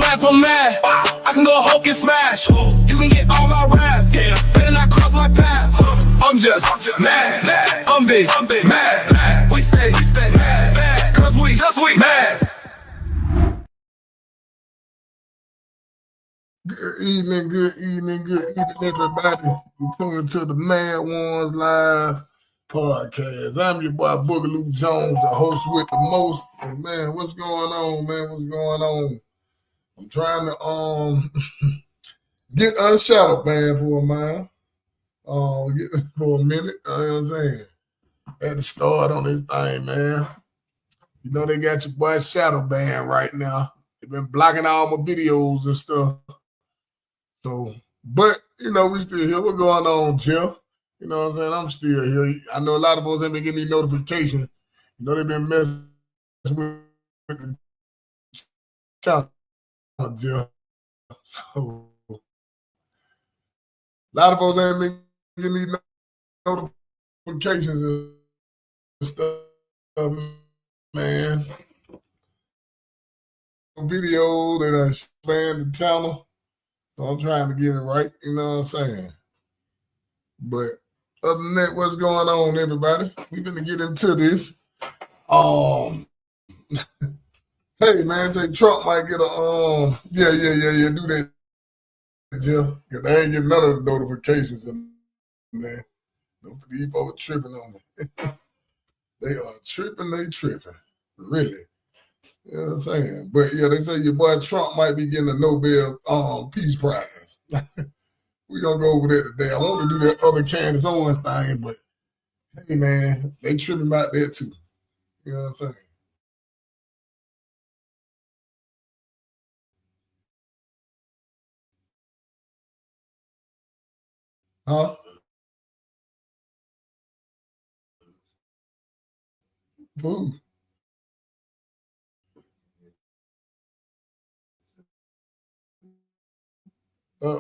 laugh, I'm mad. I can go Hulk and smash. You can get all my raps. Better not cross my path. I'm just mad. I'm big, mad. We stay mad. Cause we mad. Good evening, everybody. You're tuning to the Mad Ones Live podcast. I'm your boy Boogaloo Jones, the host with the most. And man, what's going on, man? What's going on? I'm trying to get unshadow banned for a mile. Get for a minute. You know what I'm saying? Had to start on this thing, man. You know they got your boy shadow banned right now. They've been blocking all my videos and stuff. So, but, you know, we still here. What's going on, Jeff? You know what I'm saying? I'm still here. I know a lot of us have been getting these notifications. You know, they've been messing with the channel, Jeff. So, a lot of us have been getting these notifications and stuff, man. Video that I expand the channel. So I'm trying to get it right, you know what I'm saying? But other than that, what's going on, everybody? We're going to get into this. Hey, man, say Trump might get a, do that, Jeff. Because I ain't getting none of the notifications, man. Don't believe people tripping on me. They are tripping, really. You know what I'm saying? But yeah, they say your boy Trump might be getting a Nobel Peace Prize. We're going to go over that today. I want to do that other Candace Owens thing, but hey, man, they tripping about that too. You know what I'm saying? Huh? Ooh. Here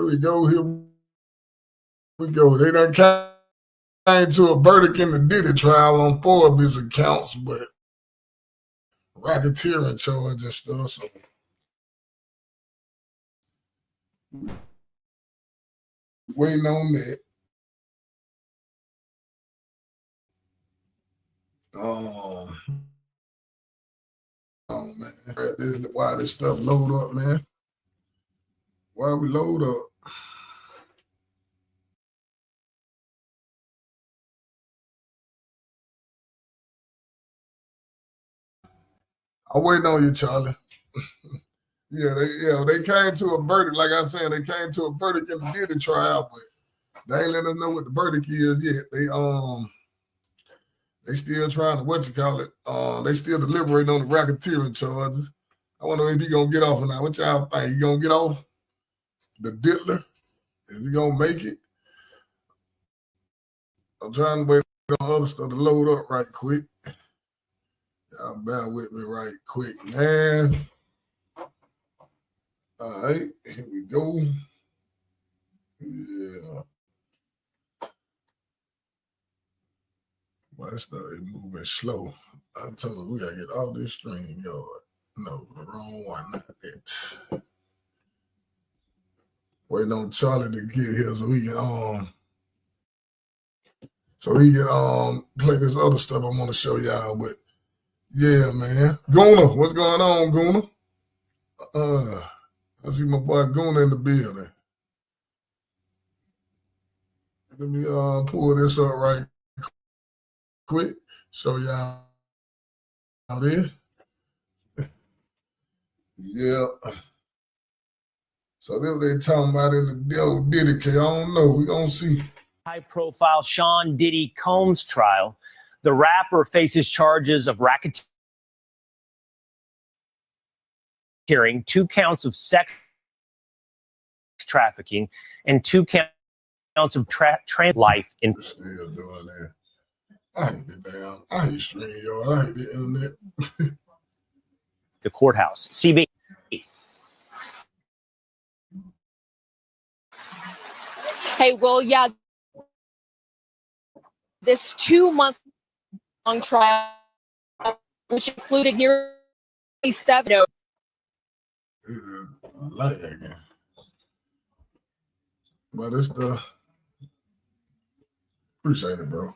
we go. They done came to a verdict in the Diddy trial on 4 of his accounts, but racketeering charge and stuff. So waiting on that. Oh man, why this stuff load up, man? Why we load up? I'm waiting on you, Charlie. They came to a verdict. Like I said, they came to a verdict in the Diddy trial, but they ain't let us know what the verdict is yet. They still trying to they still deliberating on the racketeering charges. I wonder if he gonna get off or not. What y'all think? He gonna get off? The diddler? Is he gonna make it? I'm trying to wait on other stuff to load up right quick. Y'all bear with me right quick, man. All right, here we go. Yeah. Well, this stuff is moving slow. I told you we gotta get all this stream, yo. No, the wrong one, not that. Waiting on Charlie to get here so he can play this other stuff I want to show y'all. But yeah, man. Guna, what's going on, Guna? I see my boy Guna in the building. Let me pull this up right quick. Show y'all this. Yeah. So that's what they talking about in the old Diddy case. I don't know. We gonna see. High-profile Sean Diddy Combs trial. The rapper faces charges of racketeering, 2 counts of sex trafficking, and 2 counts of trans life in. Still doing that. I hate the I hate stream, yo. I hate the internet. The courthouse. CB. Hey, well, yeah, this 2-month-long trial which included nearly 7. Lagging. But it's the appreciate it, bro.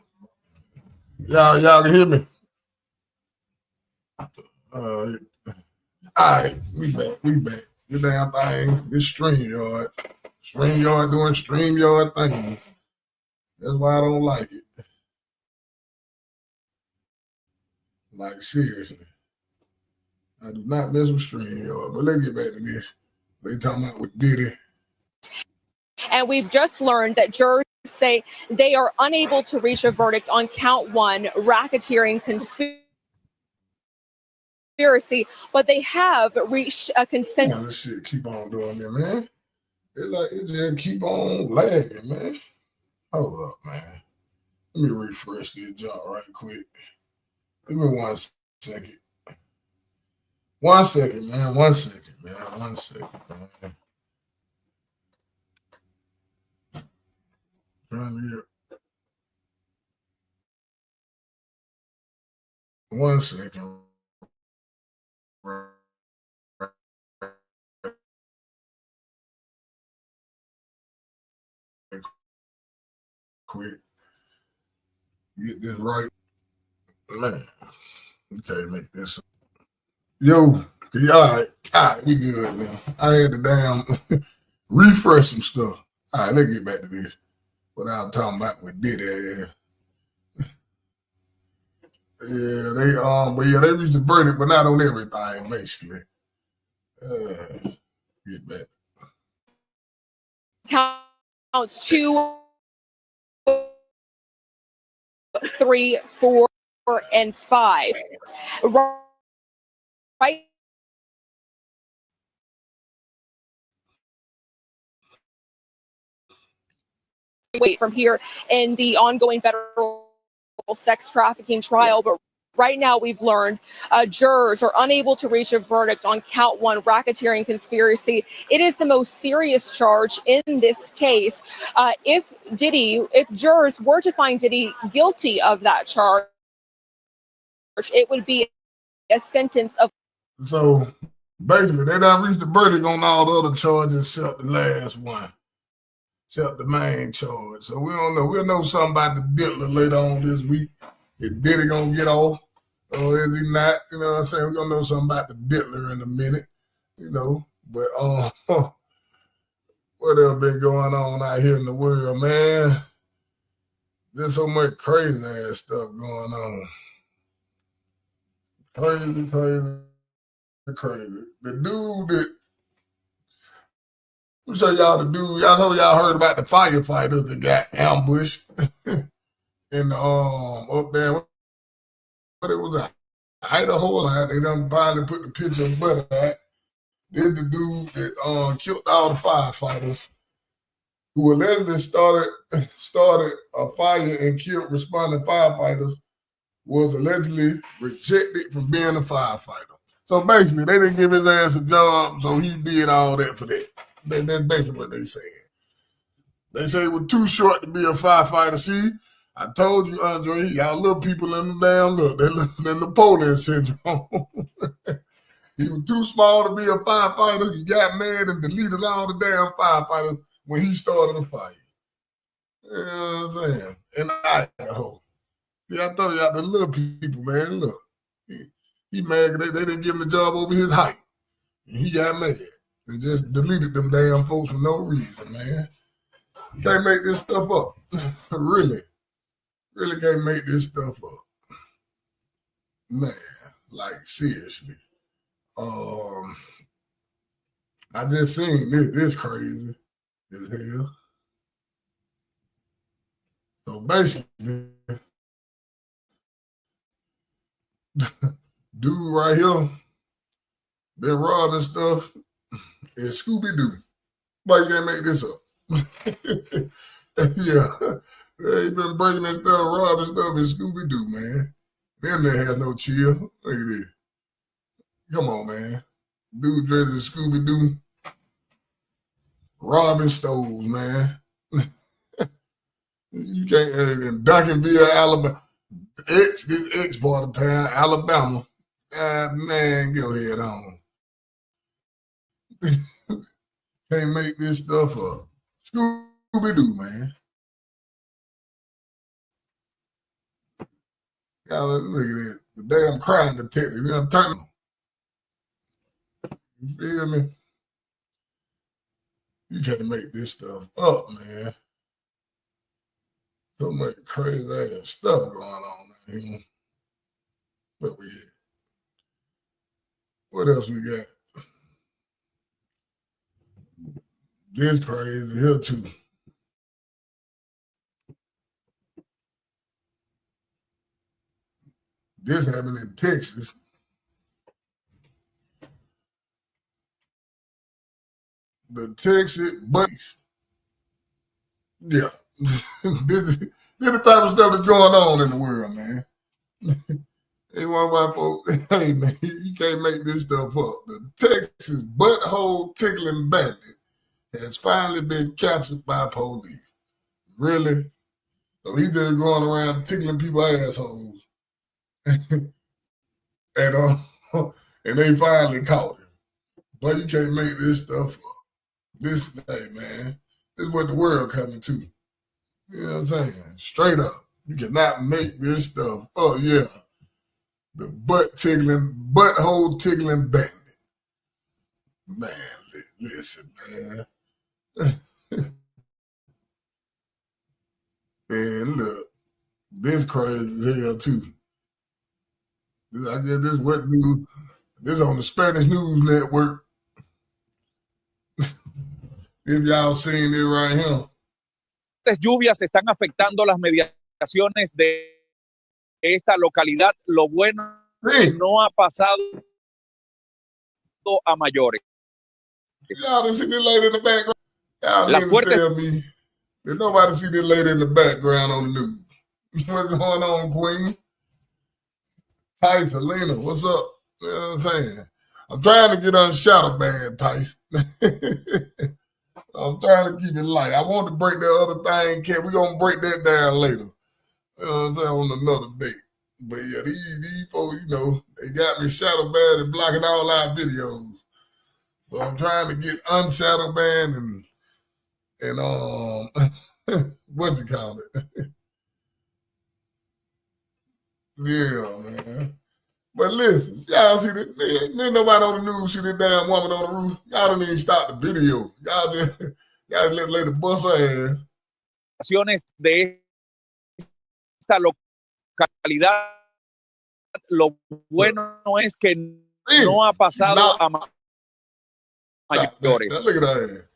Y'all can hear me. All right, we back. Your damn thing. This StreamYard doing StreamYard thing. That's why I don't like it. Like seriously, I do not mess with StreamYard. But let's get back to this. They talking about with Diddy. And we've just learned that jurors say they are unable to reach a verdict on count 1, racketeering conspiracy, but they have reached a consensus. This shit keep on doing it, man. It's like it just keep on lagging, man. Hold up, man. Let me refresh this junk right quick. Give me 1 second. 1 second, man. 1 second, man. 1 second, man. Trying to get 1 second. Quick. Get this right. Man. Okay, make this. Yo, all right, we good, man. I had to damn refresh some stuff. All right, let's get back to this. What I was talking about with Diddy. Yeah, they reached the verdict, but not on everything, basically. Get back. Counts 2, 3, 4, and 5. Right. Wait from here in the ongoing federal sex trafficking trial, but right now we've learned jurors are unable to reach a verdict on count 1, racketeering conspiracy. It is the most serious charge in this case. If jurors were to find Diddy guilty of that charge, it would be a sentence of. So basically, they done reached the verdict on all the other charges except the last one, except the main charge. So we don't know. We'll know something about the diddler later on this week. Is Diddy gonna get off, or is he not? You know what I'm saying? We're gonna know something about the diddler in a minute. You know, but what else been going on out here in the world, man? There's so much crazy ass stuff going on. Crazy. The dude that I'm sure y'all know y'all heard about the firefighters that got ambushed in the up there. What it was Idaho. They done finally put the picture of butter at. Then the dude that killed all the firefighters who allegedly started a fire and killed responding firefighters was allegedly rejected from being a firefighter. So basically, they didn't give his ass a job, so he did all that for that. That's basically what they said. They say he was too short to be a firefighter. See, I told you, Andre, y'all little people in the damn look. They live in Napoleon syndrome. He was too small to be a firefighter. He got mad and deleted all the damn firefighters when he started a fire. You know what I'm saying? In Idaho. Yeah, I told y'all the little people, man. Look, he mad. They didn't give him the job over his height. And he got mad and just deleted them damn folks for no reason, man. Can't make this stuff up. Really can't make this stuff up. Man, like seriously. I just seen this crazy as hell. So basically, dude right here been robbing stuff is Scooby-Doo. Why you can't make this up? Yeah. He been breaking that stuff, robbing stuff in Scooby-Doo, man. Them they have no chill. Look at this. Come on, man. Dude dressed as Scooby-Doo. Robbing stores, man. You can't in Duncanville, Alabama. This ex part of town, Alabama. Man, go ahead on. Can't make this stuff up. Scooby-Doo, man. Y'all look at it. The damn crime detective. You know, turn. You feel me? You can't make this stuff up, man. So much crazy ass stuff going on, man. But what else we got? This crazy here too. This happened in Texas. The Texas buddies. Yeah. this is the type of stuff that's going on in the world, man. Hey, one white folks, hey man, you can't make this stuff up. The Texas butthole tickling bandit has finally been captured by police. Really? So he just going around tickling people's assholes. and they finally caught him. But you can't make this stuff up. This day, man, this is what the world coming to. You know what I'm saying? Straight up. You cannot make this stuff. Oh yeah. The butthole tickling bandit. Man, listen, man. And look, this crazy as hell too. I guess this what news. This on the Spanish News Network. If y'all seen it right here. Estas lluvias están afectando las mediaciones de esta localidad. Lo bueno Sí. no ha pasado a mayores. Y'all didn't see this lady in the background. Y'all La need to fuerte- tell me that nobody see this lady in the background on the news. What's going on, Queen? Tice, Selena, what's up? You know what I'm saying? I'm trying to get on shadow band, Tice. I'm trying to keep it light. I want to break that other thing. We're going to break that down later. You know what I'm saying? On another date. But yeah, these folks, you know, they got me shadow banned and blocking all our videos. So I'm trying to get unshadow banned and what's it called it? Yeah, man. But listen, y'all see that? Ain't nobody on the news see that damn woman on the roof. Y'all don't even stop the video. Y'all just let the lady bust her ass. De esta localidad, lo bueno es que no ha pasado a mayores. Look at her ass.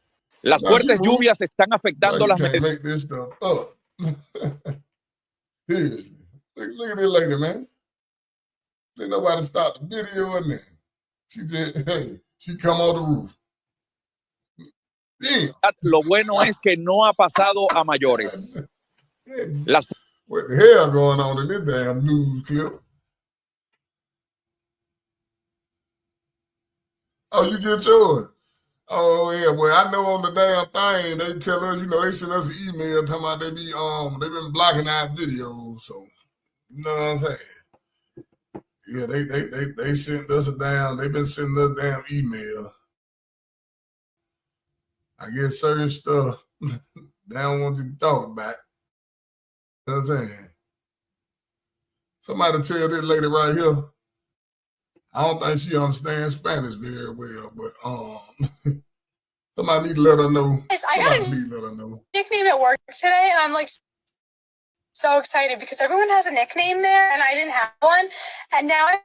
Las fuertes lluvias están afectando las can't make this stuff up. Seriously. Look at this lady, man. Didn't nobody stop the video and then. She said, hey, she come on the roof. Damn. Lo bueno es que no ha pasado a mayores. What the hell going on in this damn news clip? Oh, you get yours? Oh yeah, well I know on the damn thing they tell us, you know, they send us an email talking about they been blocking our videos, so you know what I'm saying? Yeah, they sent us they've been sending us a damn email. I guess certain stuff they don't want you to talk about. You know what I'm saying? Somebody tell this lady right here. I don't think she understands Spanish very well, but somebody need to let her know. I got a nickname at work today, and I'm like so excited because everyone has a nickname there, and I didn't have one, and now I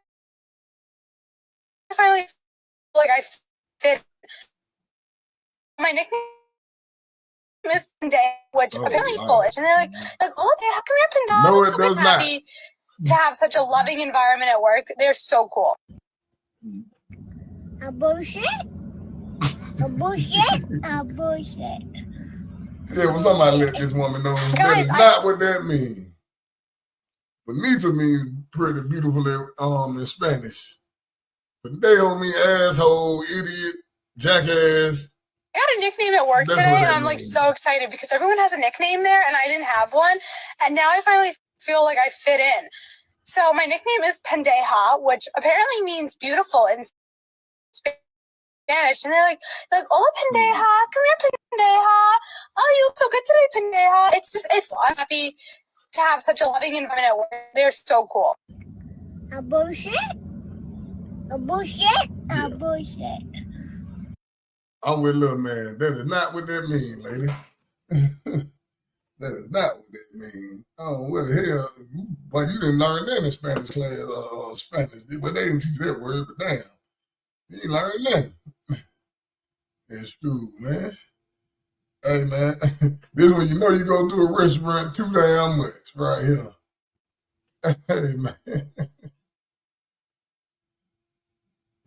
finally feel like I fit. My nickname is Day, which apparently is Polish, and they're like, oh, how come you're Pandava? No, I'm it so does happy not. to have such a loving environment at work. They're so cool. A bullshit. A bullshit. A bullshit. Yeah, well, somebody let this woman know that is not what that means. Bonita means pretty beautiful in Spanish. But they don't mean asshole, idiot, jackass. I got a nickname at work today, and I'm like so excited because everyone has a nickname there, and I didn't have one, and now I finally feel like I fit in. So my nickname is Pendeja, which apparently means beautiful in Spanish. And they're like, hola Pendeja, come here Pendeja. Oh, you look so good today, Pendeja. I'm happy to have such a loving environment at work. They're so cool. A bullshit? A bullshit? A bullshit. I'm with little man. That is not what that means, lady. That is not what that means. Oh, what the hell? But you didn't learn that in Spanish class, Spanish. But they didn't teach that word, but damn. You ain't learned nothing. In school, man. Hey, man. This is when you know you go to a restaurant too damn much right here. Hey, man.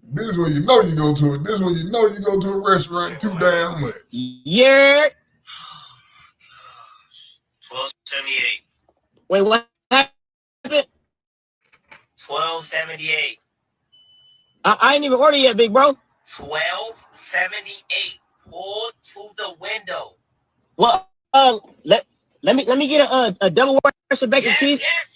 This is when you know you go to it. This is when you know you go to a restaurant too damn much. Yeah. 1278. Wait, what happened? 1278. I ain't even ordered yet, big bro. 1278. Pull to the window. Well, let me get a double Western bacon cheese. Yes.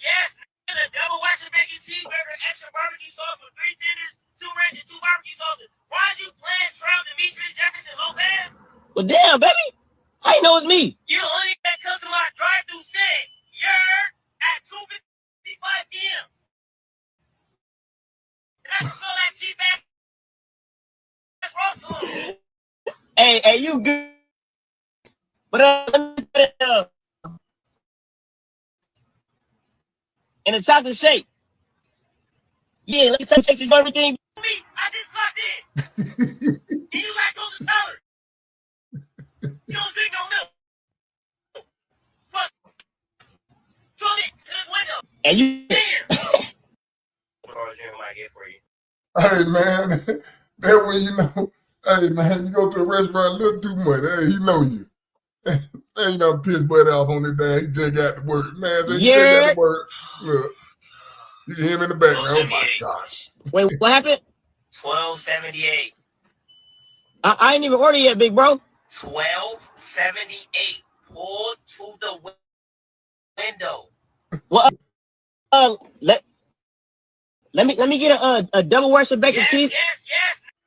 A double Western bacon cheeseburger, extra barbecue sauce with 3 tenders, 2 ranch, and 2 barbecue sauces. Why are you playing Trout, Demetrius, Jefferson, Lopez? Well, damn, baby. I know it's me. You only that comes to my drive-thru set. You're at 2:55 p.m. And I can smell that cheap ass roast. Hey, you good? But let me get it in a chocolate shake. Yeah, let me tell you everything. Me, I just clocked in. And you lactose intolerant. You don't drink no milk. Fuck. Throw it to the window. And you there. What am I get for you? Hey, man. That way you know. Hey, man, you go to a restaurant a little too much. Hey, he know you. Ain't no piss butt off on this day. He just got to work. Man, so he just got to work. Look. You can hear him in the background. Oh, my gosh. Wait, what happened? 1278. I ain't even ordered yet, big bro. 1278. Pull to the window. Well, let me get a double Western bacon cheese. Yes.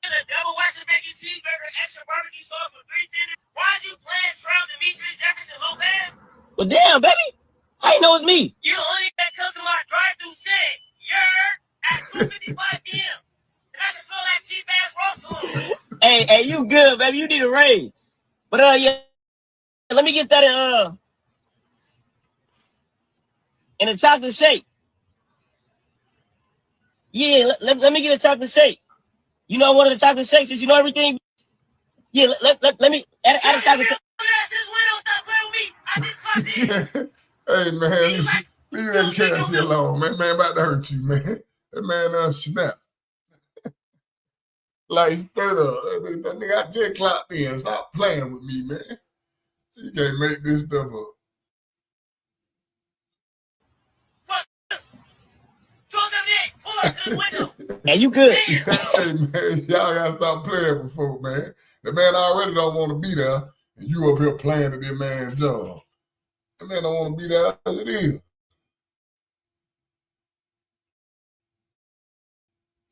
A double Western bacon cheeseburger, extra barbecue sauce with 3 tenders. Why are you playing Trout, Demetrius, Jefferson, Lopez? Well, damn, baby. I know it's me. You only that comes to my drive-thru set. You're at 2:55 p.m. And I can smell that cheap ass roast. Hey, you good, baby? You need a raise. But yeah, let me get that in a chocolate shake. Yeah, let me get a chocolate shake. You know one of the chocolate shakes is you know everything. Yeah, let me add a chocolate shake. Hey, man, leave that cashier alone, man. Man, about to hurt you, man. That man snap. Like, straight up. That nigga, I just clocked in. Stop playing with me, man. You can't make this stuff up. And you good. Hey, man, y'all gotta stop playing with folk, man. The man already don't want to be there, and you up here playing to this man's job. The man don't want to be there as it is.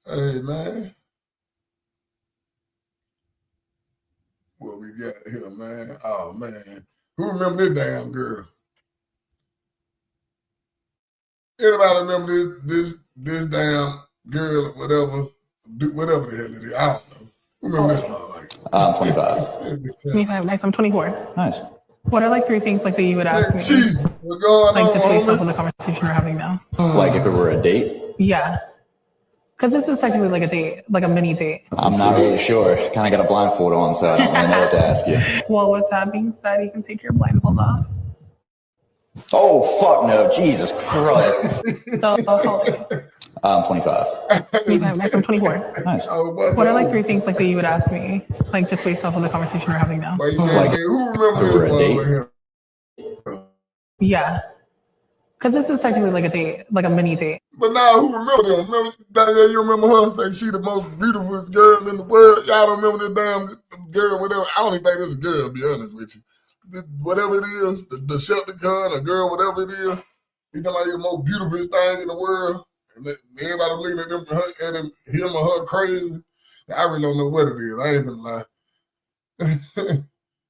Hey, man. What we got here, man? Oh, man. Who remember this damn girl? Anybody remember this damn girl or whatever the hell it is? I don't know. Who remember this motherfucker? I'm 25. 25, nice. I'm 24. Nice. What are like 3 things like that you would ask me? Chief, what's going like on, just based off homie? of the conversation we're having now. Like if it were a date? Yeah. Because this is technically like a date, like a mini date. I'm not really sure. Kind of got a blindfold on, so I don't really know what to ask you. Well, with that being said, you can take your blindfold off. Oh, fuck no. Jesus Christ. So, how old are you? I'm 25. 25, nice. I'm 24. Nice. What are like 3 things like that you would ask me, like just based off of the conversation we're having now? Like, who remember over a this date? motherfucker? Yeah. Because this is technically like a date, like a mini date. But now, who remember them? Remember, Danielle, you remember her? Like, she the most beautiful girl in the world. Y'all don't remember this damn girl, whatever. I don't even think this is a girl, to be honest with you. Whatever it is, the Decepticon, a girl, whatever it is. He talking about he the most beautiful thing in the world. And everybody looking at him or her crazy. I really don't know what it is. I ain't gonna lie.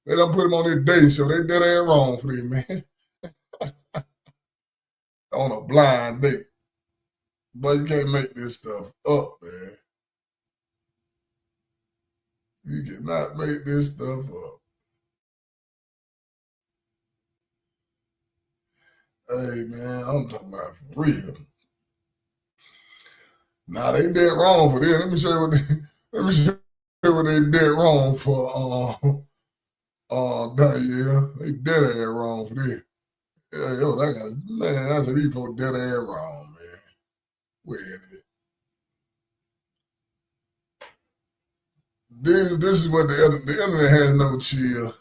They don't put him on this day show. They dead ass wrong for this, man. On a blind date. But you can't make this stuff up, man. You cannot make this stuff up. Hey, man, I'm talking about for real. Nah, they dead wrong for this. Let me show you what they did wrong for Danielle. They dead ass wrong for this. Yeah, yo, I said these folks dead ass wrong, man. Where is it? This is what the internet has no chill.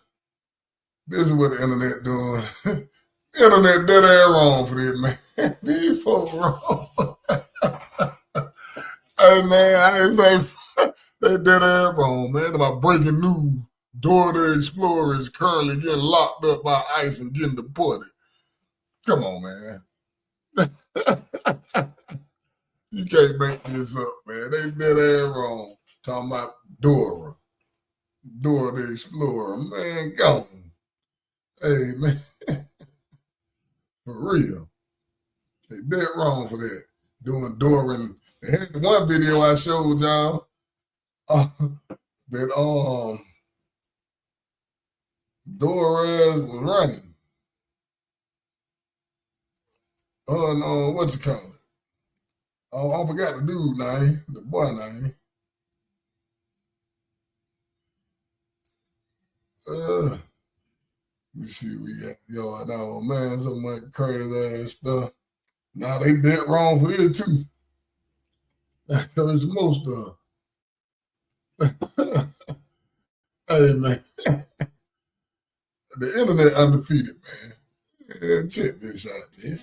This is what the internet doing. Internet dead ass wrong for this, man. These folks wrong. Hey, man, I ain't say they dead ass wrong, man. My breaking news. Dora the Explorer is currently getting locked up by ICE and getting deported. Come on, man. You can't make this up, man. They dead ass wrong. Talking about Dora the Explorer. Man, go on. Hey, man. For real. They dead wrong for that. Doing Dora and here's one video I showed y'all that Dora was running. No, what you call it? I forgot the dude name, the boy name. Let me see what we got going on, man. So much crazy ass stuff. Now they dead wrong for this too. That's the most Hey, man. The internet undefeated, man. Yeah, check this out, man.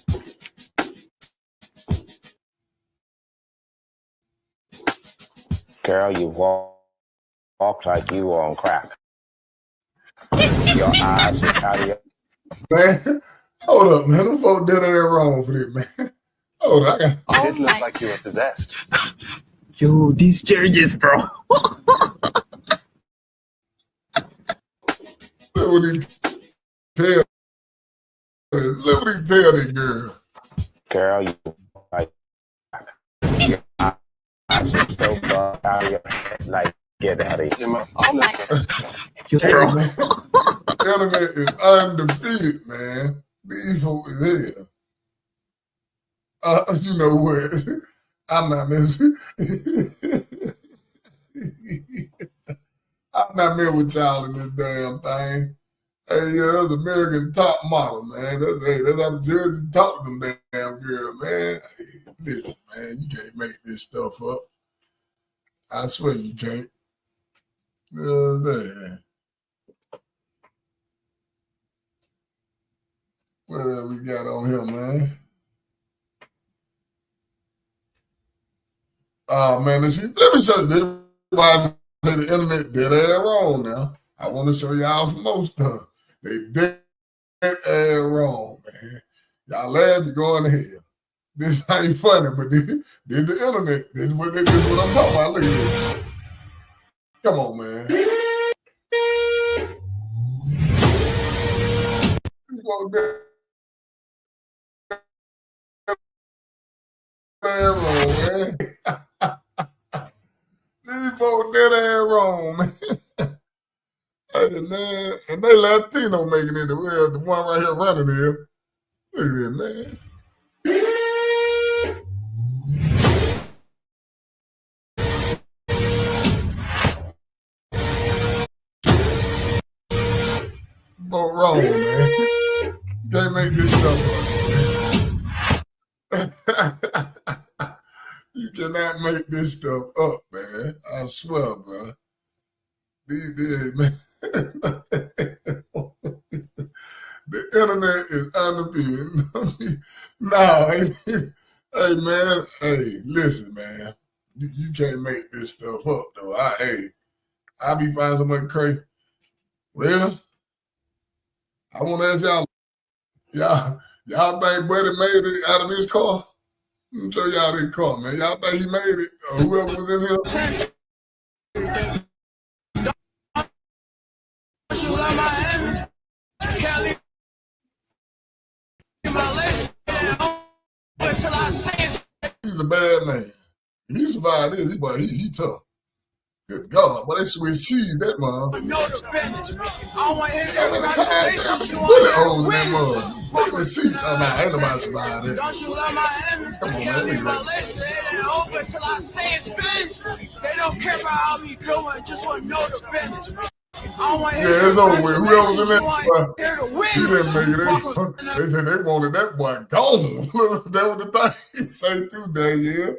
Girl, you walk like you on crack. Your eyes are out of your... Man, hold up, man. Them folks dead ass wrong for this, man. Hold up, It did look like you were possessed. Yo, these charges, bro. Look what he tell that girl. Girl, you walk like your eyes are so far out of your head. Like, get out of here. Oh my. Hey, man. The internet is undefeated, man. These folks is here. You know what? I'm not messing. I'm not messing with y'all in this damn thing. Hey, yeah, that's American top model, man. That's how the judges talk to them damn girl, man. Hey, listen, man, you can't make this stuff up. I swear you can't. Man. What else we got on here, man? Oh, man, let me show you this. Why I say the internet dead ass wrong now. I want to show y'all some more stuff. They dead ass wrong, man. Y'all laugh, you're going to hell. This ain't funny, but this the internet. This is what I'm talking about. Look at this. Come on, man. This folks dead ass wrong, man. These folks dead ass wrong, man. Hey, man, and they Latino making it well. The one right here running here. Look at this, man. Vote wrong, man. You can't make this stuff up. You cannot make this stuff up, man. I swear, bro. These man. The internet is undefeated. Nah, hey, man. Hey, listen, man. You can't make this stuff up, though. I be finding so much crazy. Well, I want to ask Y'all think Buddy made it out of this car? Let me show y'all this car, man. Y'all think he made it? Or whoever was in here? He's a bad man. He survived this, but he tough. Good God, but they Swiss cheese that mother. How many times they have bullet holes in that mother? Look at the seat. Oh, nah, ain't nobody survived that. Come on, man. They don't care about how we doing, just want to know the finish. Yeah, it's over with. Whoever's in that, he didn't make it. They said they wanted that boy gone. That was the thing he say through there, yeah.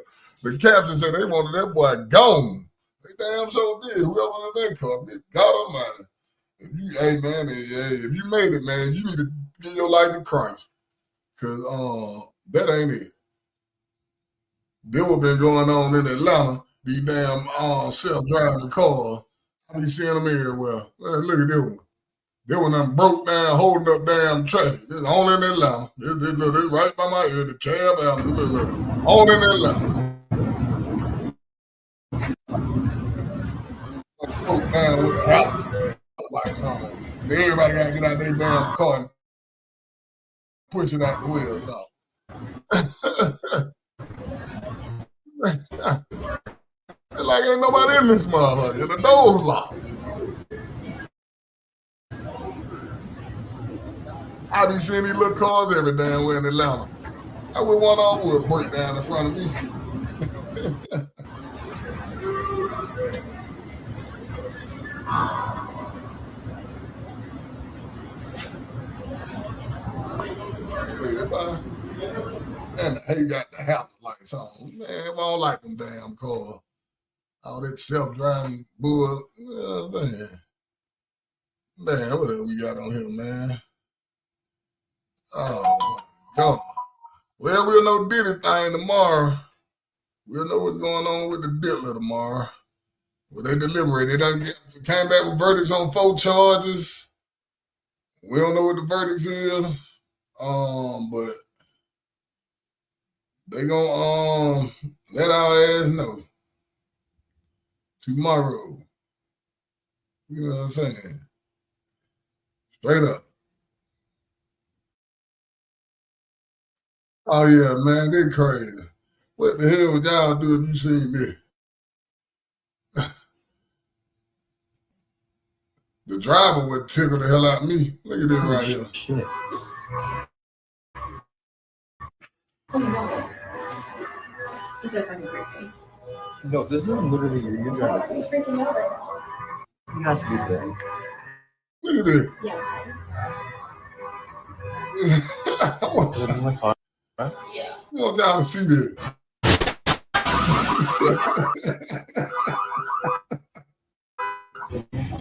The captain said they wanted that boy gone. They damn so did. Whoever in that car, God Almighty. Hey man, if you made it, man, you need to give your life to Christ. Cause that ain't it. That what been going on in Atlanta. These damn self-driving cars. I be seeing them everywhere. Look at this one. This one done broke down, holding up damn traffic. It's only in Atlanta. This right by my ear, the cab out. Look. Only in Atlanta. Broke down with the house lights on. Everybody gotta get out their damn car and push it out the wheels off. It's like ain't nobody in this motherfucker. The door's locked. I be seeing these little cars every damn way in Atlanta. I would one on would break down in front of me. And he got the house lights on. Man, I don't like them damn cars. All that self-driving bull. Man, what else we got on here, man? Oh, my God. Well, we'll know Diddy thing tomorrow. We'll know what's going on with the Diddler tomorrow. Well, they deliberated. They came back with verdicts on 4 charges. We don't know what the verdicts is. But they gonna let our ass know tomorrow. You know what I'm saying? Straight up. Oh yeah, man, they crazy. What the hell would y'all do if you seen this? The driver would tickle the hell out of me. Look at this right here. Shit. No, this is literally your driver. You has to be there. Look at this. You want y'all to see this?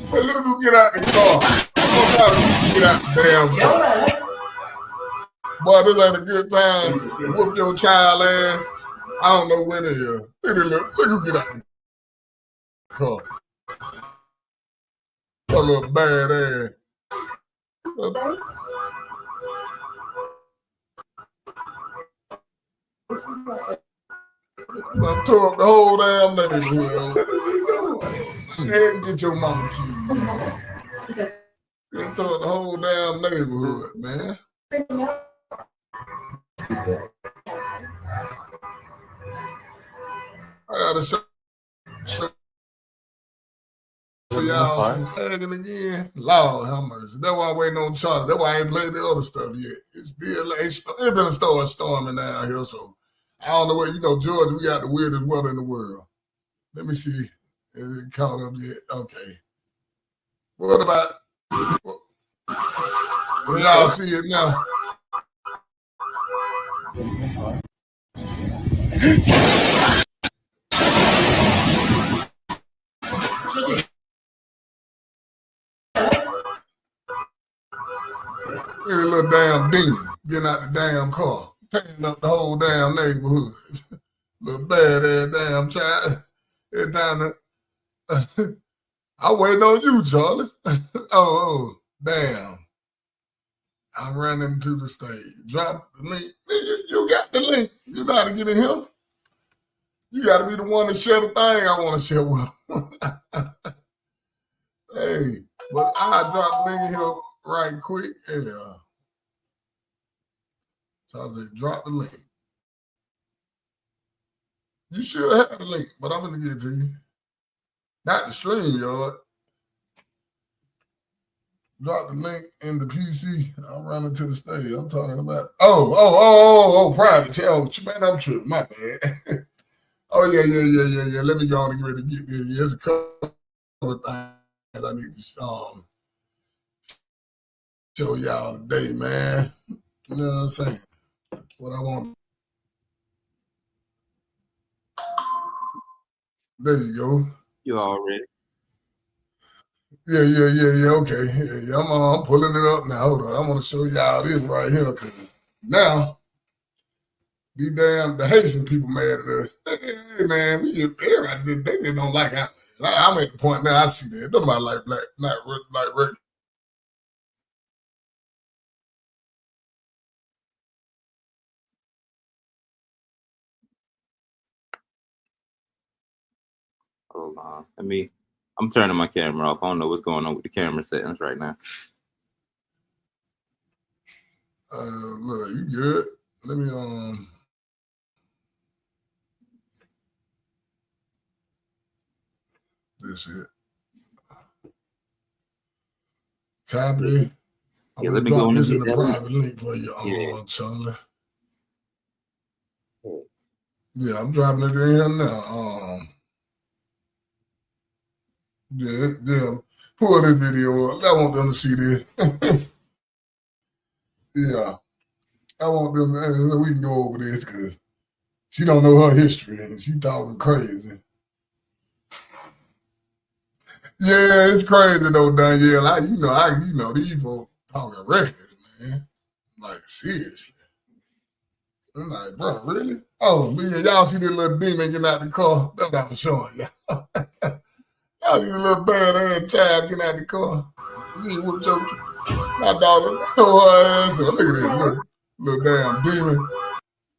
Hey, look who get out the car. I want y'all to get out the damn car. Boy, this ain't a good time to whoop your child ass. I don't know when it is. Look who get out the car. A little bad ass. I tore up the whole damn neighborhood. Hey, get your mama keys. You tore up the whole damn neighborhood, man. I gotta show y'all some tagging again. Lord have mercy. That's why I'm waiting on Charlie. That's why I ain't played the other stuff yet. It's been start storming down here, so I don't know what, Georgia, we got the weirdest weather in the world. Let me see. Is it caught up yet? Okay. What about, when y'all see it now? Look at a little damn demon getting out the damn car, tearing up the whole damn neighborhood. Little bad ass damn child. Every time I'm waiting on you, Charlie. Oh, damn. I ran into the stage. Drop the link. You got the link. You know how to get in here. You got to be the one to share the thing I want to share with them. Hey, but I drop the link in here right quick. Yeah. So I said, drop the link. You should have the link, but I'm going to give it to you. Not the stream, y'all. Drop the link in the PC. I'm running to the stage. I'm talking about. Private channel. Man, I'm tripping. My bad. Oh, yeah. Let me go on and get ready to get there. There's a couple of things I need to show y'all today, man. You know what I'm saying? What I want. There you go. You already. Yeah. Okay. Yeah. I'm pulling it up now. Hold on. I want to show y'all this right here. Cause now, the Haitian people mad at us. Hey, man, everybody they just don't like us. I'm at the point now I see that. Nobody like black, not like red. Hold on. I'm turning my camera off. I don't know what's going on with the camera settings right now. Look, you good? Let me this it. Copy. Yeah, let me go on this and in get the that private link for you, Charlie. Yeah, I'm dropping it in here now. Yeah. Pull this video up. I want them to see this. Yeah. I want them, we can go over this because she don't know her history and she talking crazy. Yeah, it's crazy though, Danielle. You know, these folks talking reckless, man. Like, seriously. I'm like, bro, really? Oh, man, y'all see this little demon getting out the car? That's what I'm showing y'all. Y'all see the little bad-ass child getting out the car? See what joke? My daughter throw her ass up. Look at this little damn demon.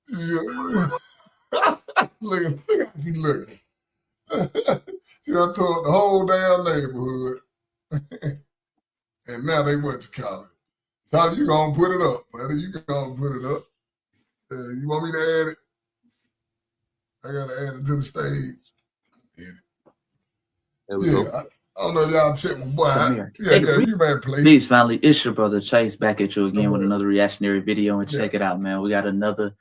Yeah. look how she looking. She done tore up the whole damn neighborhood. And now they went to college. Charlie, you gonna put it up, buddy. You gonna put it up. You want me to add it? I gotta add it to the stage. There we go. I don't know if y'all tip my boy. You man play. Peace, family. It's your brother Chase back at you again with another reactionary video. And check it out, man. We got another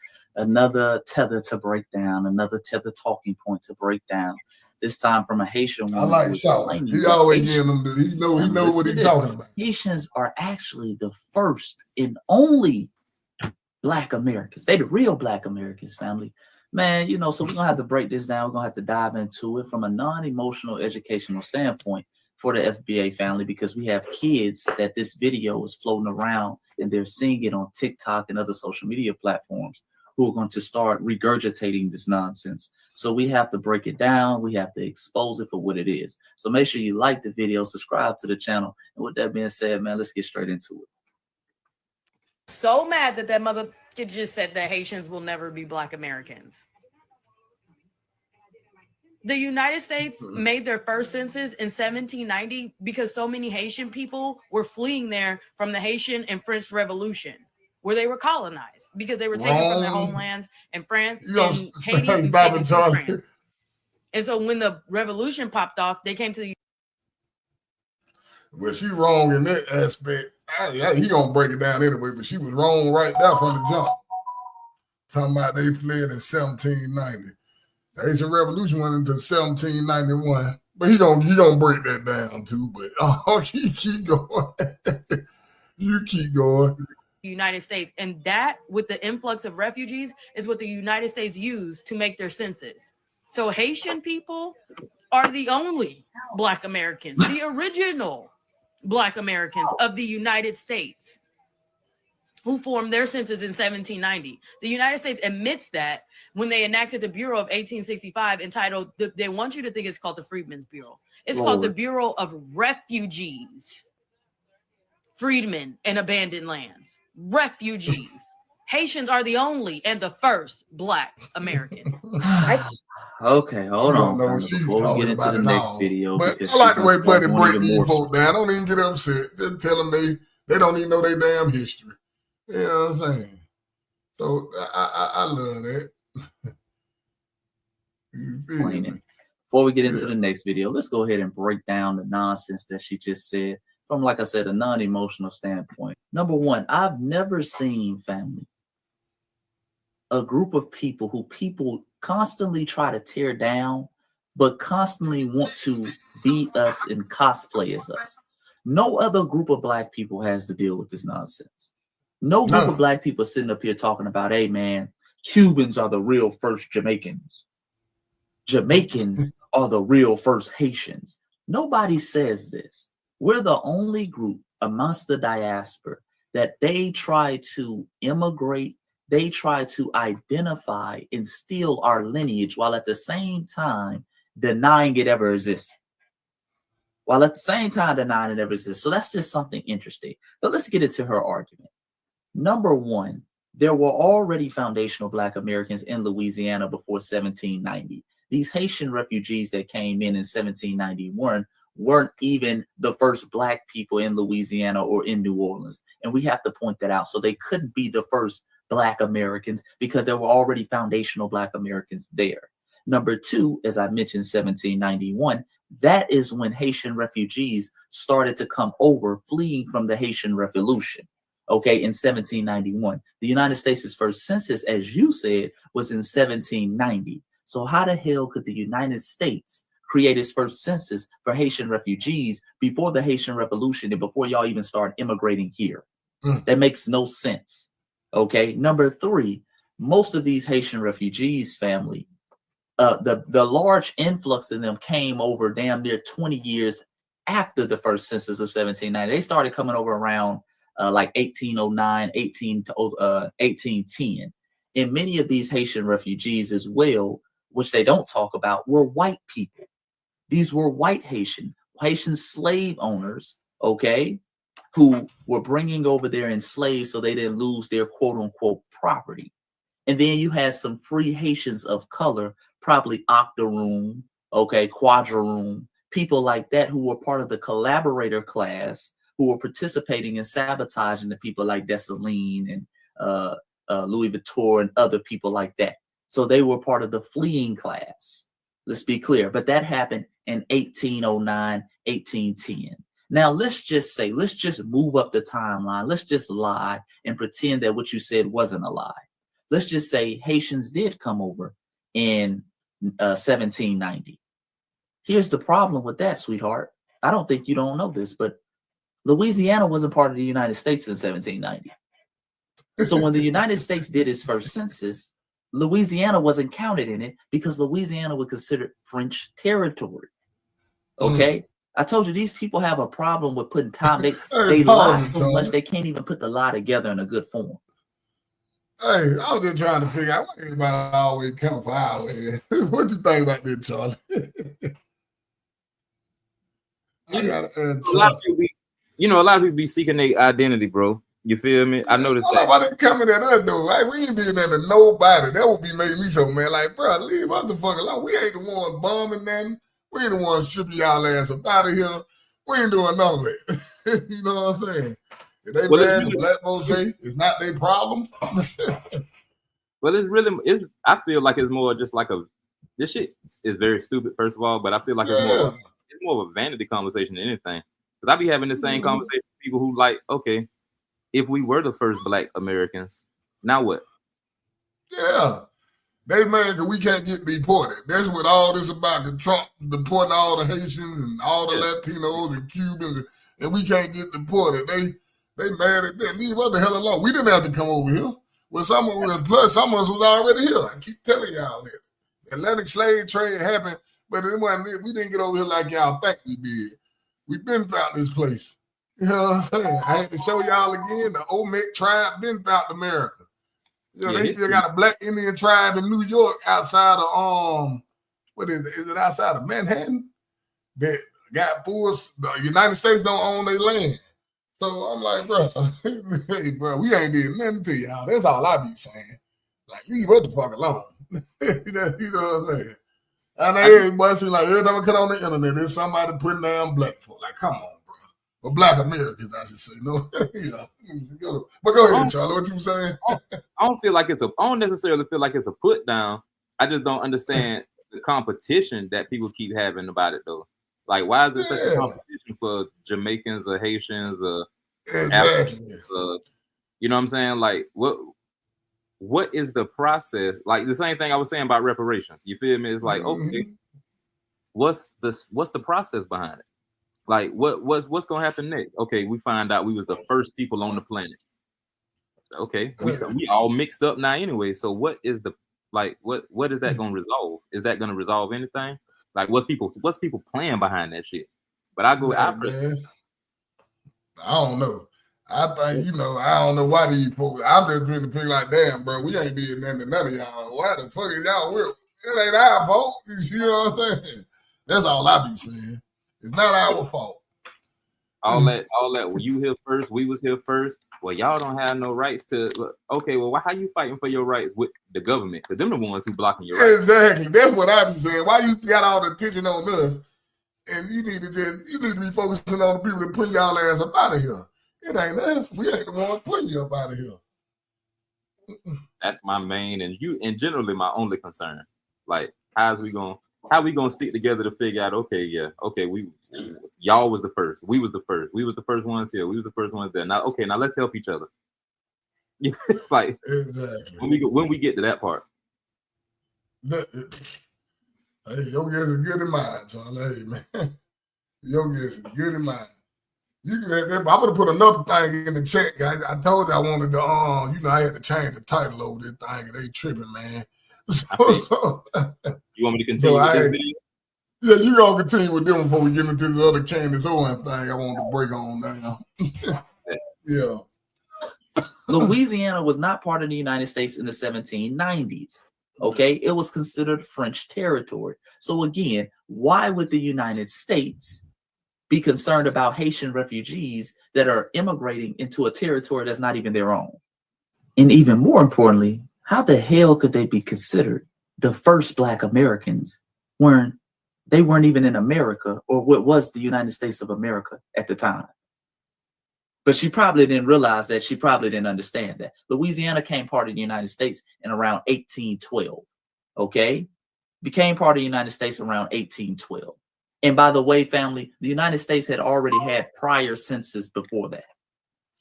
tether to break down, another tether talking point to break down. This time from a Haitian woman. I like Shaw. He always getting them. He know what he's talking about. Haitians are actually the first and only Black Americans. They the real Black Americans, family. Man, so we're gonna have to break this down. We're gonna have to dive into it from a non-emotional educational standpoint for the FBA family, because we have kids that this video is floating around and they're seeing it on TikTok and other social media platforms who are going to start regurgitating this nonsense. So we have to break it down. We have to expose it for what it is. So make sure you like the video, subscribe to the channel. And with that being said, man, let's get straight into it. So mad that mother just said that Haitians will never be Black Americans. The United States made their first census in 1790 because so many Haitian people were fleeing there from the Haitian and French Revolution, where they were colonized because they were taken from their homelands and France and Haiti and taken to France. And so when the revolution popped off, they came to the. Well, she wrong in that aspect. He gonna break it down anyway, but she was wrong right there from the jump. Talking about they fled in 1790. The Haitian Revolution went into 1791. But he gonna break that down too. But he keep going. You keep going. United States, and that with the influx of refugees is what the United States used to make their census. So Haitian people are the only Black Americans, the original Black Americans of the United States, who formed their census in 1790. The United States admits that when they enacted the Bureau of 1865, entitled, they want you to think it's called the Freedmen's Bureau. It's called the Bureau of Refugees, Freedmen, and Abandoned Lands. refugees. Haitians are the only and the first Black Americans. Okay, hold She don't on, know what family, she's before we get talking into about the at next all. video, But because I like she's the gonna way start Buddy doing break even these more folk down. Don't even get upset. Just tell them they don't even know their damn history. You know what I'm saying? So I love that. You feel me? explaining. Before we get into the next video, let's go ahead and break down the nonsense that she just said from, like I said, a non-emotional standpoint. Number one, I've never seen, family, a group of people who people constantly try to tear down, but constantly want to be us and cosplay as us. No other group of Black people has to deal with this nonsense. No group of Black people sitting up here talking about, hey man, Cubans are the real first Jamaicans. Jamaicans are the real first Haitians. Nobody says this. We're the only group amongst the diaspora that they try to immigrate, they try to identify and steal our lineage while at the same time denying it ever exists. So that's just something interesting. But let's get into her argument. Number one, there were already foundational Black Americans in Louisiana before 1790. These Haitian refugees that came in 1791 weren't even the first Black people in Louisiana or in New Orleans. And we have to point that out. So they couldn't be the first Black Americans because there were already foundational Black Americans there. Number two, as I mentioned, 1791, that is when Haitian refugees started to come over, fleeing from the Haitian Revolution. Okay, in 1791. The United States' first census, as you said, was in 1790. So how the hell could the United States create its first census for Haitian refugees before the Haitian Revolution and before y'all even started immigrating here? That makes no sense. Okay, number three, most of these Haitian refugees, family, the large influx of them came over damn near 20 years after the first census of 1790. They started coming over around like 1809, 1810. And many of these Haitian refugees as well, which they don't talk about, were white people. These were white Haitian slave owners, okay, who were bringing over their enslaved so they didn't lose their quote unquote property. And then you had some free Haitians of color, probably octoroon, okay, quadroon, people like that who were part of the collaborator class, who were participating in sabotaging the people like Dessalines and Louis Vuitton and other people like that. So they were part of the fleeing class. Let's be clear. But that happened in 1809, 1810. Now, let's just move up the timeline. Let's just lie and pretend that what you said wasn't a lie. Let's just say Haitians did come over in 1790. Here's the problem with that, sweetheart. I don't think you don't know this, but Louisiana wasn't part of the United States in 1790. So when the United States did its first census, Louisiana wasn't counted in it because Louisiana was considered French territory. Okay? I told you these people have a problem with putting time. They lie so much they can't even put the lie together in a good form. Hey, I was just trying to figure out why everybody always come for our way. What you think about this, Charlie? A lot of people be seeking their identity, bro. You feel me? I noticed that. Nobody coming at us though. Like we ain't doing that to nobody. That would be making me so mad. Like, bro, leave us the fuck alone. We ain't the ones bombing nothing. We ain't the ones shipping y'all ass up out of here. We ain't doing none of it. You know what I'm saying? If they mad and black folks say it's not their problem. Well, it's I feel like it's more just like this shit is very stupid, first of all, but I feel like it's more of a vanity conversation than anything. Because I be having the same conversation with people who like, okay, if we were the first Black Americans, now what? Yeah. They mad because we can't get deported. That's what all this about, the Trump deporting all the Haitians and all the Latinos and Cubans, and we can't get deported. They mad at that. Leave us the hell alone. We didn't have to come over here. Well, some of us was already here. I keep telling y'all this. The Atlantic slave trade happened, but we didn't get over here like y'all think we did. We been found this place. You know what I'm saying? I had to show y'all again, the Olmec tribe been found America. They still got a Black Indian tribe in New York outside of what is it? Is it outside of Manhattan? That got forced. The United States don't own their land. So I'm like, bro, hey, bro, we ain't did nothing to y'all. That's all I be saying. Like, leave what the fuck alone. You know what I'm saying? And everybody seem like every time I cut on the internet, there's somebody putting down black folk. Like, come on, bro. Or black Americans, I should say. No, yeah. But go ahead, Charlie. What you were saying? I don't feel like I don't necessarily feel like it's a put down. I just don't understand the competition that people keep having about it though. Like, why is there such a competition for Jamaicans or Haitians or Africans? You know what I'm saying? Like, what is the process? Like the same thing I was saying about reparations. You feel me? It's like, okay, what's the process behind it? Like, what's gonna happen next? Okay, we find out we was the first people on the planet. Okay, we all mixed up now anyway. So what is the what is that gonna resolve? Is that gonna resolve anything? Like, what's people playing behind that shit? But I don't know. I think, I don't know why these folks, I'm just really thinking like, damn, bro, we ain't did nothing to none of y'all. Why the fuck is y'all with? It ain't our fault. You know what I'm saying? That's all I be saying. It's not our fault. All that, well, you here first, we was here first. Well, y'all don't have no rights to, okay, well, how you fighting for your rights with the government? Because them the ones who blocking your rights. Exactly. That's what I be saying. Why you got all the attention on us? And you need to be focusing on the people that put y'all ass up out of here. It ain't us. We ain't the ones putting you up out of here. That's my main and generally my only concern. Like, how we gonna stick together to figure out? Okay, y'all was the first. We was the first. We was the first ones here. We was the first ones there. Now, okay, now let's help each other. Like, exactly. When we get to that part. Hey, your guess is good in mind, Charlie. Hey, man. Your guess is good in mind. You can I'm gonna put another thing in the chat, guys. I told you I wanted to I had to change the title over this thing and they tripping, man. So you want me to continue with this video? Yeah, you gonna continue with them before we get into the other Candace Owen thing I want to break on now. Yeah. Louisiana was not part of the United States in the 1790s. Okay, it was considered French territory. So again, why would the United States be concerned about Haitian refugees that are immigrating into a territory that's not even their own? And even more importantly, how the hell could they be considered the first Black Americans when they weren't even in America or what was the United States of America at the time? But she probably didn't realize that. She probably didn't understand that. Louisiana came part of the United States in around 1812. Okay? Became part of the United States around 1812. And by the way, family, the United States had already had prior census before that.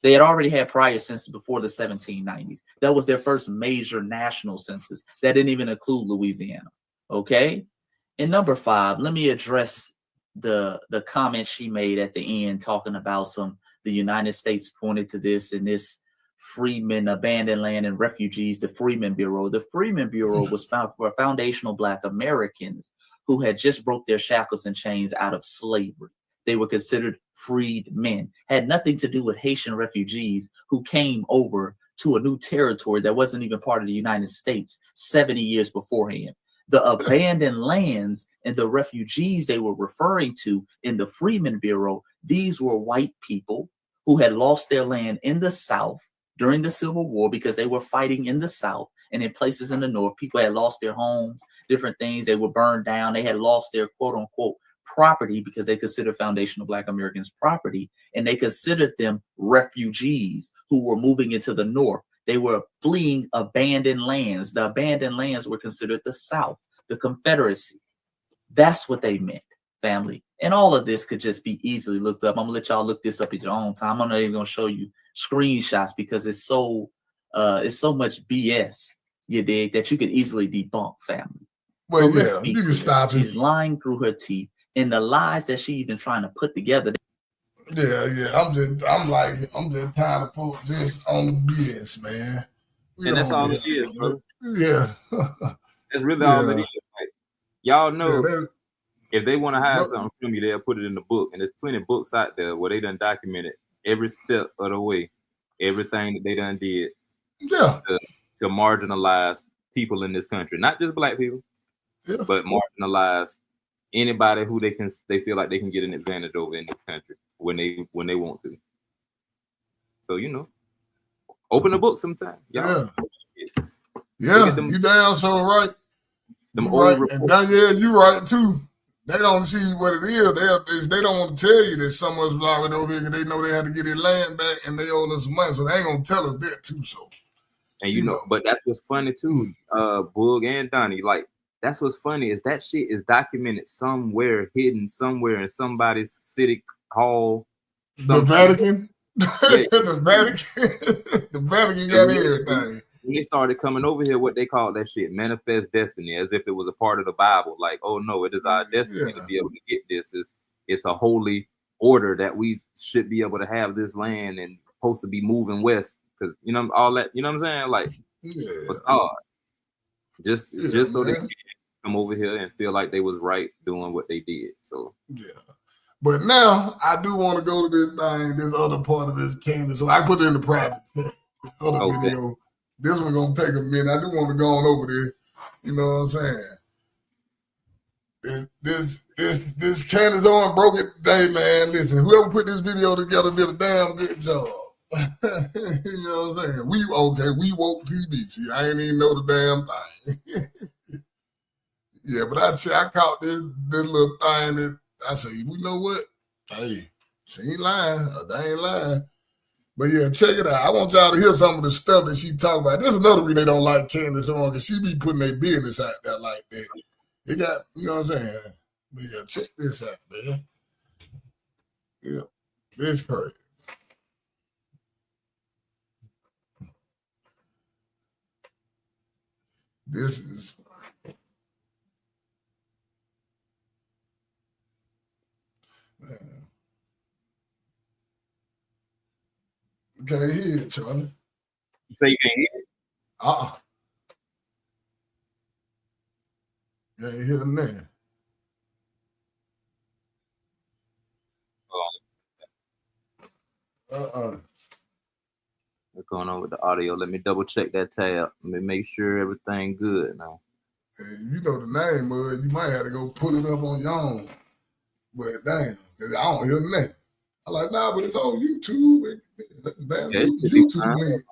They had already had prior census before the 1790s. That was their first major national census. That didn't even include Louisiana. Okay? And number 5, let me address the comment she made at the end talking about the United States pointed to this and this freedmen, abandoned land and refugees, the Freedmen Bureau. The Freedmen Bureau was found for foundational Black Americans who had just broke their shackles and chains out of slavery. They were considered freed men. Had nothing to do with Haitian refugees who came over to a new territory that wasn't even part of the United States 70 years beforehand. The abandoned lands and the refugees they were referring to in the Freedmen Bureau, these were white people who had lost their land in the South during the Civil War because they were fighting in the South, and in places in the North, people had lost their homes, different things. They were burned down. They had lost their quote unquote property because they considered foundational Black Americans property, and they considered them refugees who were moving into the North. They were fleeing abandoned lands. The abandoned lands were considered the South, the Confederacy. That's what they meant, family. And all of this could just be easily looked up. I'm gonna let y'all look this up at your own time. I'm not even gonna show you screenshots because it's so much BS, you dig, that you could easily debunk, family. Well, so yeah, you can stop it. She's lying through her teeth, and the lies that she even trying to put together. Yeah. I'm just tired of folks just on the BS, man. And that's all it is, bro. Yeah. That's really all it is. Like, y'all know if they want to hide something from you, they'll put it in the book. And there's plenty of books out there where they done documented every step of the way, everything that they done did to marginalize people in this country. Not just Black people, but marginalize anybody who they feel like they can get an advantage over in this country when they want to. So open the book sometime. Y'all. Yeah, you damn so right. Them You old right. And Danielle, you right too. They don't see what it is. They don't want to tell you that someone's already over here because they know they had to get their land back and they owe us some money. So they ain't gonna tell us that too. So and but that's what's funny too, Boog and Donnie. Like that's what's funny is that shit is documented somewhere, hidden somewhere in somebody's city hall. The Vatican. Yeah. The Vatican. The Vatican got everything. When they started coming over here, what they called that shit, manifest destiny, as if it was a part of the Bible. Like, oh no, it is our destiny to be able to get this. It's a holy order that we should be able to have this land and supposed to be moving west because all that. You know what I'm saying? Like, facade. Just so they can come over here and feel like they was right doing what they did. So But now I do want to go to this other part of this canvas. So I put it in the private other video. This one gonna take a minute. I do want to go on over there. You know what I'm saying? This Candace Owens broke it today, man. Listen, whoever put this video together did a damn good job. You know what I'm saying? We woke TV. See, I ain't even know the damn thing. Yeah, but I caught this little thing that I say, you know what? Hey, she ain't lying. They ain't lying. But yeah, check it out. I want y'all to hear some of the stuff that she talk about. There's another reason they don't like Candace Owens because she be putting their business out there like that. It got, you know what I'm saying? But yeah, check this out, man. Yeah, this crazy. This is. Man. You can't hear it, Charlie. You say you can't hear it? You ain't hear nothing. What's going on with the audio? Let me double check that tab. Let me make sure everything good now. And you know the name of it, you might have to go pull it up on your own. But damn, I don't hear nothing. I'm like, nah, but it's on YouTube. Damn, YouTube link.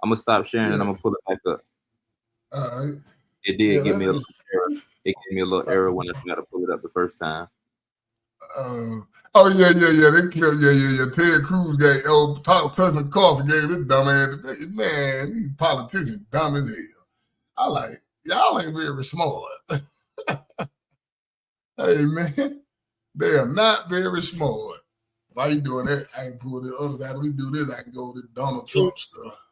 I'm gonna stop sharing and I'm gonna pull it back up. All right. It did give me a little error. It gave me a little error when I tried to pull it up the first time. Yeah. They killed, Ted Cruz President Carter gave this dumb ass, man, these politicians dumb as hell. I like, y'all ain't very smart. Hey, man, they are not very smart. Why you doing that? I can pull the other side. We do this, I can go to Donald Trump stuff.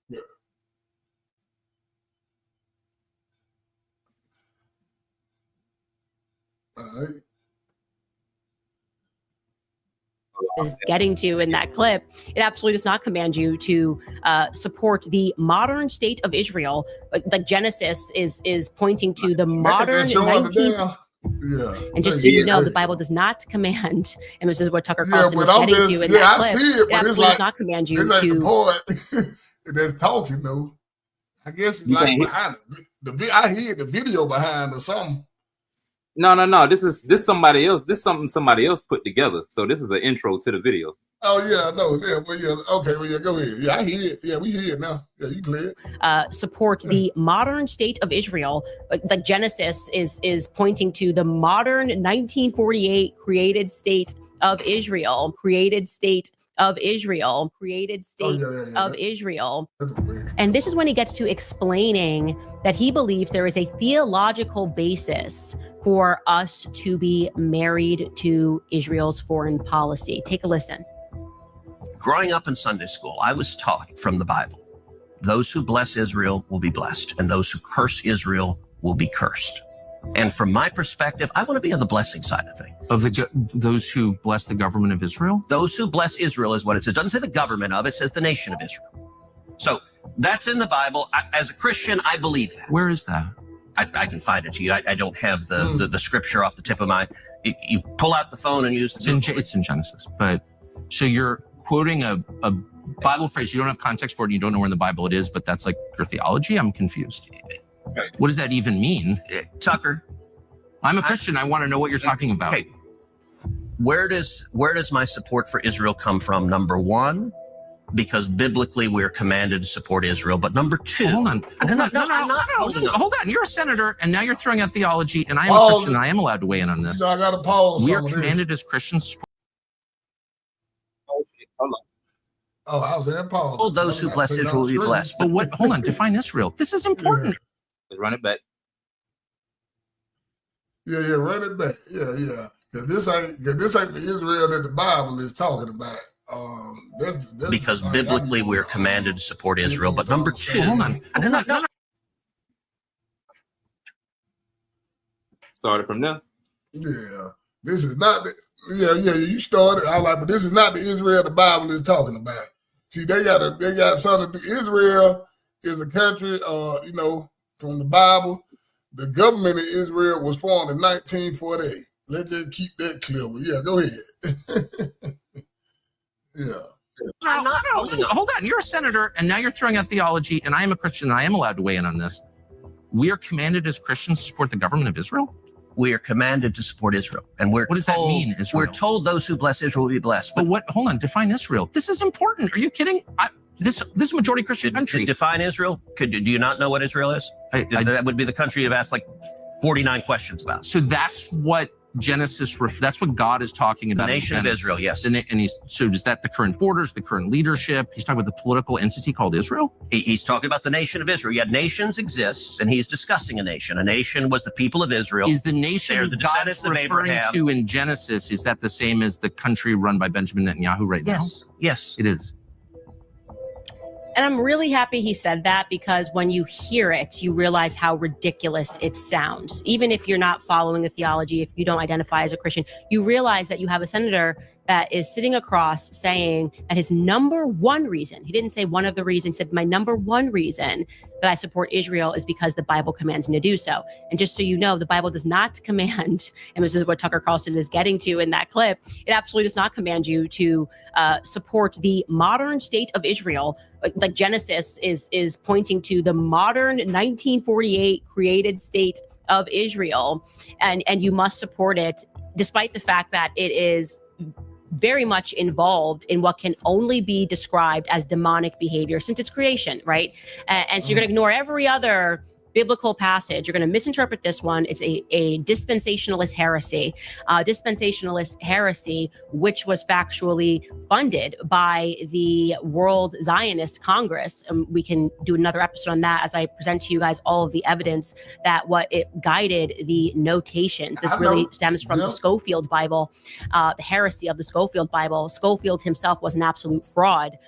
Yeah. All right. Is getting to in that clip, it absolutely does not command you to support the modern state of Israel. Like Genesis is pointing to the modern 19th. Yeah. And just so you know, the Bible does not command, and this is what Tucker Carlson is getting to in that clip. I see it, but it's like, does not command you it's like to. the part that's talking though. I guess it's like behind it. I hear the video behind or something. No. This somebody else. This something somebody else put together. So this is an intro to the video. Oh yeah, no, yeah, well, yeah, okay, well, yeah, go ahead. Yeah, I hear it. Yeah, we hear it now. Yeah, you play it. Support the modern state of Israel. Like Genesis is pointing to the modern 1948 created state of Israel. Created state of Israel. Created state of Israel. And this is when he gets to explaining that he believes there is a theological basis for us to be married to Israel's foreign policy. Take a listen. Growing up in Sunday school, I was taught from the Bible, those who bless Israel will be blessed, and those who curse Israel will be cursed. And from my perspective, I want to be on the blessing side of things. Of those who bless the government of Israel? Those who bless Israel is what it says. It doesn't say the government of, it says the nation of Israel. So that's in the Bible. As a Christian, I believe that. Where is that? I can find it to you. I don't have the scripture off the tip of my. You pull out the phone and use. It's in Genesis, but so you're quoting a Bible phrase. You don't have context for it. And you don't know where in the Bible it is, but that's like your theology. I'm confused. Right. What does that even mean? Tucker, I'm a Christian. I want to know what you're talking about. Okay. where does my support for Israel come from? Number one, because biblically we're commanded to support Israel. But number two, hold on. I'm not holding on. Hold on. You're a senator, and now you're throwing out theology, and I am Pause a Christian, it. and I am allowed to weigh in on this. So I got to pause. We are some of this. commanded as Christians. Oh shit! Hold on. Oh, I was in pause. All those who bless Israel will be blessed. But what? Hold on. Define Israel. This is important. Let's run it back. Yeah, run it back. Yeah. Because this ain't the Israel that the Bible is talking about. That's Because biblically we're commanded to support Israel. But number two, Hold on. no. Started from there. Yeah. This is not the you started. I was like, but this is not the Israel the Bible is talking about. See, they got something to do. Israel is a country, from the Bible. The government of Israel was formed in 1948. Let's just keep that clear. But yeah, go ahead. Yeah. Hold on. You're a senator, and now you're throwing out theology, and I am a Christian, and I am allowed to weigh in on this. We are commanded as Christians to support the government of Israel? We are commanded to support Israel. And what does that mean, Israel? We're told those who bless Israel will be blessed. But what? Hold on. Define Israel. This is important. Are you kidding? This majority Christian country. Define Israel? Do you not know what Israel is? That would be the country you've asked like 49 questions about. So that's what Genesis, that's what God is talking about. The nation of Israel, yes. And so is that the current borders, the current leadership? He's talking about the political entity called Israel? He's talking about the nation of Israel. Yeah, nations exist, and he's discussing a nation. A nation was the people of Israel. Is the nation They're the God's descendants of referring Abraham. to in Genesis, is that the same as the country run by Benjamin Netanyahu right now? Yes. It is. And I'm really happy he said that, because when you hear it, you realize how ridiculous it sounds. Even if you're not following the theology, if you don't identify as a Christian, you realize that you have a senator that is sitting across saying that his number one reason, he didn't say one of the reasons, he said my number one reason that I support Israel is because the Bible commands me to do so. And just so you know, the Bible does not command, and this is what Tucker Carlson is getting to in that clip, it absolutely does not command you to support the modern state of Israel. Like Genesis is pointing to the modern 1948 created state of Israel, and you must support it, despite the fact that it is very much involved in what can only be described as demonic behavior since its creation, right? And so you're going to ignore every other biblical passage. You're going to misinterpret this one. It's a dispensationalist heresy. Dispensationalist heresy, which was factually funded by the World Zionist Congress. We can do another episode on that as I present to you guys all of the evidence that what it guided the notations. This really stems from the Schofield Bible, the heresy of the Schofield Bible. Schofield himself was an absolute fraud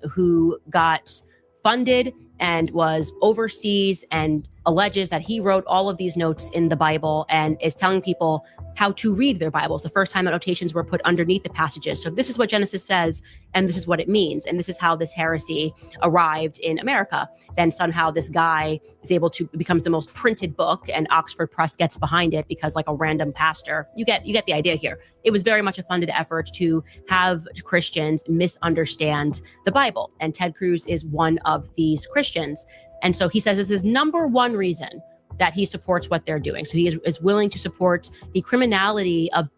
who got funded and was overseas and alleges that he wrote all of these notes in the Bible and is telling people how to read their Bibles. The first time that notations were put underneath the passages. So this is what Genesis says, and this is what it means. And this is how this heresy arrived in America. Then somehow this guy is able to becomes the most printed book, and Oxford Press gets behind it because, like a random pastor, you get the idea here. It was very much a funded effort to have Christians misunderstand the Bible. And Ted Cruz is one of these Christians. And so he says this is number one reason that he supports what they're doing. So he is willing to support the criminality of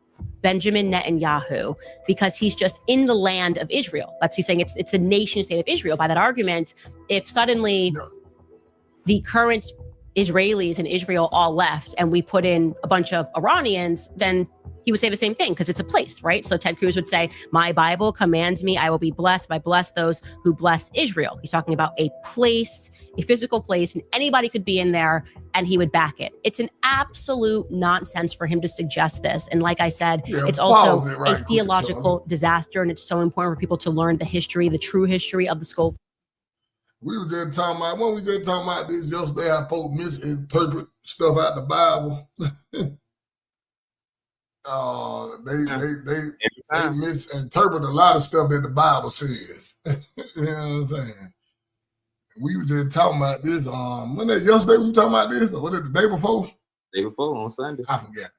Benjamin Netanyahu because he's just in the land of Israel. That's he's saying it's the nation state of Israel. By that argument, if suddenly the current Israelis in Israel all left and we put in a bunch of Iranians, then he would say the same thing because it's a place, right? So Ted Cruz would say, my Bible commands me, I will be blessed. I bless those who bless Israel. He's talking about a place, a physical place, and anybody could be in there and he would back it. It's an absolute nonsense for him to suggest this. And like I said, it's also a theological disaster. And it's so important for people to learn the history, the true history of the Schofield. We were just talking about, when we just talking about this yesterday, how Pope misinterpret stuff out the Bible. They misinterpret a lot of stuff that the Bible says. You know what I'm saying? We were just talking about this. When yesterday we were talking about this, or was it the day before? Day before on Sunday. I forgot.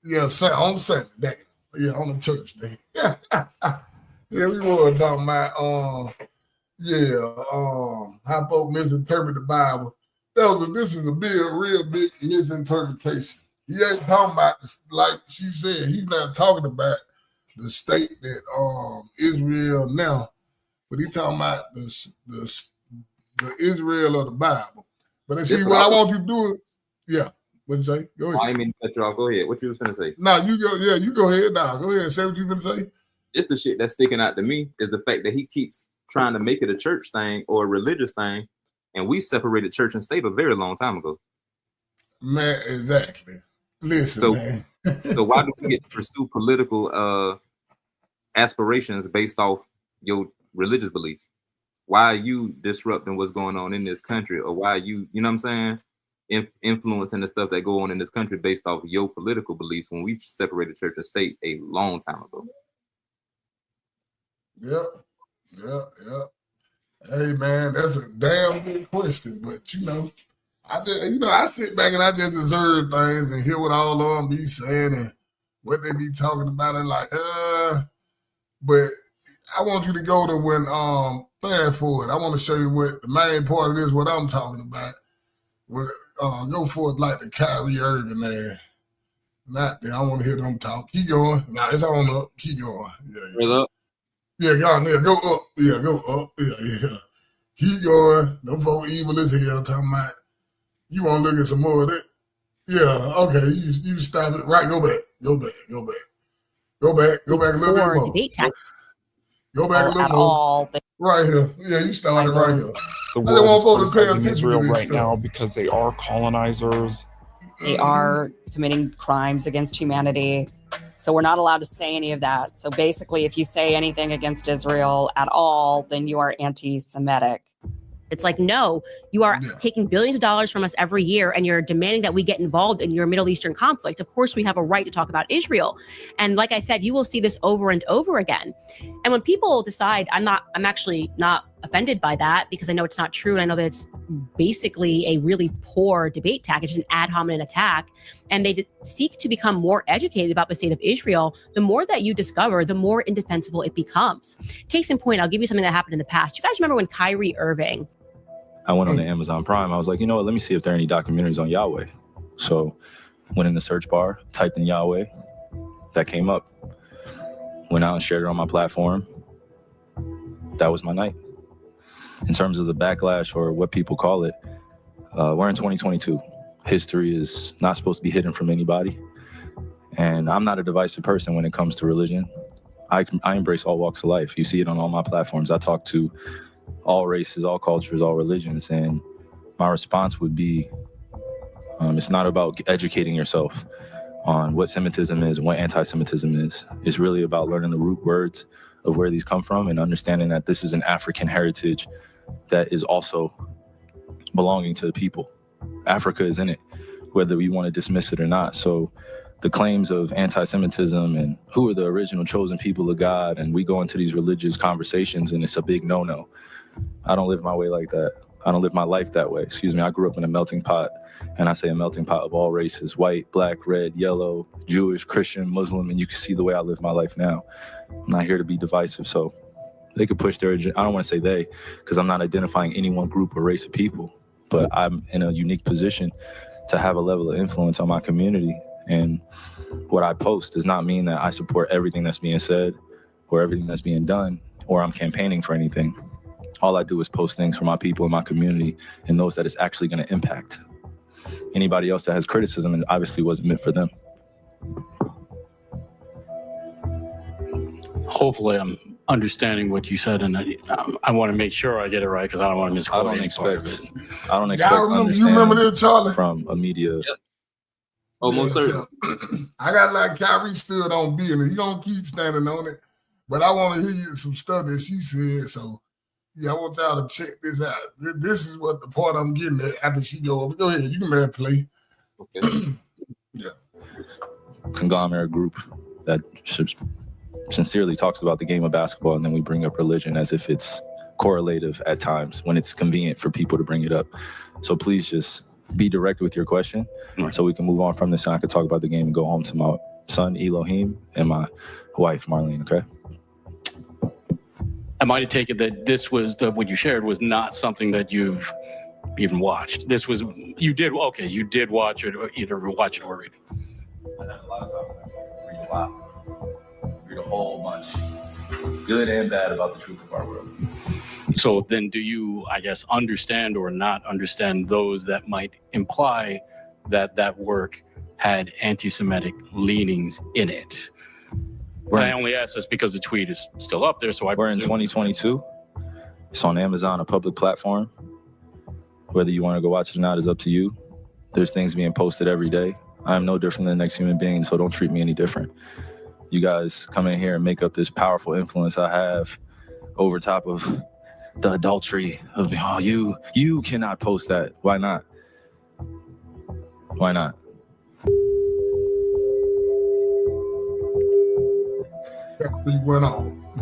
Yeah, on Sunday. Yeah, on the church day. Yeah, we were talking about how folks misinterpret the Bible. This is a real big misinterpretation. He ain't talking about, like she said, he's not talking about the state that Israel now, but he talking about the Israel of the Bible. But then see what I want you to do is, yeah. What you say? Go ahead. I didn't mean to cut you off. Go ahead. What you was finna say? No, you go. Yeah, you go ahead now. Go ahead. Say what you finna say. It's the shit that's sticking out to me is the fact that he keeps trying to make it a church thing or a religious thing, and we separated church and state a very long time ago. Man, exactly. Listen, man. So why do we get to pursue political aspirations based off your religious beliefs? Why are you disrupting what's going on in this country, or why are you know what I'm saying, influencing the stuff that go on in this country based off your political beliefs when we separated church and state a long time ago? Yeah. Hey, man, that's a damn good question. But I sit back and I just observe things and hear what all of them be saying and what they be talking about and like, but I want you to go to when fast forward. I want to show you what the main part of this, what I'm talking about. When, go for it like the Kyrie Irving there. Not there. I want to hear them talk. Keep going. Nah, it's on up. Keep going. Yeah. Up. Yeah, go on there. Go up. Yeah, go up. Yeah. Keep going. Them folk evil as hell talking about. You want to look at some more of that? Yeah, okay. You stop it. Right, go back a little bit more. Go back a little more. Right here. Yeah, you started right here. The world is criticizing Israel right now because they are colonizers. They are committing crimes against humanity. So we're not allowed to say any of that. So basically, if you say anything against Israel at all, then you are anti-Semitic. It's like, no, you are taking billions of dollars from us every year and you're demanding that we get involved in your Middle Eastern conflict. Of course, we have a right to talk about Israel. And like I said, you will see this over and over again. And when people decide, I'm actually not offended by that because I know it's not true. And I know that it's basically a really poor debate tactic, it's an ad hominem attack. And they seek to become more educated about the state of Israel. The more that you discover, the more indefensible it becomes. Case in point, I'll give you something that happened in the past. You guys remember when Kyrie Irving, I went on the Amazon Prime. I was like, you know what? Let me see if there are any documentaries on Yahweh. So went in the search bar, typed in Yahweh. That came up. Went out and shared it on my platform. That was my night. In terms of the backlash or what people call it, we're in 2022. History is not supposed to be hidden from anybody. And I'm not a divisive person when it comes to religion. I embrace all walks of life. You see it on all my platforms. I talk to all races, all cultures, all religions. And my response would be, it's not about educating yourself on what Semitism is and what anti-Semitism is. It's really about learning the root words of where these come from and understanding that this is an African heritage that is also belonging to the people. Africa is in it, whether we want to dismiss it or not. So the claims of anti-Semitism and who are the original chosen people of God, and we go into these religious conversations and it's a big no-no. I don't live my way like that. I don't live my life that way. Excuse me. I grew up in a melting pot, and I say a melting pot of all races: white, black, red, yellow, Jewish, Christian, Muslim, and you can see the way I live my life now. I'm not here to be divisive, so they could push their agenda. I don't want to say they, because I'm not identifying any one group or race of people, but I'm in a unique position to have a level of influence on my community. And what I post does not mean that I support everything that's being said or everything that's being done, or I'm campaigning for anything. All I do is post things for my people in my community and those that it's actually going to impact. Anybody else that has criticism, and obviously wasn't meant for them. Hopefully I'm understanding what you said, and I want to make sure I get it right because I don't want to misquote any part of it. I don't expect you remember this, Charlie? From a media. Yep. Almost certainly. I got like Kyrie stood on business. He gonna keep standing on it, but I want to hear you some stuff that she said. So yeah, I want y'all to check this out. This is what the part I'm getting at after she go over. Go ahead, you can let play. Okay. Yeah. Conglomerate group that sincerely talks about the game of basketball, and then we bring up religion as if it's correlative at times when it's convenient for people to bring it up. So please just be direct with your question so we can move on from this and I can talk about the game and go home to my son Elohim and my wife Marlene, okay? I might take it that this was what you shared was not something that you've even watched. This was, you did watch it, or either watch it or read it. I had a lot of time read a lot. read a whole bunch, good and bad, about the truth of our world. So then do you, I guess, understand or not understand those that might imply that that work had anti-Semitic leanings in it? I only ask this because the tweet is still up there, so We're in 2022. It's on Amazon, a public platform. Whether you want to go watch it or not is up to you. There's things being posted every day. I'm no different than the next human being, so don't treat me any different. You guys come in here and make up this powerful influence I have over top of the adultery of, oh, you cannot post that. Why not? Why not?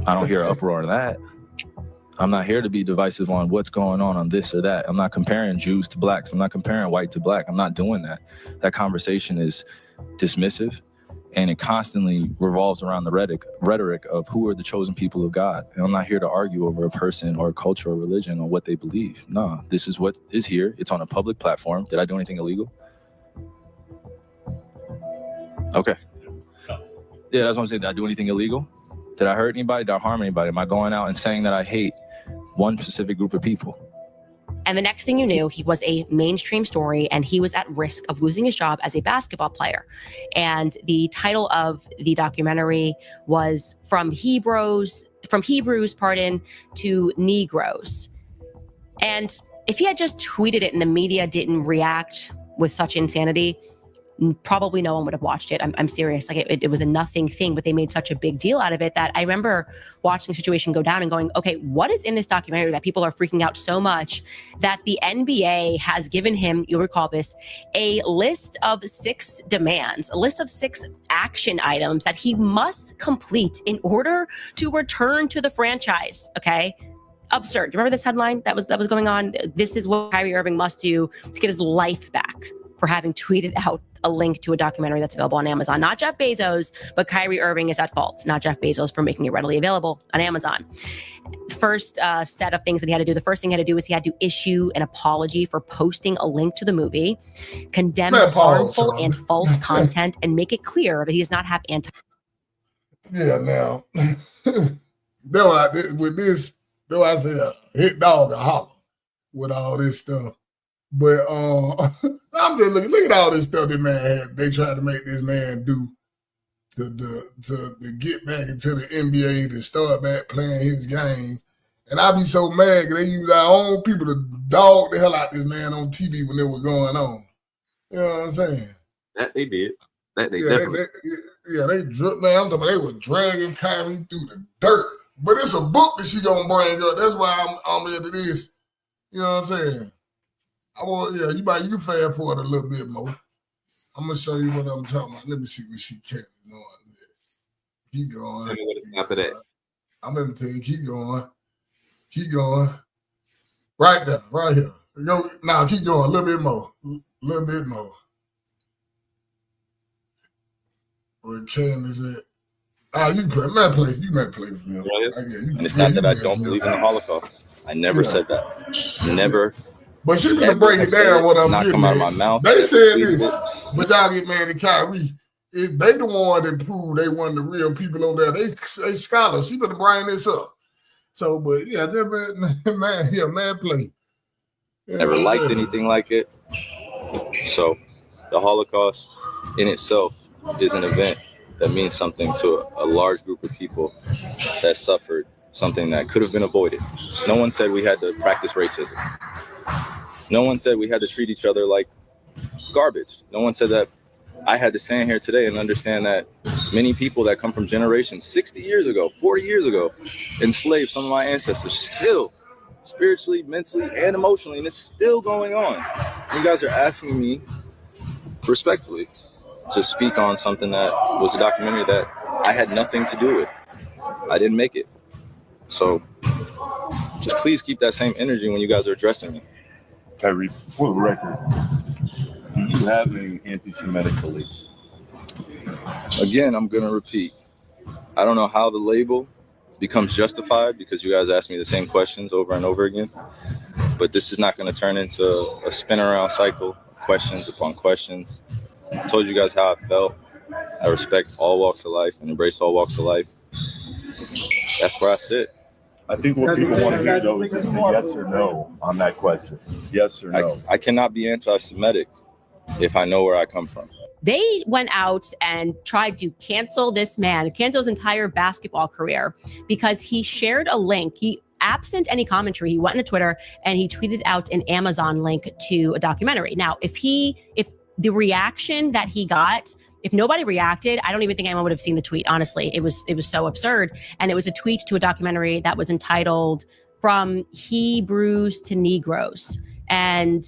I don't hear an uproar on that. I'm not here to be divisive on what's going on this or that. I'm not comparing Jews to blacks. I'm not comparing white to black. I'm not doing that. That conversation is dismissive, and it constantly revolves around the rhetoric of who are the chosen people of God. And I'm not here to argue over a person or a culture or religion or what they believe. No, this is what is here. It's on a public platform. Did I do anything illegal? Okay. Yeah, that's what I'm saying. Did I do anything illegal? Did I hurt anybody? Did I harm anybody? Am I going out and saying that I hate one specific group of people? And the next thing you knew, he was a mainstream story and he was at risk of losing his job as a basketball player. And the title of the documentary was From Hebrews, to Negroes. And if he had just tweeted it and the media didn't react with such insanity, probably no one would have watched it. I'm serious. Like it was a nothing thing, but they made such a big deal out of it that I remember watching the situation go down and going, okay, what is in this documentary that people are freaking out so much that the NBA has given him, you'll recall this, a list of 6 demands, a list of 6 action items that he must complete in order to return to the franchise. Okay. Absurd. Do you remember this headline that was going on? This is what Kyrie Irving must do to get his life back for having tweeted out a link to a documentary that's available on Amazon. Not Jeff Bezos, but Kyrie Irving is at fault. Not Jeff Bezos for making it readily available on Amazon. The first set of things that he had to do, the first thing he had to do was he had to issue an apology for posting a link to the movie, condemn harmful and false content, and make it clear that he does not have anti. Yeah, now, with this, though I say hit dog a holler with all this stuff. But I'm just look at all this stuff this man had. They tried to make this man do to get back into the NBA, to start back playing his game. And I be so mad because they use our own people to dog the hell out this man on TV when they were going on. You know what I'm saying? That they did. That they Yeah, definitely. man, I'm talking about they were dragging Kyrie through the dirt. But it's a book that she gonna bring up. That's why I'm into this. You know what I'm saying? You fast forward a little bit more. I'm gonna show you what I'm talking about. Let me see what she kept going. Keep going. Tell me what it's after that. I'm gonna tell you, keep going. Keep going. Right there, right here. Go now, keep going, a little bit more. A little bit more. Where Ken is at. You play. You may play for him. And it's not that I don't believe in the Holocaust. I never said that. Never. But she gonna break it down what I'm not getting come out of at. my mouth. They said this, but y'all get mad at Kyrie. If they the one that proved they one of the real people over there. They scholars. She better bring this up. So, but yeah, man play. Yeah, Never liked anything like it. So the Holocaust in itself is an event that means something to a large group of people that suffered something that could have been avoided. No one said we had to practice racism. No one said we had to treat each other like garbage. No one said that I had to stand here today and understand that many people that come from generations 60 years ago, 40 years ago, enslaved some of my ancestors still spiritually, mentally, and emotionally, and it's still going on. You guys are asking me respectfully to speak on something that was a documentary that I had nothing to do with. I didn't make it. So just please keep that same energy when you guys are addressing me. Kyrie, for the record, do you have any anti-Semitic beliefs? Again, I'm going to repeat. I don't know how the label becomes justified because you guys ask me the same questions over and over again. But this is not going to turn into a spin around cycle, questions upon questions. I told you guys how I felt. I respect all walks of life and embrace all walks of life. That's where I sit. I think what people want to hear though is just a yes or no on that question. Yes or no. I cannot be anti-Semitic if I know where I come from. They went out and tried to cancel this man, cancel his entire basketball career, because he shared a link. He, absent any commentary, he went into Twitter and he tweeted out an Amazon link to a documentary. Now, if the reaction that he got, if nobody reacted, I don't even think anyone would have seen the tweet. Honestly, it was so absurd. And it was a tweet to a documentary that was entitled "From Hebrews to Negroes." And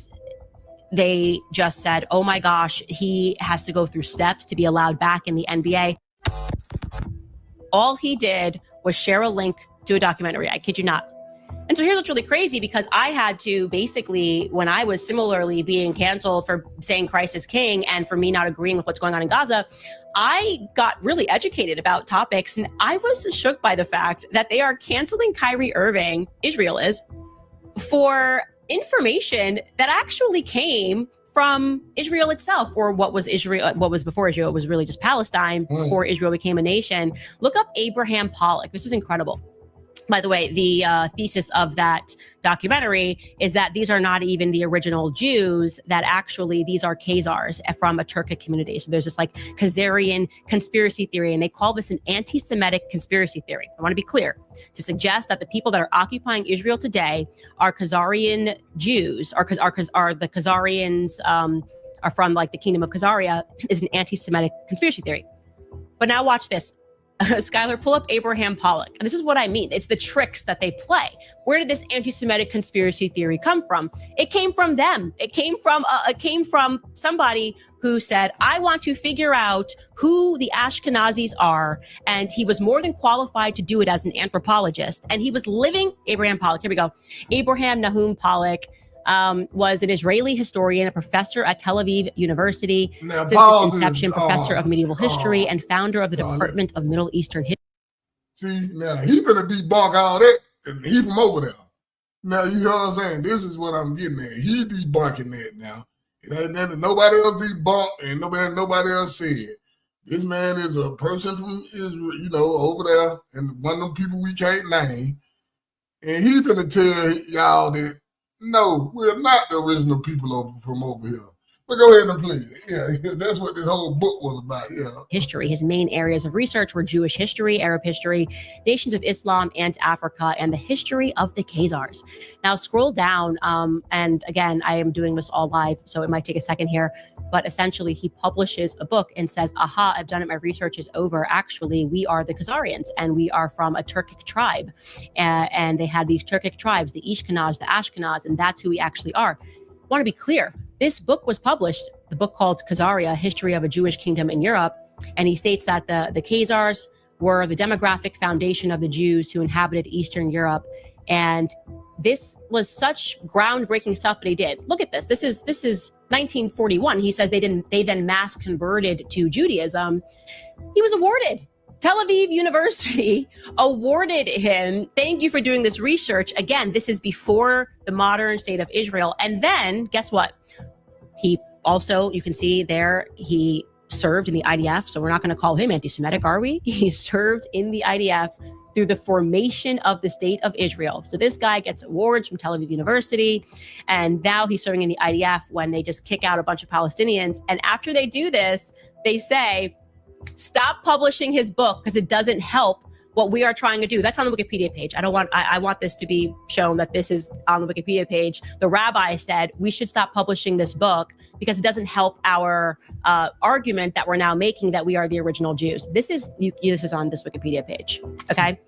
they just said, oh my gosh, he has to go through steps to be allowed back in the NBA. All he did was share a link to a documentary. I kid you not. And so here's what's really crazy, because I had to basically, when I was similarly being canceled for saying Christ is king and for me not agreeing with what's going on in Gaza, I got really educated about topics. And I was shook by the fact that they are canceling Kyrie Irving, Israel is, for information that actually came from Israel itself, or what was Israel, what was before Israel, it was really just Palestine before Israel became a nation. Look up Abraham Pollock. This is incredible. By the way, the thesis of that documentary is that these are not even the original Jews, that actually these are Khazars from a Turkic community. So there's this like Khazarian conspiracy theory, and they call this an anti-Semitic conspiracy theory. I want to be clear, to suggest that the people that are occupying Israel today are Khazarian Jews, are the Khazarians are from like the kingdom of Khazaria, is an anti-Semitic conspiracy theory. But now watch this. Skylar, pull up Abraham Pollock. And this is what I mean. It's the tricks that they play. Where did this anti-Semitic conspiracy theory come from? It came from them. It came from somebody who said, I want to figure out who the Ashkenazis are. And he was more than qualified to do it as an anthropologist. And he was living, Abraham Pollock, here we go. Abraham Nahum Pollock was an Israeli historian, a professor at Tel Aviv University, since its inception, professor of medieval history, and founder of the Department of Middle Eastern History. See, now he finna debunk all that, and he from over there. Now, you know what I'm saying? This is what I'm getting at. He debunking that now. It ain't nothing nobody else debunked, and nobody else said. This man is a person from Israel, you know, over there, and one of them people we can't name. And he finna tell y'all that, no, we're not the original people from over here. But go ahead and play it. Yeah, that's what this whole book was about. Yeah. History. His main areas of research were Jewish history, Arab history, nations of Islam and Africa, and the history of the Khazars. Now scroll down, and again, I am doing this all live, so it might take a second here, but essentially he publishes a book and says, aha, I've done it, my research is over. Actually, we are the Khazarians, and we are from a Turkic tribe. And they had these Turkic tribes, the Ishkenaz, the Ashkenaz, and that's who we actually are. I want to be clear. This book was published, the book called Khazaria, History of a Jewish Kingdom in Europe. And he states that the Khazars were the demographic foundation of the Jews who inhabited Eastern Europe. And this was such groundbreaking stuff that he did. Look at this. This is 1941. He says they then mass converted to Judaism. He was awarded. Tel Aviv University awarded him, thank you for doing this research. Again, this is before the modern state of Israel. And then guess what? He also, you can see there, he served in the IDF. So we're not going to call him anti-Semitic, are we? He served in the IDF through the formation of the state of Israel. So this guy gets awards from Tel Aviv University. And now he's serving in the IDF when they just kick out a bunch of Palestinians. And after they do this, they say, stop publishing his book because it doesn't help what we are trying to do. That's on the Wikipedia page. I want this to be shown that this is on the Wikipedia page. The rabbi said we should stop publishing this book because it doesn't help our argument that we're now making that we are the original Jews. This is on this Wikipedia page. Okay.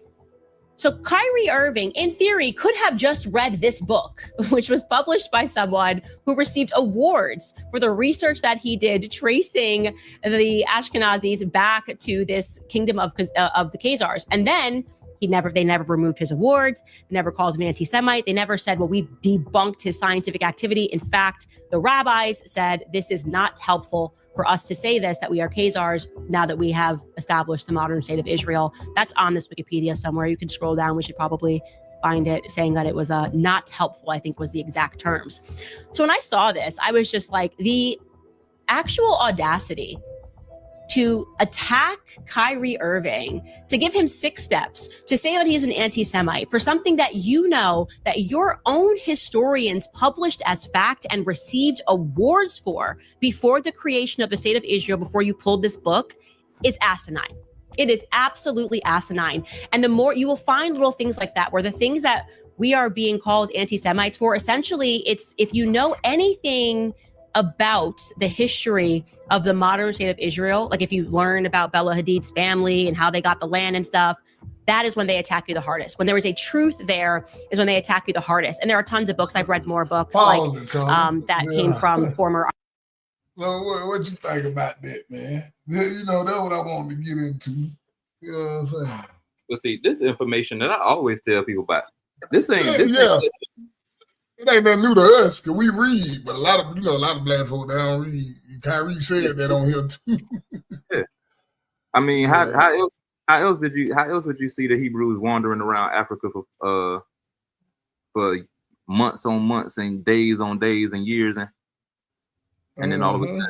So Kyrie Irving, in theory, could have just read this book, which was published by someone who received awards for the research that he did, tracing the Ashkenazis back to this kingdom of the Khazars. And then they never removed his awards. They never called him an anti-Semite. They never said, well, we've debunked his scientific activity. In fact, the rabbis said this is not helpful for us to say this, that we are Khazars, now that we have established the modern state of Israel. That's on this Wikipedia somewhere. You can scroll down. We should probably find it, saying that it was not helpful, I think was the exact terms. So when I saw this, I was just like, the actual audacity to attack Kyrie Irving, to give him 6 steps, to say that he's an anti-Semite for something that you know that your own historians published as fact and received awards for before the creation of the state of Israel, before you pulled this book, is asinine. It is absolutely asinine. And the more you will find little things like that, where the things that we are being called anti-Semites for, essentially, it's if you know anything about the history of the modern state of Israel, like if you learn about Bella Hadid's family and how they got the land and stuff, that is when they attack you the hardest. When there is a truth there is when they attack you the hardest. And there are tons of books. I've read more books that came from former. So what you think about that, man? You know, that's what I wanted to get into. You know what I'm saying? But see, this information that I always tell people about. This ain't It ain't nothing new to us, because we read, but a lot of black folk, they don't read. Kyrie said that on here too. Yeah. I mean, how else would you see the Hebrews wandering around Africa for months on months and days on days and years, and then all of a sudden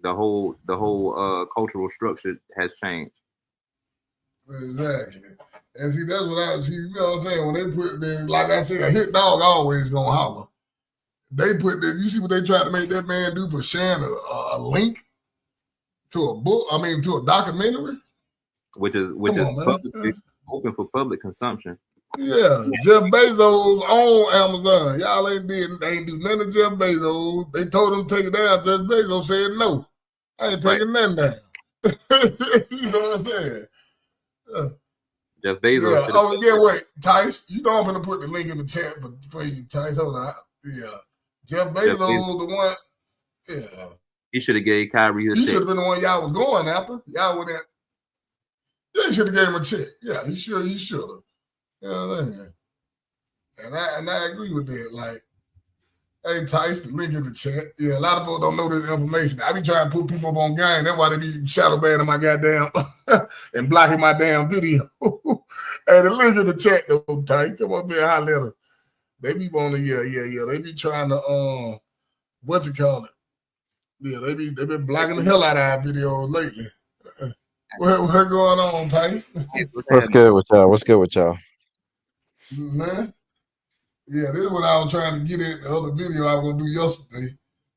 the whole cultural structure has changed. Exactly. And see, that's what I see. You know what I'm saying? When they put the, like I said, a hit dog always gonna holler. They put the, you see what they tried to make that man do for sharing a link to a book? I mean, to a documentary, which is publicly open for public consumption. Yeah, Jeff Bezos on Amazon. Y'all ain't do nothing to Jeff Bezos. They told him to take it down. Jeff Bezos said no. I ain't taking nothing down. You know what I'm saying? Jeff Bezos. Yeah. Oh, yeah, wait, Tice. You know I'm gonna put the link in the chat for you, Tice. Hold on. Yeah. Jeff Bezos, the one. Yeah. He should have gave Kyrie a check. He should have been the one y'all was going after. Y'all went at. Yeah, he should have gave him a check. Yeah, he should have. You know what I mean? And I agree with that. Like, hey, Tice, the link in the chat. Yeah, a lot of people don't know this information. I be trying to put people up on game. That's why they be shadow banning my goddamn and blocking my damn video. Hey, the link in the chat, though, Tice. Come up here and holler at her. They be wanting, yeah. They be trying to, what you call it? Yeah, they been blocking the hell out of our videos lately. What going on, Tice? What's good with y'all? Man. Yeah, this is what I was trying to get at the other video I was gonna do yesterday.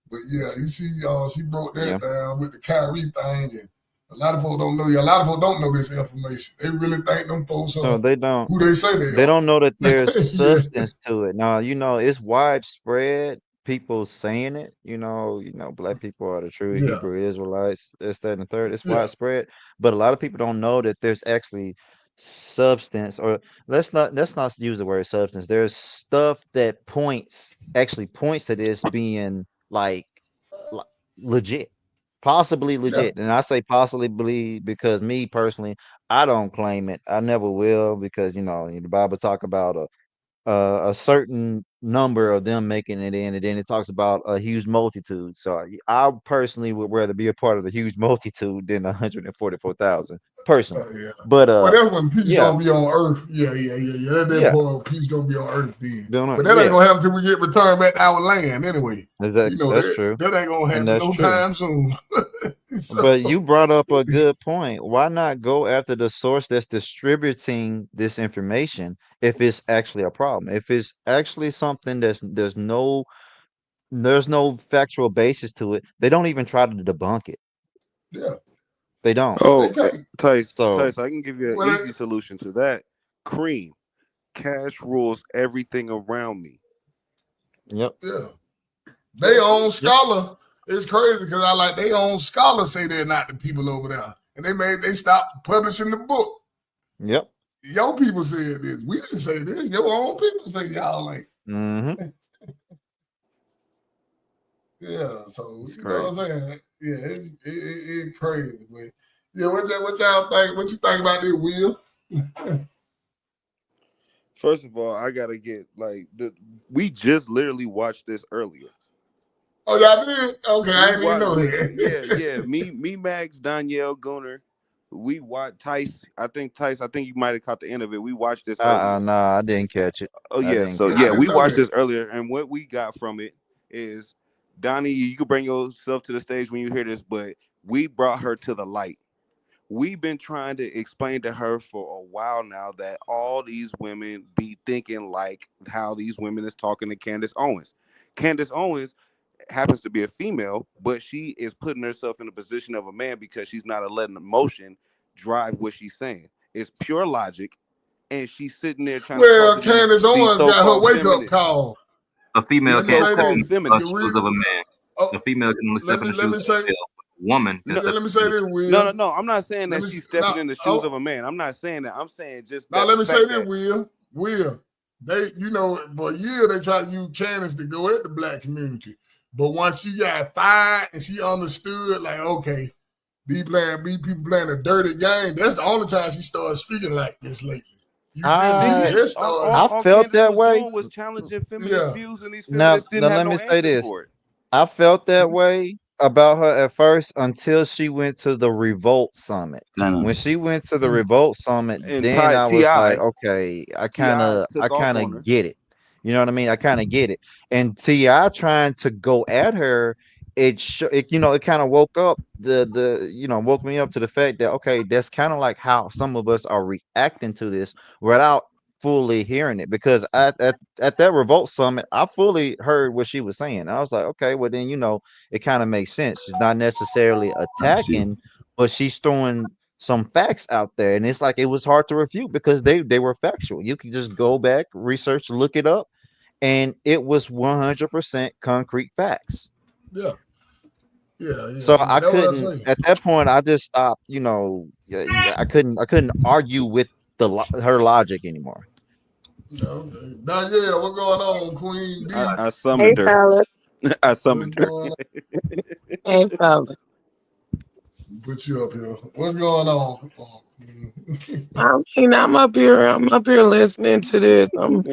But yeah, you see, she broke that down with the Kyrie thing, and a lot of folks don't know. A lot of folks don't know this information. They really think them folks are they don't. Who they say they They are. don't know that there's substance to it. Now, it's widespread. People saying it. Black people are the true Hebrew Israelites. This, that, and the third. It's widespread, but a lot of people don't know that there's actually substance, or let's not use the word substance. There's stuff that points to this being like legit, possibly legit. And I say possibly because me personally, I don't claim it. I never will, because the Bible talk about a certain number of them making it in, and then it talks about a huge multitude. So I personally would rather be a part of the huge multitude than 144,000 personally. But that's when peace gonna be on earth. Yeah. That part of peace gonna be on earth then. But that ain't gonna happen until we get returned back to our land anyway. Exactly. That's true. That ain't gonna happen no time soon. But you brought up a good point. Why not go after the source that's distributing this information if it's actually a problem? If it's actually something there's no factual basis to it, they don't even try to debunk it. Yeah. They don't. Oh, Tice, I can give you an easy solution to that. Cream. Cash rules everything around me. Yep. Yeah. They own scholar. It's crazy because they own scholars say they're not the people over there. And they stopped publishing the book. Yep. Your people said this. We didn't say this. Your own people say y'all ain't. Mm-hmm. Yeah, so you know what I'm saying? Yeah, it's crazy, but yeah, what y'all think? What you think about this, Will? First of all, I gotta get we just literally watched this earlier. Oh, y'all did? Okay, I didn't even know that. Yeah. Me, Max, Danielle, Gunner. We watched Tice. I think you might have caught the end of it. We watched this earlier. Nah, I didn't catch it. Oh yeah, we watched this earlier, and what we got from it is, Donnie, you can bring yourself to the stage when you hear this, but We brought her to the light. We've been trying to explain to her for a while now that all these women be thinking like how these women is talking to Candace Owens. Candace Owens happens to be a female, but she is putting herself in the position of a man because she's not letting emotion drive what she's saying. It's pure logic, and she's sitting there trying to talk to Candace these Owens got her so-called wake up feminists. call. A female Let me can't say step this. in the shoes of a man. Oh, A female can only step in the let me shoes of a say. male. A woman can step Let me in say the this, shoes. Will. No. I'm not saying that she's stepping in the shoes of a man. I'm not saying that. I'm saying just that. Now let me say that this, Will. They, for a year they tried to use Candace to go at the black community, but once she got fired and she understood, like, okay, these people playing a dirty game. That's the only time she started speaking like this lately. You feel me? She just started. all felt Candace that was way. doing was challenging feminist views, and these Now, feminists didn't have let no me say answers this. for it. I felt that way about her at first until she went to the Revolt Summit. When she went to the Revolt Summit, And then I was like, T.I. okay, I T.I. took off kind on of her. get it. You know what I mean? I kind of get it. And T.I. trying to go at her, it kind of woke woke me up to the fact that, okay, that's kind of like how some of us are reacting to this without fully hearing it, because at that Revolt Summit, I fully heard what she was saying. I was like, okay, well then it kind of makes sense. She's not necessarily attacking, but she's throwing some facts out there, and it's like it was hard to refute because they were factual. You can just go back, research, look it up, and it was 100% concrete facts. Yeah. So I mean, I that's what I'm couldn't saying. at that point. I just stopped. I couldn't argue with her logic anymore. Okay. Danielle, what's going on, Queen D? I summoned her. fellas. I summoned her. Hey, fellas. Put you up here. What's going on? I'm up here. I'm up here listening to this. Man,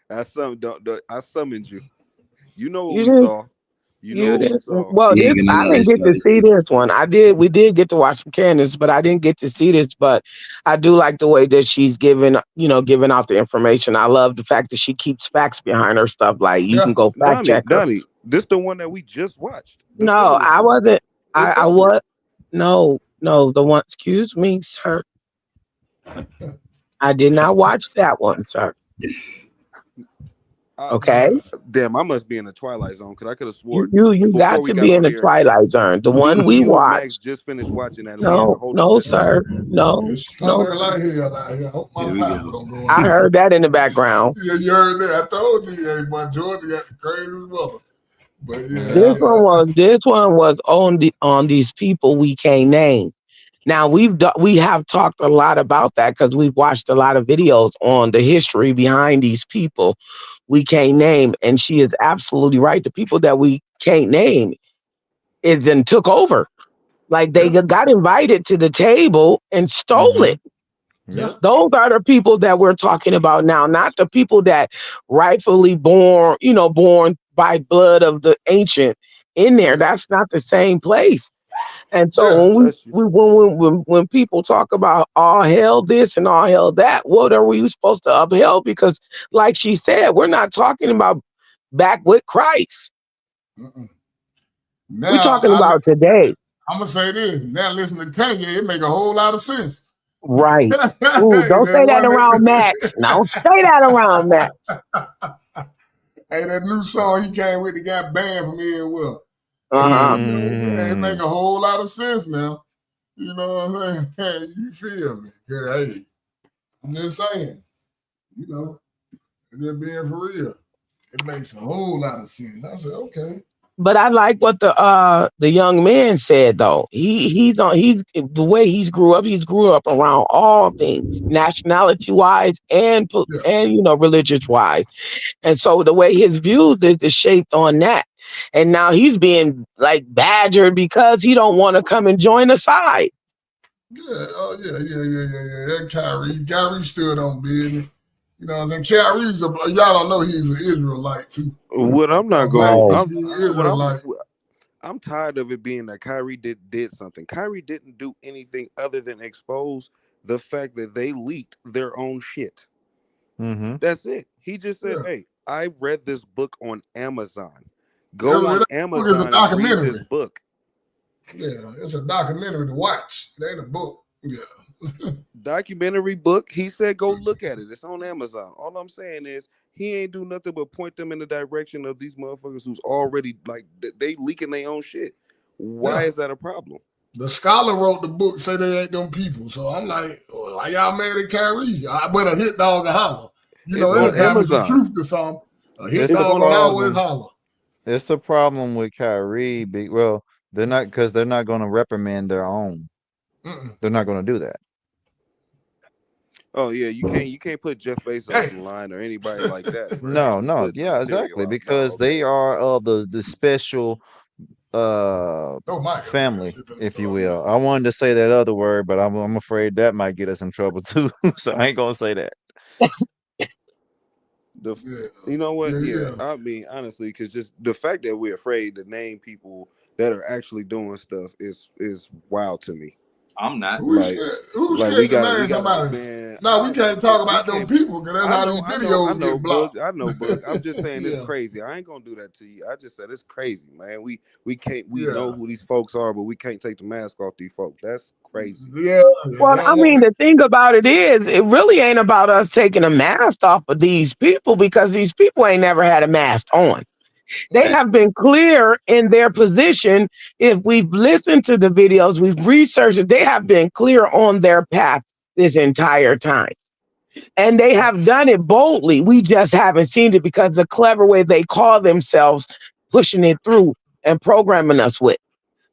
I summoned you. You know what You we didn't. saw. You know You what we didn't. saw. Well, I didn't get to see this one. We did get to watch Candace, but I didn't get to see this. But I do like the way that she's giving out the information. I love the fact that she keeps facts behind her stuff. Like you can go fact check her. Donnie, this the one that we just watched. The No, feminist I one. wasn't. It's I dope. was. No, the one. Excuse me, sir. I did not watch that one, sir. Okay. Damn, I must be in the Twilight Zone because I could have swore You before got we to got be in on the here. Twilight Zone. The one we You and Max watched. just finished watching that, and we had a whole No, discussion. sir. No. It's coming like hell out here. I hope my power don't go I heard that in the background. Yeah, you heard that. I told you, my Georgia got the craziest weather. But This one was on these people we can't name. Now we have talked a lot about that because we've watched a lot of videos on the history behind these people we can't name, and she is absolutely right. The people that we can't name is then took over. Like they got invited to the table and stole it. Yeah. Those are the people that we're talking about now, not the people that rightfully born by blood of the ancient in there. That's not the same place. And so when people talk about all hell this and all hell that, what are we supposed to upheld? Because like she said, we're not talking about back with Christ. now We're talking about today. I'm gonna say this. Now listen to Kanye, it make a whole lot of sense. Right. Ooh, don't say that around Max. Don't say that around Max. Hey, that new song he came with, he got banned from here. Well, it make a whole lot of sense now. You know what I'm saying? Hey, you feel me? Yeah, hey, I'm just saying. Just being for real, it makes a whole lot of sense. I said, okay. But I like what the young man said though. He's the way he's grew up around all things, nationality wise and religious wise. And so the way his views is shaped on that. And now he's being like badgered because he don't want to come and join the side. Yeah, That Kyrie stood on business. You know what I'm saying? Kyrie's y'all don't know he's an Israelite too. What I'm not going. Israelite. I'm tired of it being that Kyrie did something. Kyrie didn't do anything other than expose the fact that they leaked their own shit. That's it. He just said, "Hey, I read this book on Amazon. Go on Amazon and read this book." Yeah, it's a documentary to watch. It ain't a book. Yeah. Documentary book. He said go look at it. It's on Amazon. All I'm saying is he ain't do nothing but point them in the direction of these motherfuckers who's already like they leaking their own shit. Why is that a problem? The scholar wrote the book, say they ain't them people. So I'm like, well, why y'all mad at Kyrie? I better hit dog and holler. You know, anytime it's the truth to something, a hit dog and holler is holler. It's a problem with Kyrie. Well, they're not because they're not going to reprimand their own. They're not going to do that. Oh yeah, you can't put Jeff Bezos in line or anybody like that. No, yeah, exactly, because they are the special family, if you will. I wanted to say that other word, but I'm afraid that might get us in trouble too. So I ain't gonna say that. You know what? Yeah, I mean honestly, because just the fact that we're afraid to name people that are actually doing stuff is wild to me. I'm not. Who's scared to name somebody? Man, no, we can't talk about them people because that's how these videos get blocked. I know, Book. I'm just saying it's crazy. I ain't gonna do that to you. I just said it's crazy, man. We can't. We know who these folks are, but we can't take the mask off these folks. That's crazy. Yeah. Well, I mean, the thing about it is, it really ain't about us taking a mask off of these people because these people ain't never had a mask on. They have been clear in their position. If we've listened to the videos, we've researched it, they have been clear on their path this entire time. And they have done it boldly. We just haven't seen it because the clever way they call themselves pushing it through and programming us with.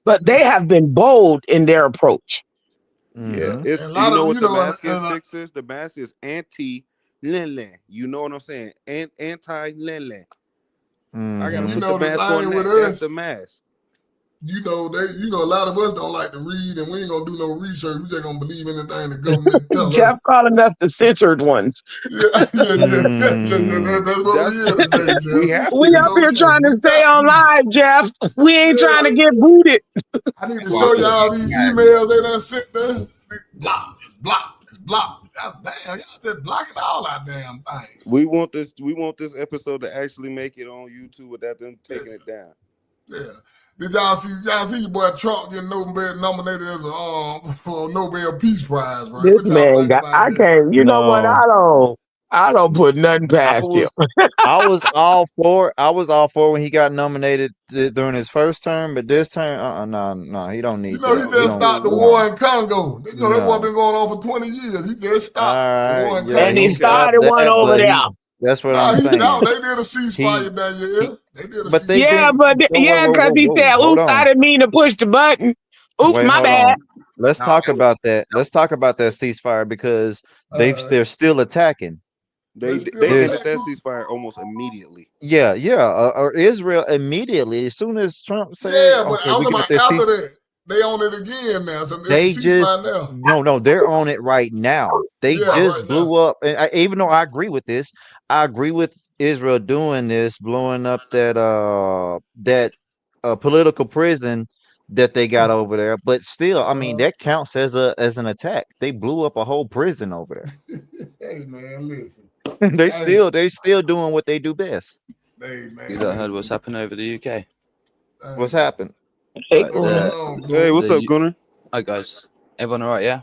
But they have been bold in their approach. Yeah, it's you know what the mask is, Fixers? The mask is anti-Lele. You know what I'm saying? Anti-Lele. I gotta put the mask on that. That's the mask. You know, a lot of us don't like to read, and we ain't gonna do no research. We just gonna believe anything the government tells us. Jeff calling us the censored ones. Yeah. That's what we here today, Jeff. We up here trying to stay on live, Jeff. We ain't trying to get booted. I need to show y'all these emails they done sent there. It's blocked. God damn, y'all just blocking all our damn things. We want this episode to actually make it on YouTube without them taking it down. Yeah. Did y'all see your boy Trump getting nominated as for a Nobel Peace Prize, right? This man got, I can't, you know what? I don't put nothing past him. I was all for when he got nominated during his first term, but this term, no, he don't need that. He just stopped the war in Congo. That war been going on for 20 years. He just stopped the war in Congo. And he started one over there. That's what I'm saying. No, they did a ceasefire down here. They did a ceasefire. Because he said, oops, I didn't mean to push the button. Oops, my bad. Let's talk about that. Let's talk about that ceasefire because they're still attacking. They ended that ceasefire almost immediately. Yeah, or Israel immediately as soon as Trump said, but "Okay, I'm we talking got about this." after that, they on it again now. So They just no, they're on it right now. They just blew up, and even though I agree with this, I agree with Israel doing this, blowing up that political prison that they got over there. But still, I mean, that counts as an attack. They blew up a whole prison over there. Hey man, listen. they still doing what they do best. Hey man, you not heard what's happened over the UK? What's happened? Hey, what's up, Gunnar? Hi guys, everyone all right? Yeah.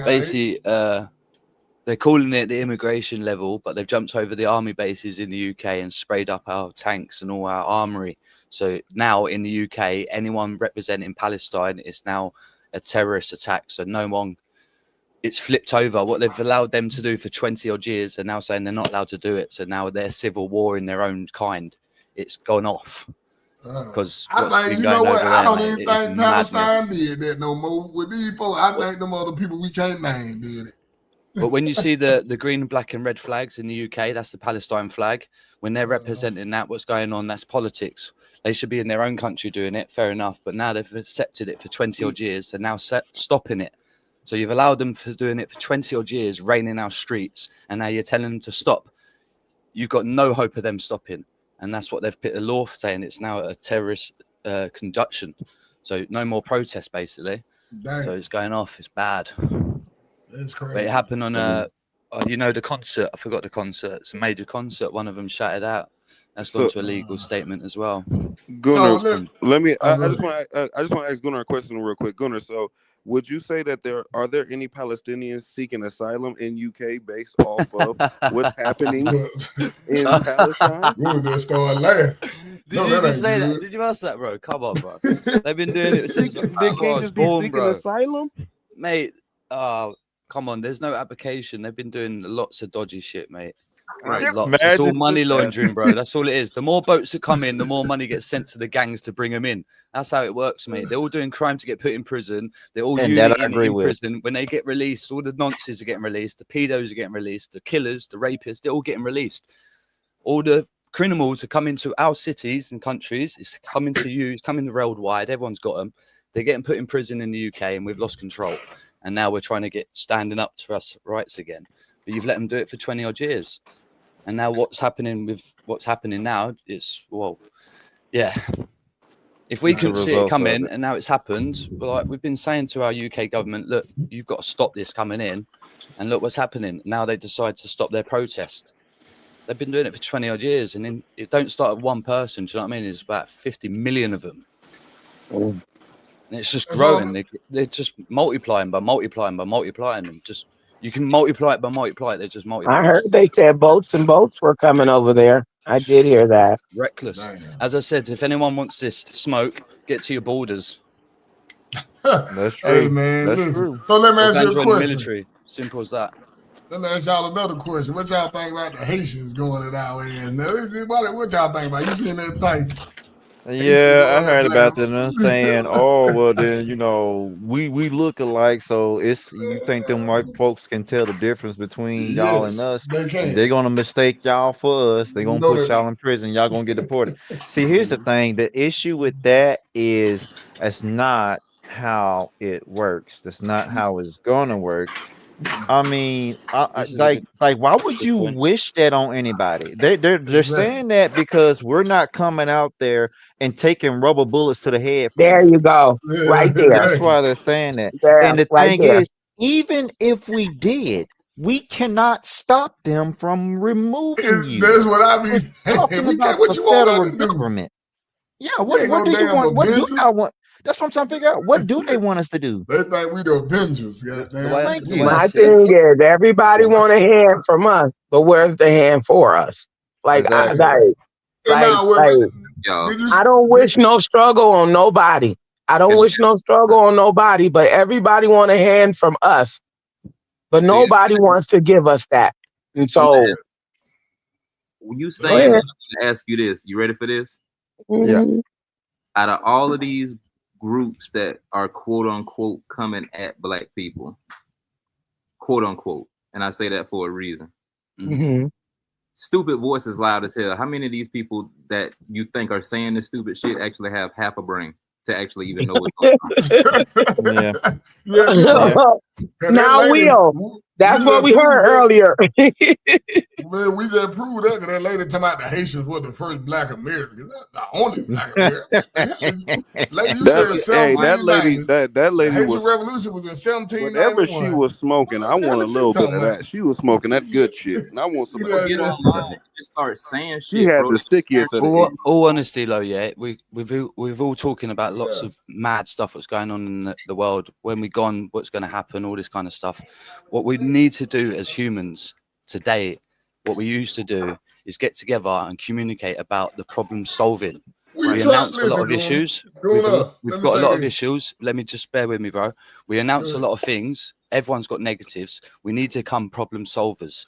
Basically, they're calling it the immigration level, but they've jumped over the army bases in the UK and sprayed up our tanks and all our armory. So now in the UK, anyone representing Palestine is now a terrorist attack. So no one. It's flipped over. What they've allowed them to do for 20 odd years, they're now saying they're not allowed to do it. So now they're civil war in their own kind. It's gone off. Because I think, you know what? I don't even think Palestine did that no more. With these folks, I think them other people we can't name did it. But when you see the green, black and red flags in the UK, that's the Palestine flag. When they're representing that, what's going on, that's politics. They should be in their own country doing it, fair enough. But now they've accepted it for 20 odd years. They're now stopping it. So you've allowed them for doing it for 20 odd years, raining our streets, and now you're telling them to stop. You've got no hope of them stopping. And that's what they've put a law saying. It's now a terrorist conduction. So no more protests, basically. Dang. So it's going off. It's bad. It's crazy. But it happened on the concert. I forgot the concert. It's a major concert. One of them shouted out That's gone to a legal statement as well. Gunnar, So let me. I just want to ask Gunnar a question real quick. Gunnar, so would you say that there any Palestinians seeking asylum in UK based off of what's happening in Palestine? We'll just start laughing. Did you just say that? Did you ask that, bro? Come on, bro. They've been doing it since They before I can't was just be born, seeking bro. asylum, Mate. Come on. There's no application. They've been doing lots of dodgy shit, mate. Right. Lots. It's all money laundering, bro. That's all it is. The more boats that come in, the more money gets sent to the gangs to bring them in. That's how it works, mate. They're all doing crime to get put in prison. They're all And that I unioning agree in with. prison. When they get released, all the nonces are getting released. The pedos are getting released. The killers, the rapists, they're all getting released. All the criminals are coming to our cities and countries. It's coming to you. It's coming worldwide. Everyone's got them. They're getting put in prison in the UK, and we've lost control. And now we're trying to get standing up for us rights again. But you've let them do it for 20 odd years. And now what's happening now, it's, well, yeah. If we couldn't see it coming and now it's happened, like we've been saying to our UK government, look, you've got to stop this coming in. And look what's happening. Now they decide to stop their protest. They've been doing it for 20 odd years. And then it don't start with one person. Do you know what I mean? There's about 50 million of them. And it's just growing. They're just multiplying by multiplying by multiplying. And just, you can multiply it by multiply it. They're just multiplying. I heard they said boats were coming over there. I did hear that. Reckless. As I said, if anyone wants this smoke, get to your borders. That's true. Hey, man, That's listen. true. So let me ask you a Join the question. military. Simple as that. Let me ask y'all another question. What y'all think about the Haitians going at our end? What y'all think about? You seen that thing? Yeah, I heard about that. And I'm saying, oh well, then we look alike. So it's you think them white folks can tell the difference between y'all and us? They can. They're gonna mistake y'all for us. They're gonna put y'all in prison. Y'all gonna get deported. See, here's the thing. The issue with that is that's not how it works. That's not how it's gonna work. I mean, like, why would you wish that on anybody? They're saying that because we're not coming out there and taking rubber bullets to the head. There you go, right there. That's why they're saying that. Yeah, And the right thing there. is, even if we did, we cannot stop them from removing you. That's what I be We're saying. talking We about can't, what the you want us federal to do? government. Yeah, We what ain't no do you damn want? What do Avengers. y'all want? That's what I'm trying to figure out. What do they want us to do? They think we the Avengers. Goddamn. Thank you. My thing is, everybody want a hand from us, but where's the hand for us? Like, Exactly. I don't wish no struggle on nobody. I don't wish no struggle on nobody, but everybody want a hand from us, but nobody wants to give us that. And so, you saying, I'm going to ask you this. You ready for this? Yeah. Out of all of these groups that are quote unquote coming at black people, quote unquote, and I say that for a reason. Stupid voices loud as hell. How many of these people that you think are saying this stupid shit actually have half a brain to actually even know what's going on? Now, that's what we heard earlier. Man, we just proved that because that lady talking about the Haitians were the first black Americans. The only black Americans. Lady, you said 1790. That lady the Haitian was Revolution was in 1791. whatever she was smoking. I want a little bit of that. She was smoking that good shit, and I want some. Just start saying shit. She had the stickiest of the. All honesty, though, yeah, we've all talking about lots of mad stuff that's going on in the world. When we gone, what's going to happen, all this kind of stuff. What we need to do as humans today, what we used to do, is get together and communicate about the problem solving. We announced a lot of issues. We've got a lot of issues. Let me just bear with me, bro. We announced a lot of things. Everyone's got negatives. We need to become problem solvers.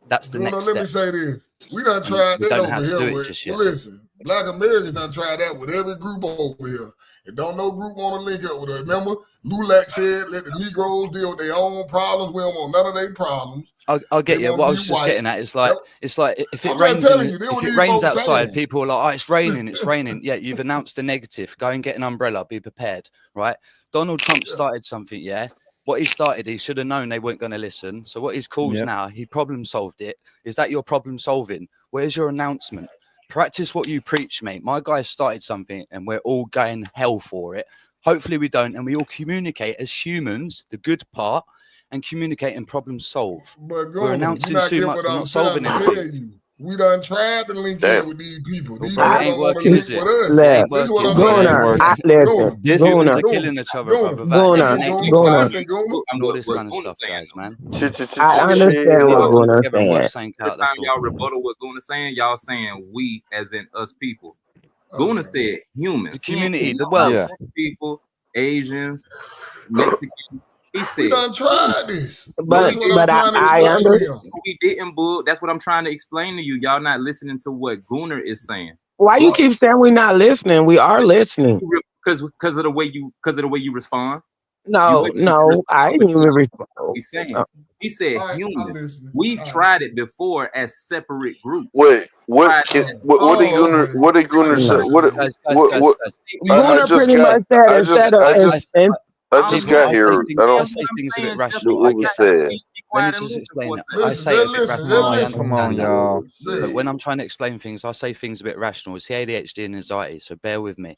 That's the next step. Let me say this. We done tried that over here. Listen, black Americans done tried that with every group over here. And don't no group want to link up with us. Remember, Lulac said, let the Negroes deal with their own problems. We don't want none of their problems. I'll get you. What I was just getting at is like, it's like if it rains, if it rains outside, people are like, oh, it's raining, it's raining. Yeah, you've announced a negative. Go and get an umbrella. Be prepared, right? Donald Trump started something, yeah. What he started, he should have known they weren't going to listen. So what he's caused now, he problem solved it. Is that your problem solving? Where's your announcement? Practice what you preach, mate. My guy started something and we're all going hell for it. Hopefully we don't. And we all communicate as humans, the good part, and communicate and problem solve. But we're announcing too much, we're not solving anything. We done tried to link in with these people. These people Bro, it ain't don't want to working, link is it? with us. It ain't This is what working, I'm bro. It ain't saying. working. Listen, Humans are Gunner, killing each other, brother. Gunner, Vaccinating Gunner. and all this kind of stuff, guys, man. I understand We need what to come Gunner's together and work saying. something Every out. time That's all. y'all rebuttal what Guna saying, y'all saying we as in us people. Guna said humans. The community, He ain't the talking about world. black people, Asians, Mexicans. He said We done tried this. But That's what I'm trying to I explain to understand. him. We didn't, boo. That's what I'm trying to explain to you. Y'all not listening to what Gunner is saying. Why you keep saying we're not listening? We are listening. Because of the way you respond. No, I didn't even respond. He's saying. He said I'm humans. listening. We've tried it before as separate groups. Wait, what did Gunner? What did Gunner say? What? Gunner pretty much said instead of I just got here. I say things a bit rational. I get that. Let me just explain it. I say it a bit rational. I Come on, understand y'all. that. But when I'm trying to explain things, I say things a bit rational. It's the ADHD and anxiety, so bear with me.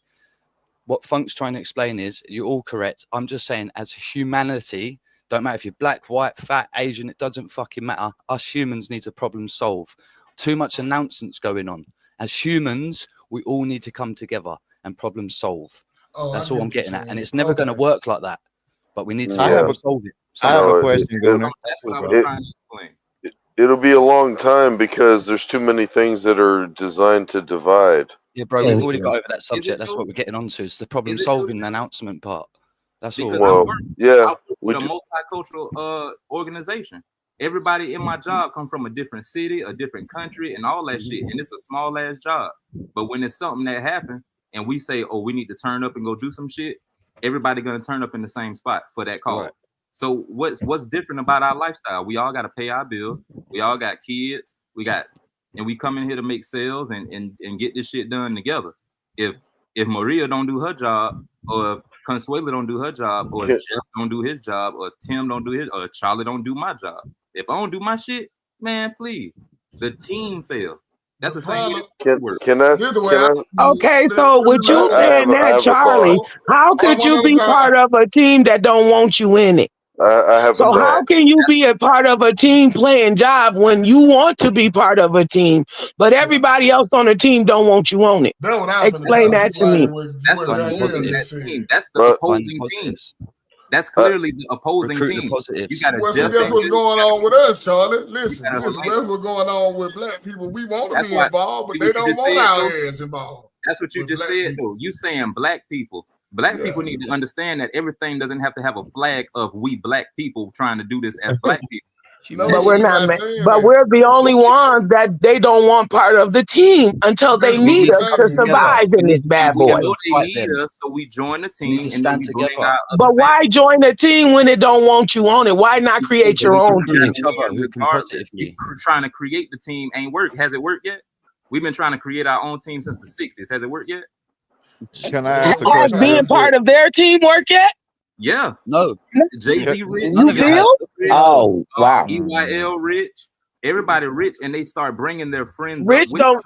What Funk's trying to explain is, you're all correct. I'm just saying, as humanity, don't matter if you're black, white, fat, Asian, it doesn't fucking matter. Us humans need to problem solve. Too much announcements going on. As humans, we all need to come together and problem solve. That's all I'm getting at. And it's never going to work like that. But we need to solve it. I have a question, Gunner. That's what I'm trying to explain. It'll be a long time because there's too many things that are designed to divide. Yeah, bro, we've already got over that subject. That's what we're getting onto. It's the problem solving announcement part. That's all. Because Well, I work with a multicultural organization. Everybody in my job come from a different city, a different country, and all that shit. And it's a small ass job. But when it's something that happened and we say, oh, we need to turn up and go do some shit, everybody gonna turn up in the same spot for that cause. Right. So what's different about our lifestyle? We all gotta pay our bills. We all got kids. And we come in here to make sales and get this shit done together. If Maria don't do her job, or if Consuelo don't do her job, or if Jeff don't do his job, or Tim don't do his, or Charlie don't do my job. If I don't do my shit, man, please, the team fail. That's the same way it works. Okay, so with you saying that, Charlie, how could you be part of a team that don't want you in it? I have So how can you be a part of a team playing job when you want to be part of a team, but everybody else on the team don't want you on it? Explain that to me. That's what's opposing that team. That's the opposing team. That's clearly the opposing team. You got Well, see, that's what's going on with us, Charlie. Listen, that's what's going on with black people. We want to be involved, but they don't want our ass involved. That's what you just said, though. You saying black people. Black people need to understand that everything doesn't have to have a flag of we black people trying to do this as black people. But we're not. But we're the only ones that they don't want part of the team until they need us to survive in this bad boy. We know they need us, so we join the team and then we bring our other But why join a team when it don't want you on it? Why not create your own team? Regardless, trying to create the team ain't work. Has it worked yet? We've been trying to create our own team since the 60s. Has it worked yet? Can I ask a Has question? being part of their team work yet? Yeah. No. Jay-Z rich. You feel? Oh, wow. EYL rich. Everybody rich, and they start bringing their friends. Rich up don't.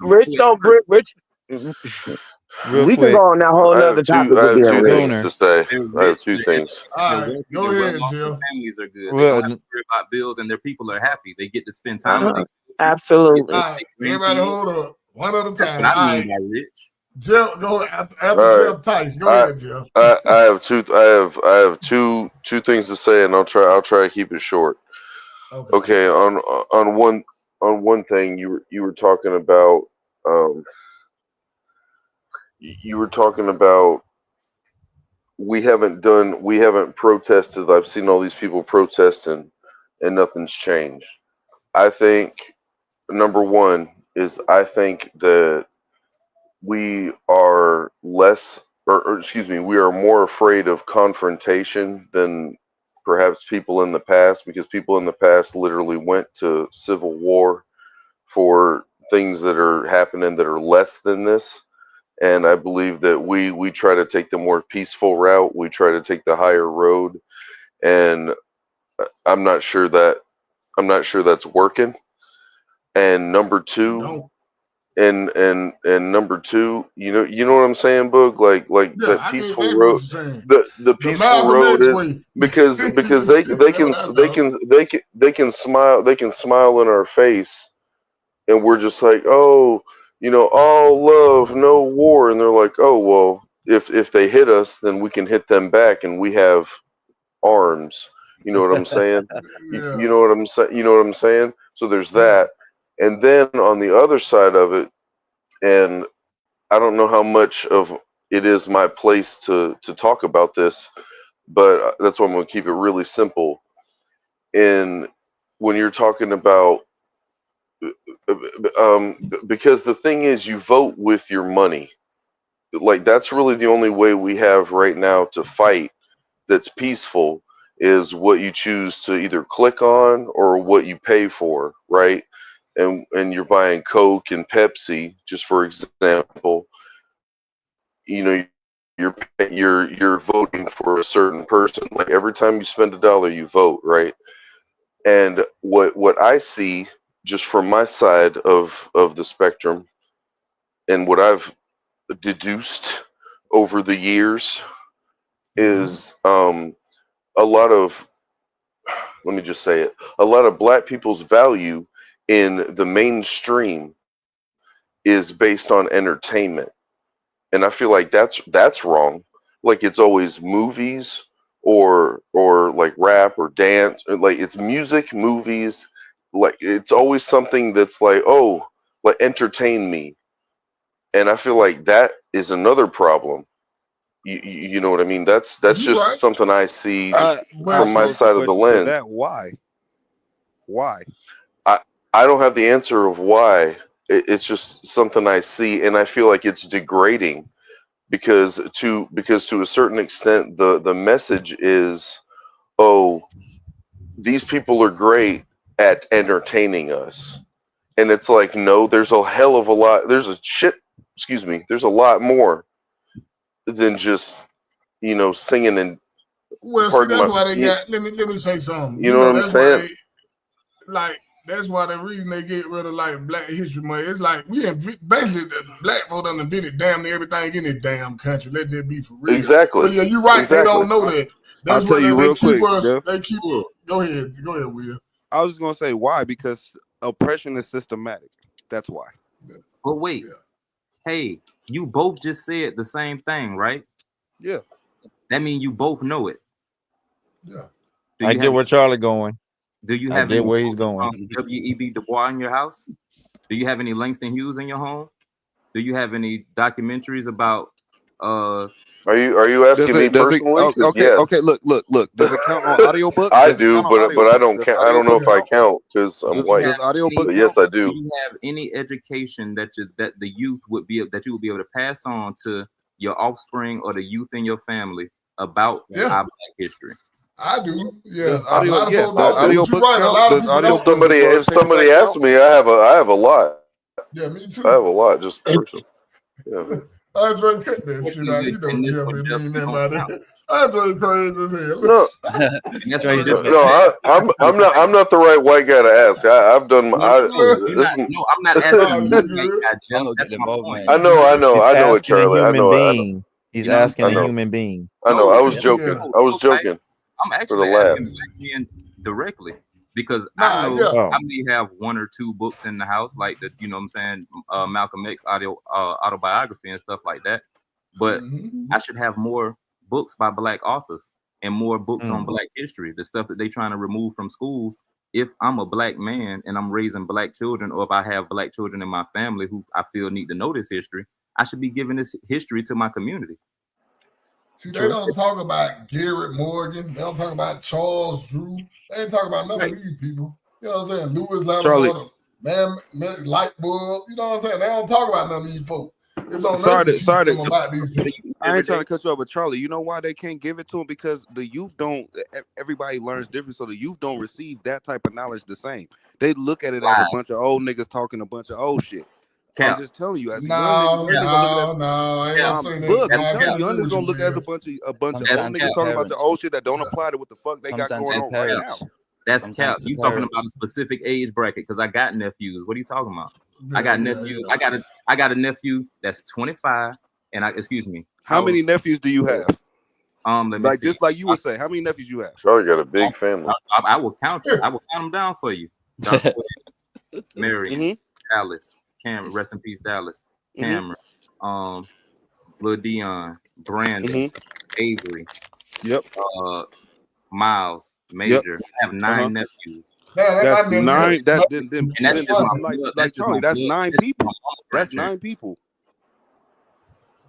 We can go on that whole other topic I have with two being things rich. to say. I have two things. All right, go ahead, Jill. Families are good. They don't have to worry about bills, and their people are happy. They get to spend time with their Absolutely. All right, everybody hold up. One at a That's time. what I All mean right. by rich. Jeff, go after Jeff Tice. Go ahead, Jeff. I have two things to say, and I'll try to keep it short. Okay. On one thing, you were talking about we haven't protested. I've seen all these people protesting, and nothing's changed. I think number one is I think that we are we are more afraid of confrontation than perhaps people in the past, because people in the past literally went to civil war for things that are happening that are less than this. And I believe that we try to take the more peaceful route. We try to take the higher road, and I'm not sure that's working. And number two, and number two, you know what I'm saying, Boog? Like that peaceful road. The peaceful road is because they can smile in our face and we're just like, oh, all love, no war, and they're like, oh well, if they hit us, then we can hit them back, and we have arms. You know what I'm saying? You know what I'm saying? You know what I'm saying? So there's that, and then on the other side of it, and I don't know how much of it is my place to talk about this, but that's why I'm going to keep it really simple. And when you're talking about, because the thing is, you vote with your money. Like that's really the only way we have right now to fight that's peaceful is what you choose to either click on or what you pay for, right? And you're buying Coke and Pepsi, just for example. You're voting for a certain person. Like every time you spend $1, you vote, right? And what I see just from my side of the spectrum, and what I've deduced over the years is a lot of, let me just say it, a lot of black people's value in the mainstream is based on entertainment. And I feel like that's wrong. Like it's always movies or like rap or dance, or like it's music, movies, like it's always something that's like, oh, like entertain me. And I feel like that is another problem. You know what I mean? That's just something I see just from my side of the question to lens. that. Why? I don't have the answer of why. It's just something I see, and I feel like it's degrading because to a certain extent the message is, oh, these people are great at entertaining us, and it's like, no, there's a hell of a lot. There's a lot more than just singing and Well, see, pardon that's my. why they got. Let me say something. You know what I'm That's why saying? that's why the reason they get rid of like Black History Month. It's like basically the black folk done invented damn near everything in this damn country. Let that be for real. Exactly. But yeah, you're right. Exactly. They don't know that. That's I'll what tell you they real keep quick, us. Bill. They keep us. Go ahead, Will. I was just gonna say why, because oppression is systematic. That's why. But wait, hey, you both just said the same thing, right? Yeah. That means you both know it. Yeah. I get where Charlie going. Do you I have get any where he's going. W.E.B. Du Bois in your house? Do you have any Langston Hughes in your home? Do you have any documentaries about Are you asking me personally? Yes. Okay, look. Does it count on audiobook? I Does it do, count on but audiobook? I don't Does count. I don't know audiobook if I count? count because I'm Does white. audiobook But yes, I do. Do you have any education that the youth would be that you would be able to pass on to your offspring or the youth in your family about our Black history? I do. Yeah. Does A lot of folks don't. But audiobook you're right. A count? lot of Does people audiobook don't. If somebody asked me, I have a lot. Yeah, me too. I have a lot, just personal. Yeah. Andre, cut that shit out. You know Jeff ain't mean that about it. Andre crazy as hell. No. That's why you just I'm not the right white guy to ask. I've done my. I'm not asking you, Jeff. That's my point. I know it, Asking a Charlie. I human know. being. He's asking a I know. human being. I know. I was joking. No, I was joking. I'm for the actually asking laughs. Black men directly because I know I may have 1 or 2 books in the house, like the, you know what I'm saying, Malcolm X autobiography and stuff like that. But I should have more books by Black authors and more books on Black history, the stuff that they trying to remove from schools. If I'm a Black man and I'm raising Black children, or if I have Black children in my family who I feel need to know this history, I should be giving this history to my community. See, they don't talk about Garrett Morgan. They don't talk about Charles Drew. They ain't talk about none of these people. You know what I'm saying? Louis Lattimore, man, Lightbulb. You know what I'm saying? They don't talk about none of these folks. It's on them to teach them about these people. I ain't trying to cut you off, but Charlie, you know why they can't give it to them? Because the youth don't. Everybody learns different, so the youth don't receive that type of knowledge the same. They look at it as a bunch of old niggas talking a bunch of old shit. I'm just telling you, as a young nigga, you're gonna look at it. Look, I'm telling you, young niggas gonna look at it as a bunch of old niggas talking about the old shit that don't apply to what the fuck they got going on right now. That's cap. You talking about a specific age bracket? Because I got nephews. What are you talking about? I got nephews. I got a nephew that's 25, and excuse me. How many nephews do you have? Let me like see. just like you would say, how many nephews you have? Charlie got a big family. I will count you. I will count them down for you. Mary, Dallas, Cameron, rest in peace, Dallas, Cameron, Lil Dion, Brandon, Avery, Miles, Major. I have 9 nephews. That's 9. And that's just my blood. Like That's just my Charlie, that's blood. 9 That's people. my mama That's branch. 9 people.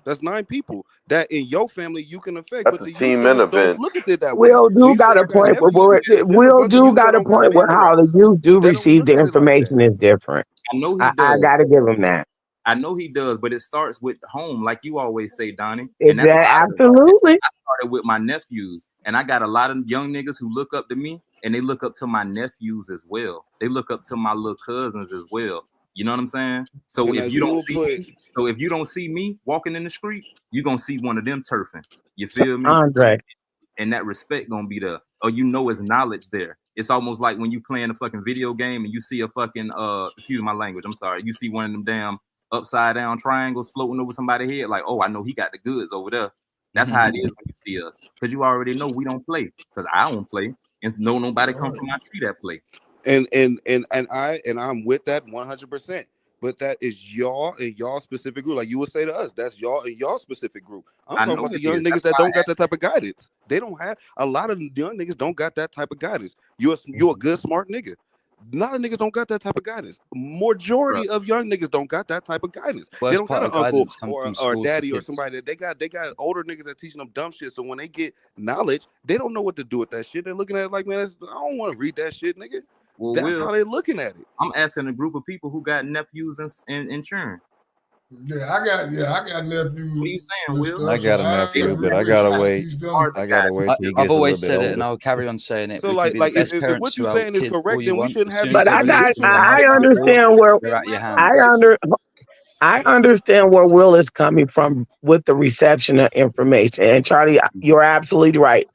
That's 9 people that in your family you can affect, That's but a the youth team and a don't bench. look at it that way. Will When do you say got I a got point, but nephews, there's a Will bunch of do youth that got a don't got point where family. how the youth do They don't receive look the at it like that. information is different. I know he I does. gotta give him that. I know he does, but it starts with home, like you always say, Donnie. Is And that's that why absolutely? I started with my nephews, and I got a lot of young niggas who look up to me, and they look up to my nephews as well. They look up to my little cousins as well. You know what I'm saying? So And if as you you don't will see put, me, so if you don't see me walking in the street, you're gonna see one of them turfing. You feel me? Andre. And that respect gonna be there. Or you know it's knowledge there. It's almost like when you playing a fucking video game and you see a fucking excuse my language, I'm sorry, you see one of them damn upside down triangles floating over somebody's head, like, oh, I know he got the goods over there. That's how it is when you see us. Because you already know we don't play. Because I don't play. And no nobody come from my tree that play. and I'm with that 100%. But that is y'all and y'all specific group. Like you would say to us, that's y'all and y'all specific group. I'm I talking know about the it young is. niggas That's that why don't got that type of guidance. They don't have a lot of young niggas don't got that type of guidance. You're a good smart nigga. A lot of niggas don't got that type of guidance. Majority of young niggas don't got that type of guidance. They Worst don't got part an of uncle guidance comes or from a schools to daddy or kids. somebody that they got older niggas that teaching them dumb shit. So when they get knowledge, they don't know what to do with that shit. They're looking at it like, man, I don't want to read that shit, nigga. Well, That's how they looking at it. I'm asking a group of people who got nephews in churn. Yeah, I got nephews. What are you saying, Will? I got a nephew, but I gotta wait. I gotta wait till he I've gets a little always bit said it, older. and I'll carry on saying it. So We like can be the best if parents what to you're our saying is kids all correct, you then we want. shouldn't As have soon these as But they reach conversations. I understand where Will is coming from with the reception of information. And Charlie, you're absolutely right.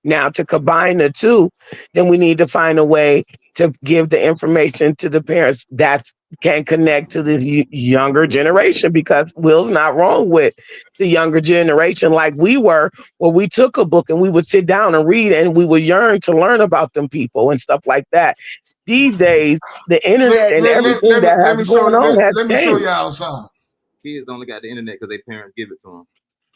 Now to combine the two, then we need to find a way to give the information to the parents that can connect to this younger generation, because Will's not wrong with the younger generation like we were, where we took a book and we would sit down and read and we would yearn to learn about them people and stuff like that. These days, the internet and everything that has going on has Let me show changed. y'all something. Kids only got the internet because their parents give it to them.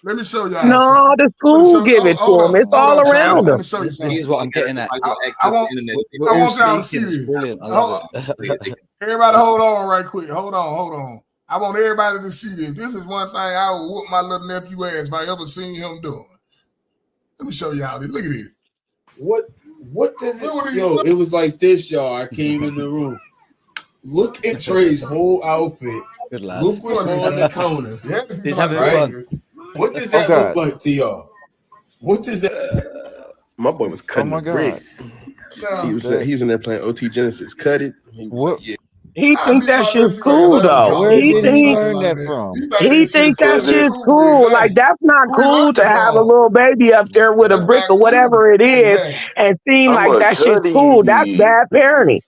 Let me show y'all No, something. the school give it to them. It's all around Let them. me show you something. This is what I'm getting at. I want y'all to see It's this. brilliant. I love it. Everybody hold on right quick. Hold on. I want everybody to see this. This is one thing I would whoop my little nephew ass if I ever seen him doing. Let me show y'all this. Look at this. What does it? Yo, it was like this, y'all. I came in the room. Look at Trey's whole outfit. Good lad. Look what's on the counter. He's having fun. What does that look like to y'all? What does that? My boy was cutting my the brick. He's in there playing OT Genesis. Cut it. He was like, yeah. He think that shit's cool though. Where did he learn that from? He think that shit's cool. Like that's not cool to have a little baby up there with a brick or whatever it is and seem I'm like a that shit's cool. That's Cuddy. bad parenting.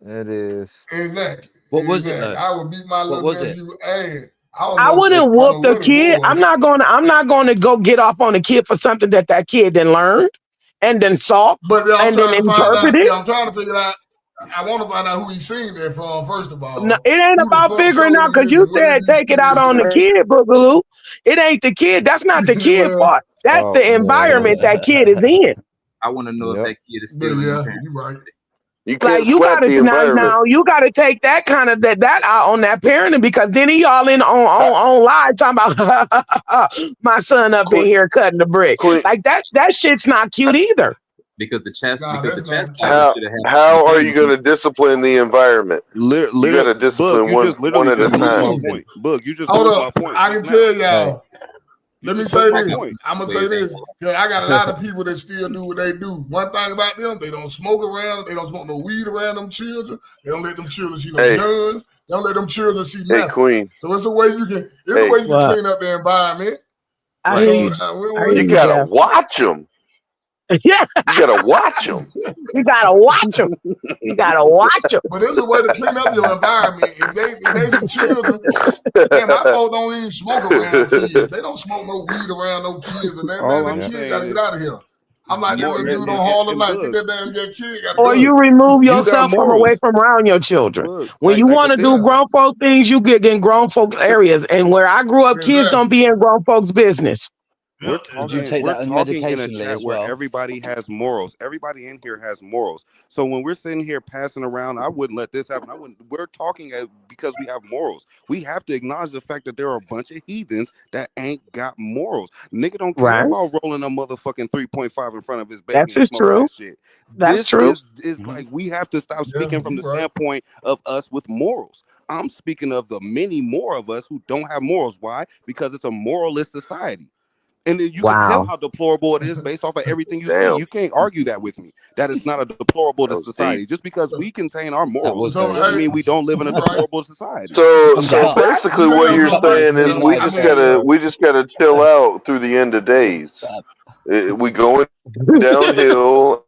It is. Exactly. What was it? I would beat my What little was it? nephew ass. I I wouldn't whoop the kid. I'm not gonna go get off on the kid for something that kid then learned and then saw and then interpreted. I'm trying to figure out. I want to find out who he's seen that from, first of all. No, it ain't about figuring out because you said take it out on the kid, Boogaloo. It ain't the kid. That's not the kid part. That's the environment that kid is in. I want to know if that kid is still in the parent. You're right. You can't Like you slap gotta the environment. now you gotta take that kind of that out on that parenting, because then he all in on live talking about my son up in here cutting the brick. Like that shit's not cute either. Because the chastisement How are you going to discipline the environment? You got to discipline one at a time. Book, you just Hold proved my up. point. I can tell y'all. Let me say this. point. I'm gonna say this. Cause I got a lot of people that still do what they do. One thing about them, they don't smoke around. They don't smoke no weed around them children. They don't let them children see no guns. They don't let them children see nothing. Queen. So it's a way you can. It's a way you can clean up the environment. You gotta watch them. Yeah, you gotta watch them. You gotta watch them. You gotta watch them. But it's a way to clean up your environment. If they some children, man, my folks don't even smoke around kids. They don't smoke no weed around no kids, and that All man, I'm the kids saying gotta is- get out of here. I'm like that little dude on Harlem Night. Get that damn kid. Or you remove yourself from morals. away from around your children. Look, when you want to do grown folk things, you get in grown folk areas. And where I grew up, kids don't be in grown folks' business. We're you take that talking in a medicationally chat as where well? everybody has morals. Everybody in here has morals. So when we're sitting here passing around, I wouldn't let this happen. We're talking because we have morals. We have to acknowledge the fact that there are a bunch of heathens that ain't got morals. Nigga don't care about rolling a motherfucking 3.5 in front of his baby and smoking that shit. That's true. Is like we have to stop speaking from the standpoint of us with morals. I'm speaking of the many more of us who don't have morals. Why? Because it's a moralist society. And then you can tell how deplorable it is based off of everything you see. You can't argue that with me. That is not a deplorable society. Just because we contain our morals doesn't mean we don't live in a deplorable society. So basically, what you're saying is we just gotta chill out through the end of days. We going downhill,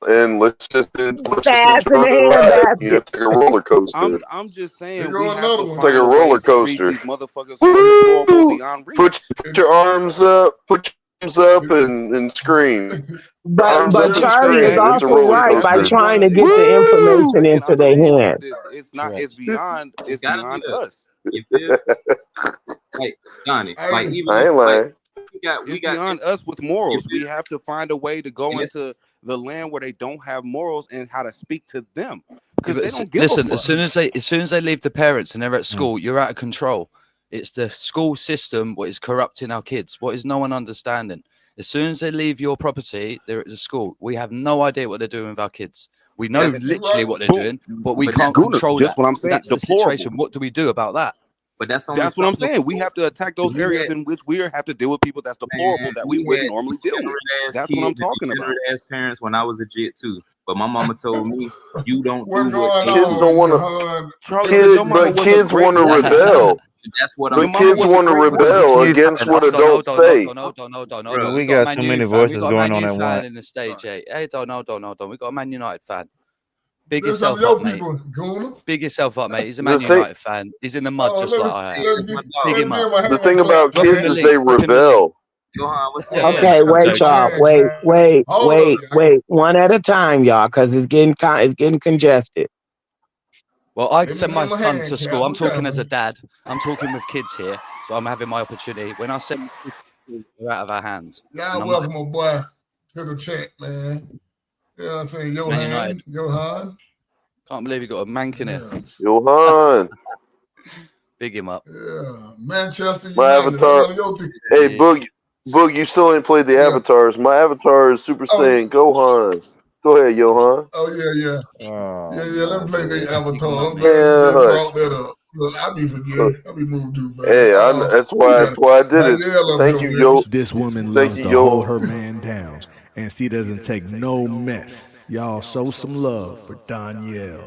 and let's just enjoy the ride. You know, take a roller coaster. I'm just saying we have to It's find like a roller coaster. these motherfuckers who are deplorable beyond reach. Put your arms up. Put your arms up and scream. But Charlie is It's a also roller right by coaster. trying to get the information into their hands. It's not. It's beyond. It's beyond us. You feel? Like Johnny, like even I ain't lying. It's beyond us with morals. We have to find a way to go into the land where they don't have morals and how to speak to them because they don't give a fuck. As soon as they leave the parents and they're at school, you're out of control. It's the school system what is corrupting our kids. What is no one understanding? As soon as they leave your property, they're at the school. We have no idea what they're doing with our kids. We know literally what they're doing, but we can't control that. That's what I'm saying. That's the situation. What do we do about that? But that's what I'm saying. We have to attack those areas in which we have to deal with people that's deplorable that we wouldn't normally deal with. That's what I'm talking about. As parents, when I was a jit too, but my mama told me you don't do what kids don't want to. But kids want to rebel. That's what but kids want to rebel against what adults say. We got too many voices going on at once. In the stage, hey, don't. We got a Man United fan. Big yourself up, mate. Big yourself up, mate. He's a Man United fan. He's in the mud just like I am. Big him up. The thing about kids is they rebel. Okay, wait, y'all. Wait. One at a time, y'all, because it's getting congested. Well, I send my son to school. I'm talking as a dad. I'm talking with kids here, so I'm having my opportunity. When I send they're out of our hands. Yeah, welcome, my boy, to the chat, man. You know what I'm saying? Johan. Can't believe you got a mank in it. Johan. Big him up. Yeah, Manchester United. My avatar. Hey, Boog, you still ain't played the avatars. My avatar is Super Saiyan Gohan. Go ahead, Johan. Oh, yeah. Yeah, let me play the avatar. I'm glad Yeah, you brought that up. Look, I be forgetting. I be moving too fast. Hey, that's why I did it. Thank you, Yo. This woman loves to hold her man down, and she doesn't take no mess. Y'all show some love for Danielle.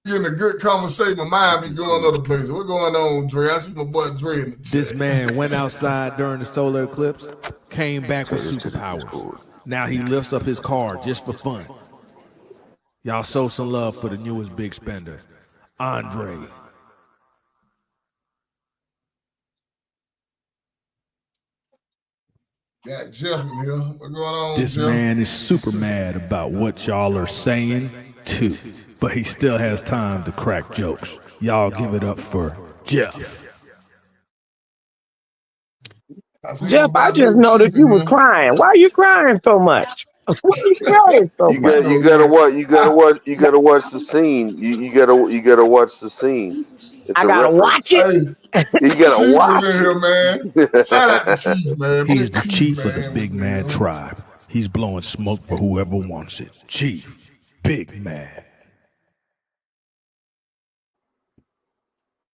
Getting a good conversation, my mind be going other places. What's going on, Dre? I see my boy Dre in the chat. This man went outside during the solar eclipse, came back with superpowers. Now he lifts up his car just for fun. Y'all show some love for the newest big spender, Andre. Got Jeff in here. What's going on, This Jeff? man is super mad about what y'all are saying, too. But he still has time to crack jokes. Y'all give it up for Jeff. Jeff, I just noticed you were crying. Why are you crying so much? Why are you crying so much? You gotta watch the scene. You gotta watch the scene. It's I gotta watch it. You gotta watch in here, man. Shout out to Chief, man. He's the chief of the Big Mad tribe. He's blowing smoke for whoever wants it. Chief, Big Mad.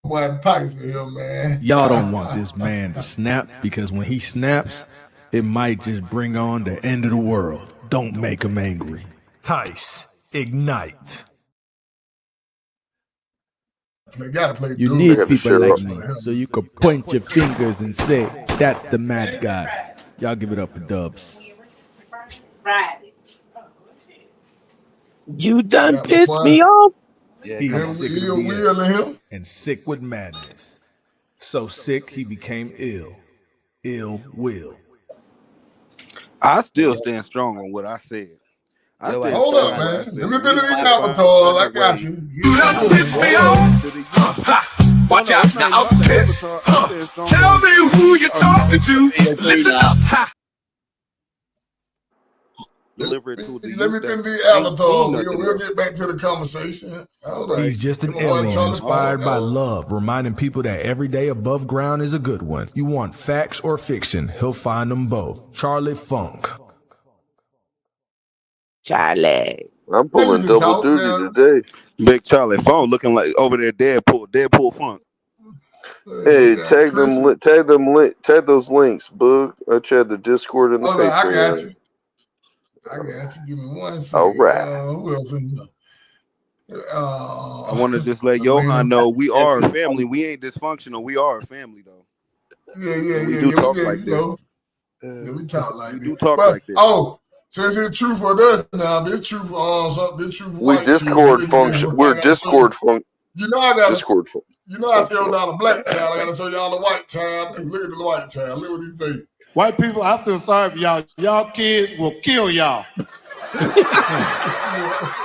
Boy, Tyson here, man. Y'all don't want this man to snap because when he snaps, it might just bring on the end of the world. Don't make him angry. Tice, ignite. You need people like me so you can point your fingers and say, that's the mad guy. Y'all give it up for Dubs. You done pissed me off. He's sick of BS and sick with madness. So sick he became ill. Ill will. I still stand strong on what I said. I Yo, stand Hold strong up, on what I man. Let said. me We finish need these to find avatars. other I got ways. you. You Hold piss me off to the youth. Watch out now. I'm pissed. Tell me who you're talking to. Listen up. Deliver it to the Let me youth finish that these ain't seen avatars. nothing We'll get else. back to the conversation. Hold up. He's just an Come on, alien Charlie. inspired by love, reminding people that every day above ground is a good one. You want facts or fiction, he'll find them both. Charlie Funk. Charlie. I'm pulling double duty today. Big Charlie phone looking like over there Deadpool Funk. Hey, tag those links, Bug. I tried the Discord and the Hold on, I got Patreon. you. I got you. Give me 1 All second. right. Who else in here? I want to just let Johan know we are a family. We ain't dysfunctional. We are a family, though. Yeah. We do talk We like just, this. we talk like We this. do talk But, like this. oh, since it's true for us now, this true for something. This true for We white Discord children. function. We're Discord function. You know I got Discord function. You know I showed y'all the black child. I got to show y'all the white child too. Look at the white child. Look what he's saying. White people, I feel sorry for y'all. Y'all kids will kill y'all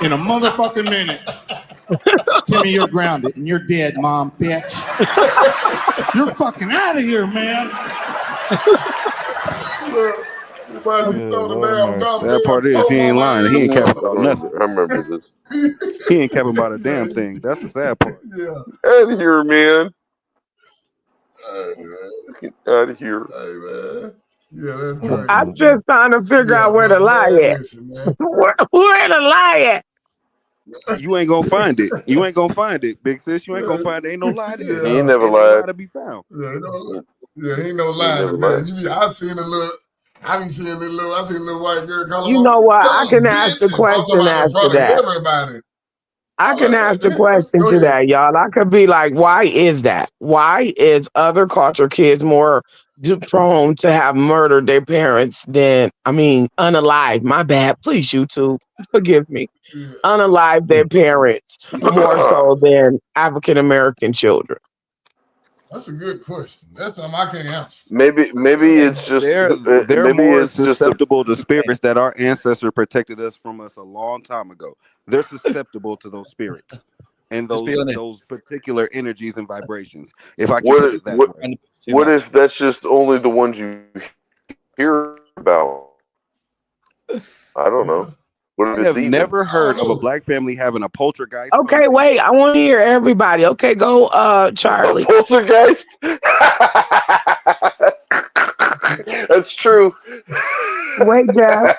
in a motherfucking minute. Timmy, you're grounded and you're dead, mom, bitch. You're fucking out of here, man. That part is he ain't lying. He ain't capping about nothing. I remember this. He ain't capping about a damn thing. That's the sad part. Yeah. Out of here, man. Get out of here. Hey, man. Yeah, that's crazy. I'm just trying to figure out where the lie at. Listen, man. where the lie at? You ain't gonna find it. You ain't gonna find it, big sis. You ain't gonna find it. Ain't no lie there. He ain't never ain't no lied. lie to be found. Ain't no lying, man. I've seen a little. I seen a little white girl call You them know what? I dumb can ask the bitches. I'm talking question about in after front of that. everybody. I can ask the question Go to ahead. that, y'all. I could be like, why is that? Why is other culture kids more prone to have murdered their parents than, unalive? My bad. Please, YouTube, forgive me. Unalive their parents more so than African American children. That's a good question. That's something I can't answer. Maybe it's just They're maybe more it's just a susceptible to spirits that our ancestors protected us from us a long time ago. They're susceptible to those spirits and those particular energies and vibrations. If I can put it that way. What if that's just only the ones you hear about? I don't know. What if I it's have even? never heard of a black family having a poltergeist. Okay, wait. I want to hear everybody. Okay, go, Charlie. A poltergeist? That's true. Wait, Jeff.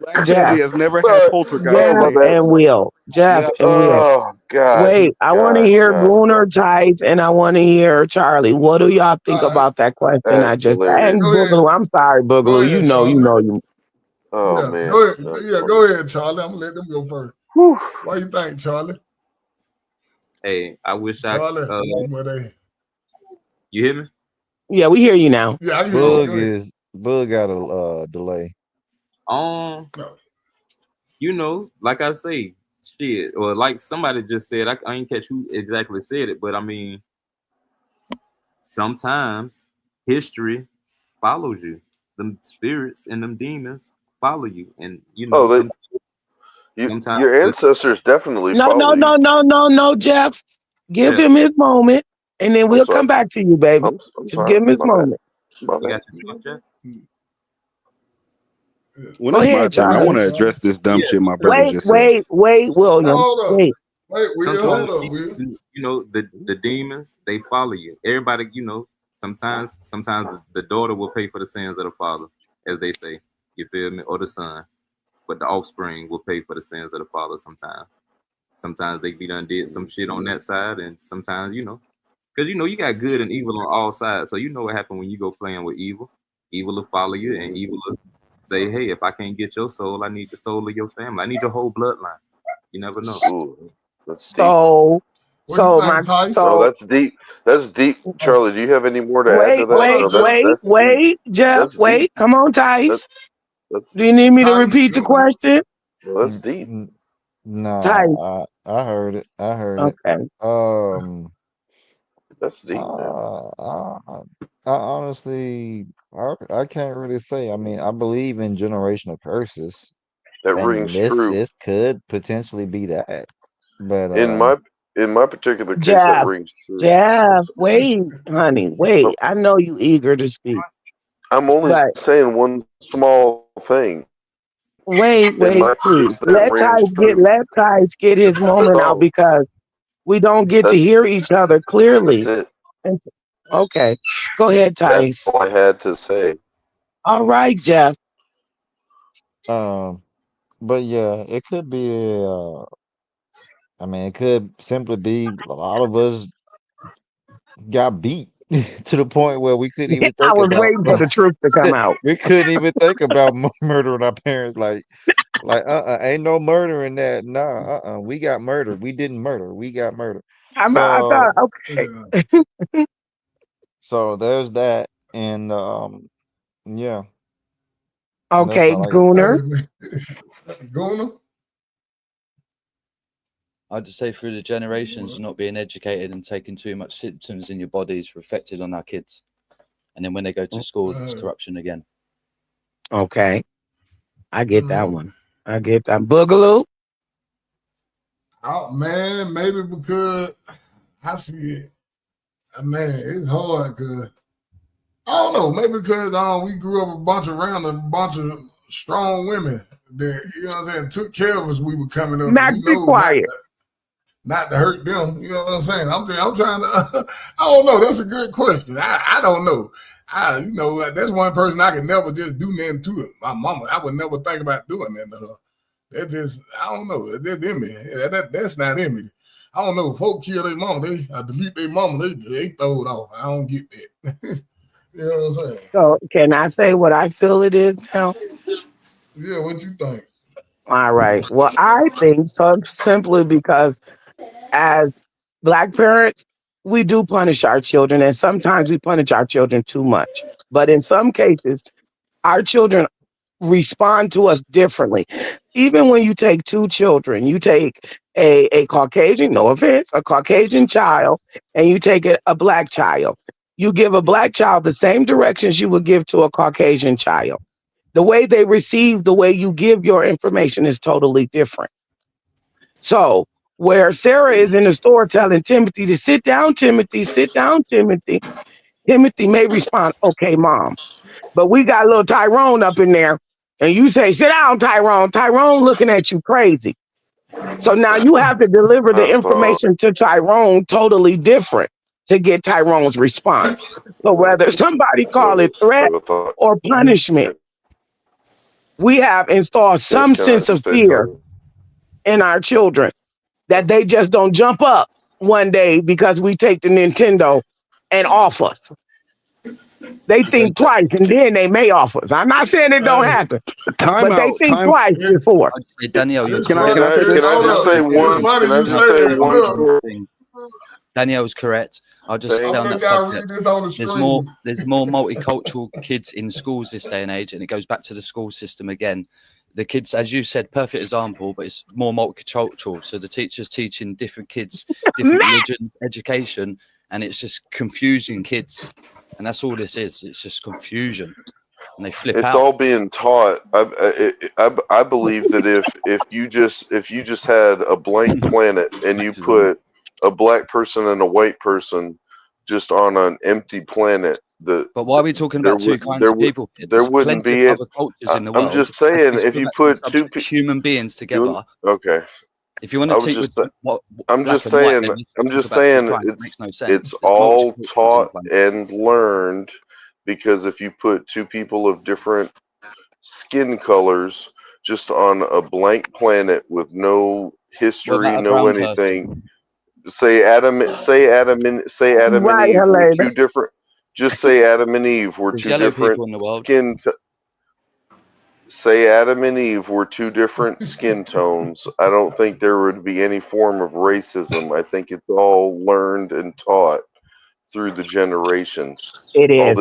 Black family has never had poltergeist. Jeff and Will. Jeff and Will. Oh God. Wait, I want to hear Gunnar, Tights, and I want to hear Charlie. What do y'all think about that question I That's just hilarious. and Boogaloo? I'm sorry, Boogaloo. You know. Oh man. Go ahead. Go ahead, Charlie. I'm gonna let them go first. Why you think, Charlie? Hey, I wish Charlie, you hear me? Yeah, we hear you now. Yeah, I hear you. Bug got a delay. You know, like I say, shit, or like somebody just said, I ain't catch who exactly said it, but I mean, sometimes history follows you. Them spirits and them demons follow you, and you know, sometimes your ancestors definitely No, follow you. no, Jeff. Give him his moment, and then we'll come back to you, baby. I'm Just sorry. give him his My bad. moment. My You bad. got your Jeff? When Go it's my ahead, turn, I Charlie. want to address this dumb shit my brother just said. Wait, William. Wait. Sometimes, you know, the demons, they follow you. Everybody, you know, sometimes the daughter will pay for the sins of the father, as they say. You feel me? Or the son. But the offspring will pay for the sins of the father sometimes. Sometimes they be done did some shit on that side, and sometimes, you know, because you know you got good and evil on all sides. So you know what happened when you go playing with evil. Evil will follow you, and evil will say, hey, if I can't get your soul, I need the soul of your family. I need your whole bloodline. You never know. Ooh, that's deep. So that's deep. That's deep. Charlie, do you have any more to add to that? Wait, Jeff. That's Wait, deep. come on, Tice. That's Do you need me to repeat the question? That's deep. No, Tice. I heard it. I heard Okay. it. That's deep, man. I honestly, I can't really say. I mean, I believe in generational curses, That and rings this true. this could potentially be that. But In my particular case, that Jeff, rings true. Jeff, wait, honey, wait. I know you eager to speak, I'm only but saying one small thing. wait, In wait, my please. case, that rings true. Let Tice get his That's moment out all. because we don't get to hear each other That's clearly. it. And okay, go ahead, That's Tice. all I had to say. All right, Jeff. but yeah, it could be. I mean, it could simply be a lot of us got beat to the point where we couldn't even I think was about. waiting for the truth to come out. We couldn't even think about murdering our parents. Ain't no murder in that. Nah, we got murdered. We didn't murder. We got murdered. I So, thought, okay. so there's that, and yeah, that's Okay, all I got to say. Gooner. Gooner? I'd just say through the generations, not being educated and taking too much symptoms in your bodies reflected on our kids. And then when they go to school, it's corruption again. Okay, I get that one. I get that. Boogaloo. Oh man, maybe because I see it. Man, it's hard because I don't know. Maybe because we grew up around a bunch of strong women that took care of us. We were coming up, and Max, we be know quiet. not to hurt them. You know what I'm saying? I'm trying to. I don't know. That's a good question. I don't know. That's one person I could never just do nothing to it. My mama, I would never think about doing that to her. That just, I don't know. That's in me. That's not in me. I don't know. If folk kill their mama, they delete their mama, they throw it off. I don't get that. You know what I'm saying? So can I say what I feel it is now? Yeah, what you think? All right. Well, I think so simply because as Black parents, we do punish our children, and sometimes we punish our children too much. But in some cases, our children respond to us differently. Even when you take two children, you take a Caucasian, no offense, a Caucasian child, and you take a Black child. You give a Black child the same directions you would give to a Caucasian child. The way they receive, the way you give your information is totally different. So, where Sarah is in the store telling Timothy to sit down, Timothy, Timothy may respond, okay, mom. But we got little Tyrone up in there, and you say, sit down, Tyrone. Tyrone looking at you crazy. So now you have to deliver the I thought. information to Tyrone totally different to get Tyrone's response. So whether somebody call it threat or punishment, we have installed some Can I sense of say fear something? in our children that they just don't jump up one day because we take the Nintendo and off us. They think twice and then they may off us. I'm not saying it don't happen, Time but they out. think Time. twice before. I'd say, Danielle, you're Can I say this? Can I just say one? Can I just say one short thing? Danielle's correct. I'll just thing? stay on I'm that gonna let y'all read subject. this on the screen. There's more multicultural kids in schools this day and age, and it goes back to the school system again. The kids, as you said, perfect example, but it's more multicultural. So the teachers teaching different kids, different religion, education, and it's just confusing kids. And that's all this is. It's just confusion, and they flip It's out. all being taught. I believe that if you just had a blank planet and you put a black person and a white person just on an empty planet, But why are we talking about two kinds of people? there There's wouldn't plenty be of it. other cultures in the I'm world. just saying, if you put two human beings together, okay. if you want I to was take just, with what I'm black just and white, saying, then you I'm talk just about two saying, kinds. It makes no sense. it's There's all multiculturalism in taught place. and learned because if you put two people of different skin colors just on a blank planet with no What history, about a no brown anything, person? say Adam and Right, Eve were Helena. two different. Just say Adam and Eve were There's two yellow different people in the world. Say Adam and Eve were two different skin tones. I don't think there would be any form of racism. I think it's all learned and taught through the generations. It is.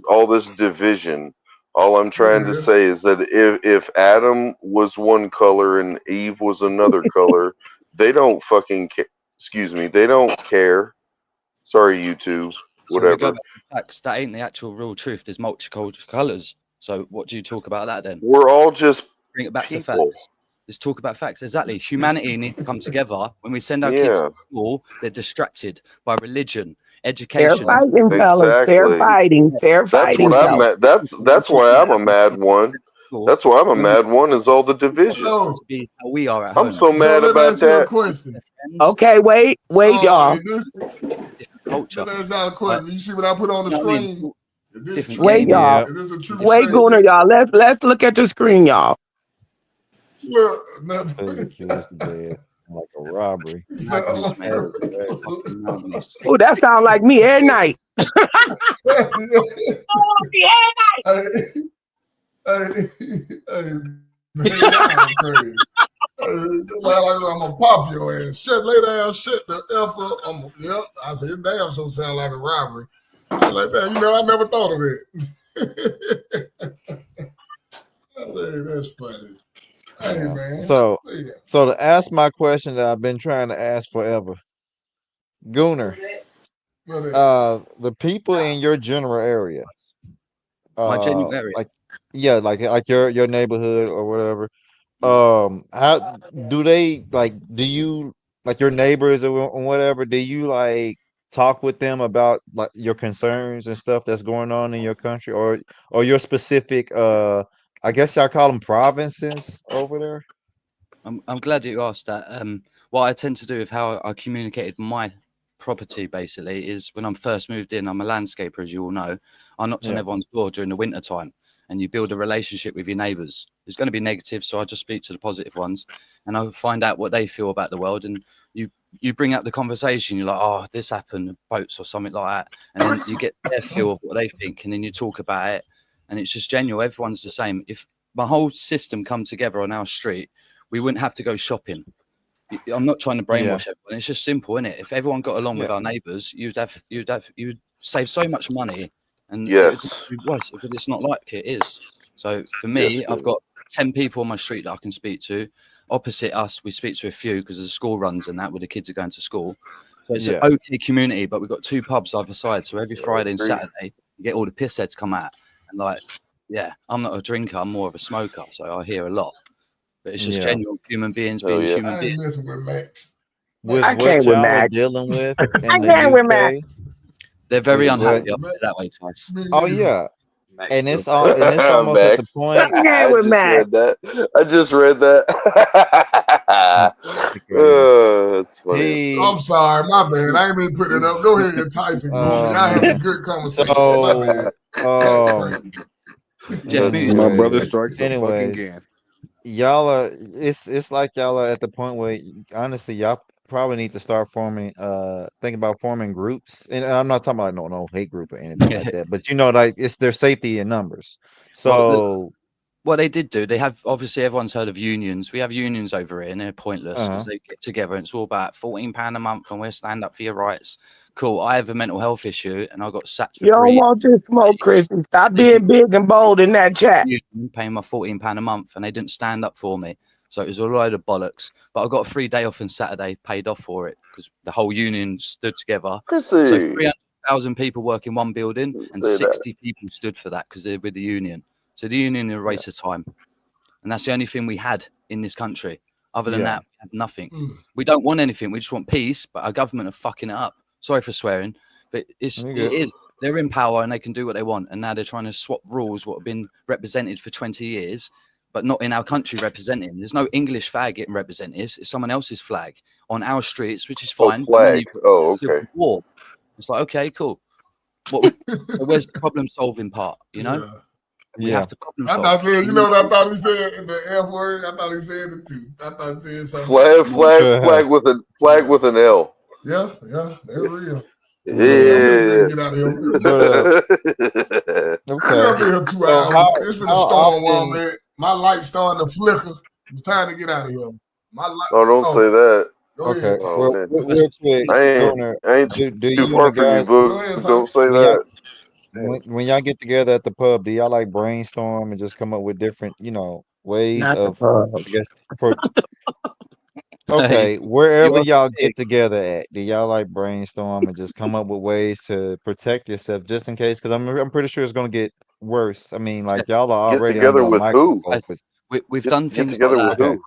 All this division. All I'm It trying to is. say is that if Adam was one color and Eve was another color, they don't fucking excuse me, they don't care. Sorry, YouTube. So we go Whatever. back to facts. That ain't the actual real truth. There's multicolored colors. So what do you talk about that then? We're all just Bring it back to people. facts. Let's talk about facts. Exactly. Humanity needs to come together. When we send our kids to school, they're distracted by religion, education. They're fighting, fellas. They're fighting. They're That's fighting, what I'm fellas. at. That's why I'm a mad one. That's why I'm a mad one. Is all the division. To be how we are at home. I'm so mad about that. Okay, wait, y'all. Culture. Let me ask y'all a question. You see what I put on the screen? Is this Wait, true? y'all. Is this a true Wait, statement? Gunnar, y'all. Let's look at the screen, y'all. Look, Like a robbery. Oh, that sounds like me every night. Man, y'all crazy. Like I'm gonna pop your ass. Shit, lay down, shit the F up. Yep. I said, damn, so sound like a robbery. I was like, man, I never thought of it. Hey, that's funny. Hey, man. So to ask my question that I've been trying to ask forever, Gunnar, the people in your general area, my general area, like your neighborhood or whatever, how do they do you like your neighbors or whatever? Do you like talk with them about like your concerns and stuff that's going on in your country or your specific I guess y'all call them provinces over there? I'm glad you asked that. What I tend to do with how I communicated my property basically is when I'm first moved in, I'm a landscaper, as you all know. I knocked on everyone's door during the winter time, and you build a relationship with your neighbors. It's going to be negative, so I just speak to the positive ones, and I find out what they feel about the world. And you bring up the conversation. You're like, oh, this happened, boats or something like that, and then you get their feel of what they think, and then you talk about it, and it's just genuine. Everyone's the same. If my whole system come together on our street, we wouldn't have to go shopping. I'm not trying to brainwash everyone. It's just simple, isn't it? If everyone got along with our neighbours, you'd save so much money. And yes, but it's not like it is. So for me, I've got 10 people on my street that I can speak to. Opposite us, we speak to a few because the school runs and that where the kids are going to school. So it's an okay community, but we've got 2 pubs either side. So every Friday and Saturday, you get all the piss heads come out. And I'm not a drinker, I'm more of a smoker. So I hear a lot. But it's just genuine human beings being human beings. With what y'all are dealing with in the UK, they're very unhappy up that way, Tice. Oh yeah, and it's almost at the point. I just read that. That's funny. I'm sorry, my bad. I ain't even putting it up. Go ahead, Tyson. I had a good conversation. My bad. My brother strikes a fucking gas. Y'all are it's like y'all are at the point where honestly y'all probably need to start thinking about forming groups. And I'm not talking about no hate group or anything like that, but like it's their safety in numbers. So what they did do, they have obviously everyone's heard of unions. We have unions over here and they're pointless because they get together and it's all about £14 a month and we'll stand up for your rights. Cool. I have a mental health issue and I got sacked for You don't want to smoke, Chrissy. Stop being big and bold in that chat. Paying my £14 a month and they didn't stand up for me. So it was a load of bollocks. But I got a free day off on Saturday, paid off for it because the whole union stood together. So 300,000 people work in one building and 60 people stood for that because they're with the union. So the union is a waste of time. And that's the only thing we had in this country. Other than that, we have nothing. We don't want anything. We just want peace, but our government are fucking it up. Sorry for swearing, but it is. They're in power and they can do what they want. And now they're trying to swap rules, what have been represented for 20 years, but not in our country representing. There's no English flag getting representatives. It's someone else's flag on our streets, which is fine. Flag. Okay. War. It's like, okay, cool. So where's the problem solving part, you know? We have to problem solve. I thought, you know what I thought he said? The F word. I thought he said it too. I thought he said something. Flag with an L. Yeah, they're real. Yeah. Get out of here. Okay. You're be here 2 hours. It's for the storm, man. My light's starting to flicker. It's time to get out of here. My light. Don't say that. Okay. Real quick, I ain't too far from you, boo. Don't say that. When y'all get together at the pub, do y'all like brainstorm and just come up with different, ways of, I guess, Okay, wherever You're y'all big. get together at, do y'all like brainstorm and just come up with ways to protect yourself just in case? Because I'm pretty sure it's gonna get worse. I mean, like y'all are Get already together under a with who? microscope. We've Get done get things like together that. with Okay, who?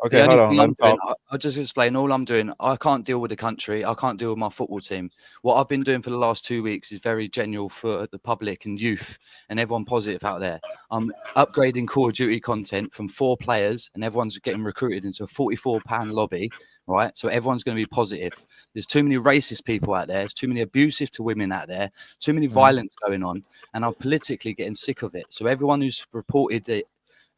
okay, The hold only on. thing Let I'm me doing, talk. I'll just explain. All I'm doing, I can't deal with the country. I can't deal with my football team. What I've been doing for the last 2 weeks is very genuine for the public and youth and everyone positive out there. I'm upgrading Call of Duty content from 4 players, and everyone's getting recruited into a £44 lobby. Right, so everyone's going to be positive. There's too many racist people out there. There's too many abusive to women out there. Too many violence going on, and I'm politically getting sick of it. So everyone who's reported it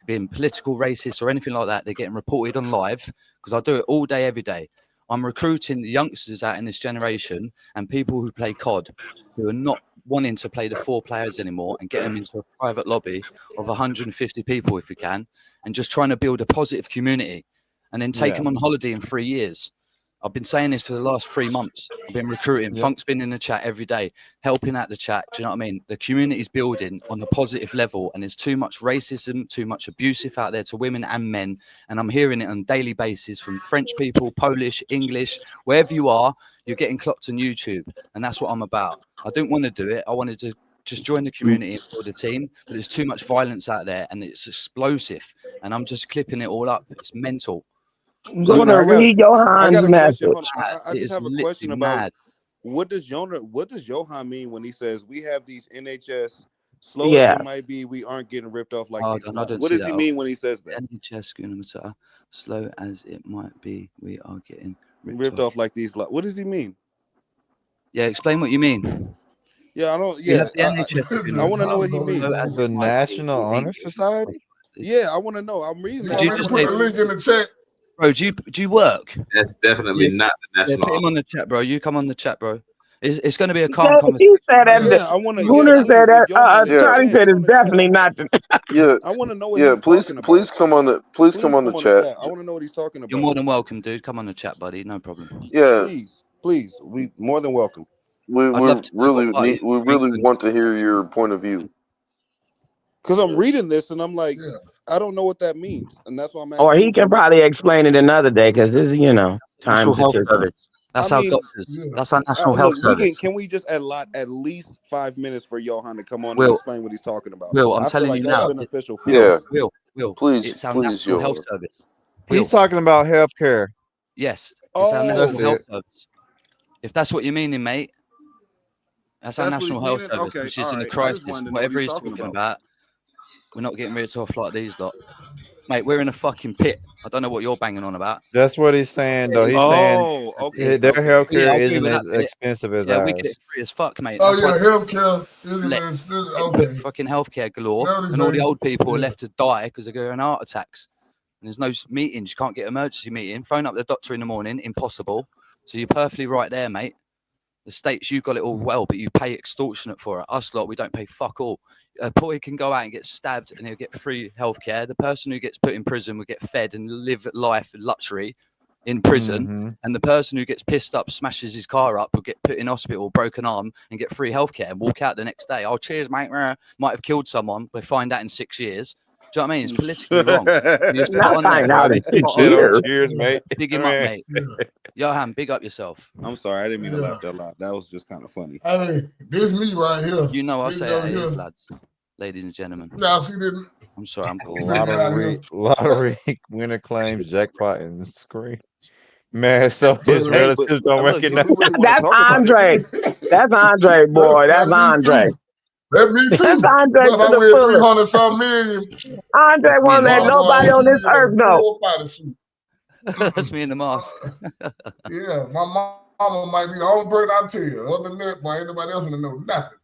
being political, racist, or anything like that, they're getting reported on live because I do it all day, every day. I'm recruiting the youngsters out in this generation and people who play COD who are not wanting to play the 4 players anymore and get them into a private lobby of 150 people if we can, and just trying to build a positive community and then take Yeah. them on holiday in 3 years. I've been saying this for the last 3 months. I've been recruiting. Yeah. Funk's been in the chat every day, helping out the chat. Do you know what I mean? The community's building on a positive level, and there's too much racism, too much abusive out there to women and men. And I'm hearing it on a daily basis from French people, Polish, English, wherever you are, you're getting clocked on YouTube. And that's what I'm about. I don't want to do it. I wanted to just join the community and build a team, but there's too much violence out there and it's explosive. And I'm just clipping it all up. It's mental. Go Gunner, to read I Johan's got a question. message. Hold on. I It just is have a question literally about mad. what does Johan mean when he says we have these NHS, slow as Yeah. it might be, we aren't getting ripped off like these I lot. don't What see does he that. mean when he says that? NHS Gunamatar, slow as it might be, we are getting Ripped off like these lot. What does he mean? Yeah, explain what you mean. Yeah, I don't. We Yeah, have the NHS. I want to know what he means. Slow as The it might be, National we ain't Honor getting Society? Yeah, I want to know. I'm reading You that. want me to just put say- the link in the chat? Bro, do you work? That's definitely Yeah. not the Yeah, national. put him on the chat, bro. You come on the chat, bro. It's going to be a He calm said conversation. that. I want to. Gunnar said that. Yeah. Charlie said it's definitely not. Yeah. I want to know what Yeah. he's Please, talking about. please come on the come on the chat. I want to know what he's talking about. You're more than welcome, dude. Come on the chat, buddy. No problem. Yeah. Please, we more than welcome. We I'd love to know really what party need. We really want to hear your point of view. Because I'm reading this and I'm like, I don't know what that means, and that's why I'm asking. Or he can probably explain it another day because it's time National Health to Service. That's our doctors. That's our National Health Look, Service. can we just allot at least 5 minutes for Johan to come on and Will. explain what he's talking about? Will, I'm I feel telling like you that's now. beneficial for Yeah. us. Will. Please, It's our please, National Health Johan. Service. He's talking about healthcare. Yes, it's our That's National Health it. Service. If that's what you're meaning, mate, that's our That's what National he's Health meaning? Service, Okay, which is in a alright. I just crisis. wanted to know Whatever what he's he's talking talking about, we're not getting rid of like these lot. Mate, we're in a fucking pit. I don't know what you're banging on about. That's what he's saying, though. He's Oh, okay. saying their healthcare Yeah, I agree isn't with as that bit. expensive as Yeah, we get ours. it free as fuck, mate. Oh That's yeah, why healthcare isn't let- as expensive. Okay. fucking healthcare galore, Now they and all the say- old people are yeah. left to die because they're getting heart attacks. And there's no meetings. You can't get emergency meeting. Phone up the doctor in the morning. Impossible. So you're perfectly right there, mate. The states, you got it all well, but you pay extortionate for it. Us lot, we don't pay fuck all. A boy can go out and get stabbed and he'll get free healthcare. The person who gets put in prison will get fed and live life in luxury in prison. Mhm. And the person who gets pissed up, smashes his car up, will get put in hospital, broken arm, and get free healthcare and walk out the next day. Oh, cheers, mate. Might have killed someone. They find out in 6 years. Do you know what I mean? It's politically wrong. You're spot on there, bro. Spot on. Cheers, mate. Big him up, mate. Johan, big up yourself. I'm sorry, I didn't mean to laugh that loud. That was just kind of funny. Hey, this me right here. You know I This say over it is, here. lads, ladies and gentlemen. Now see this. I'm sorry, I'm cool. Lottery winner claims jackpot and scream. Man, so his Hey, but relatives don't look, if recognize. we really want to That's talk about Andre. That's Andre, boy. That's Andre. That me too. That's Andre But to I the win fullest. 300 some million. Andre won't let nobody on this earth know. That's me in the mask. Yeah, my mama might be the only person I tell you. Other than that, boy, anybody else want to know nothing.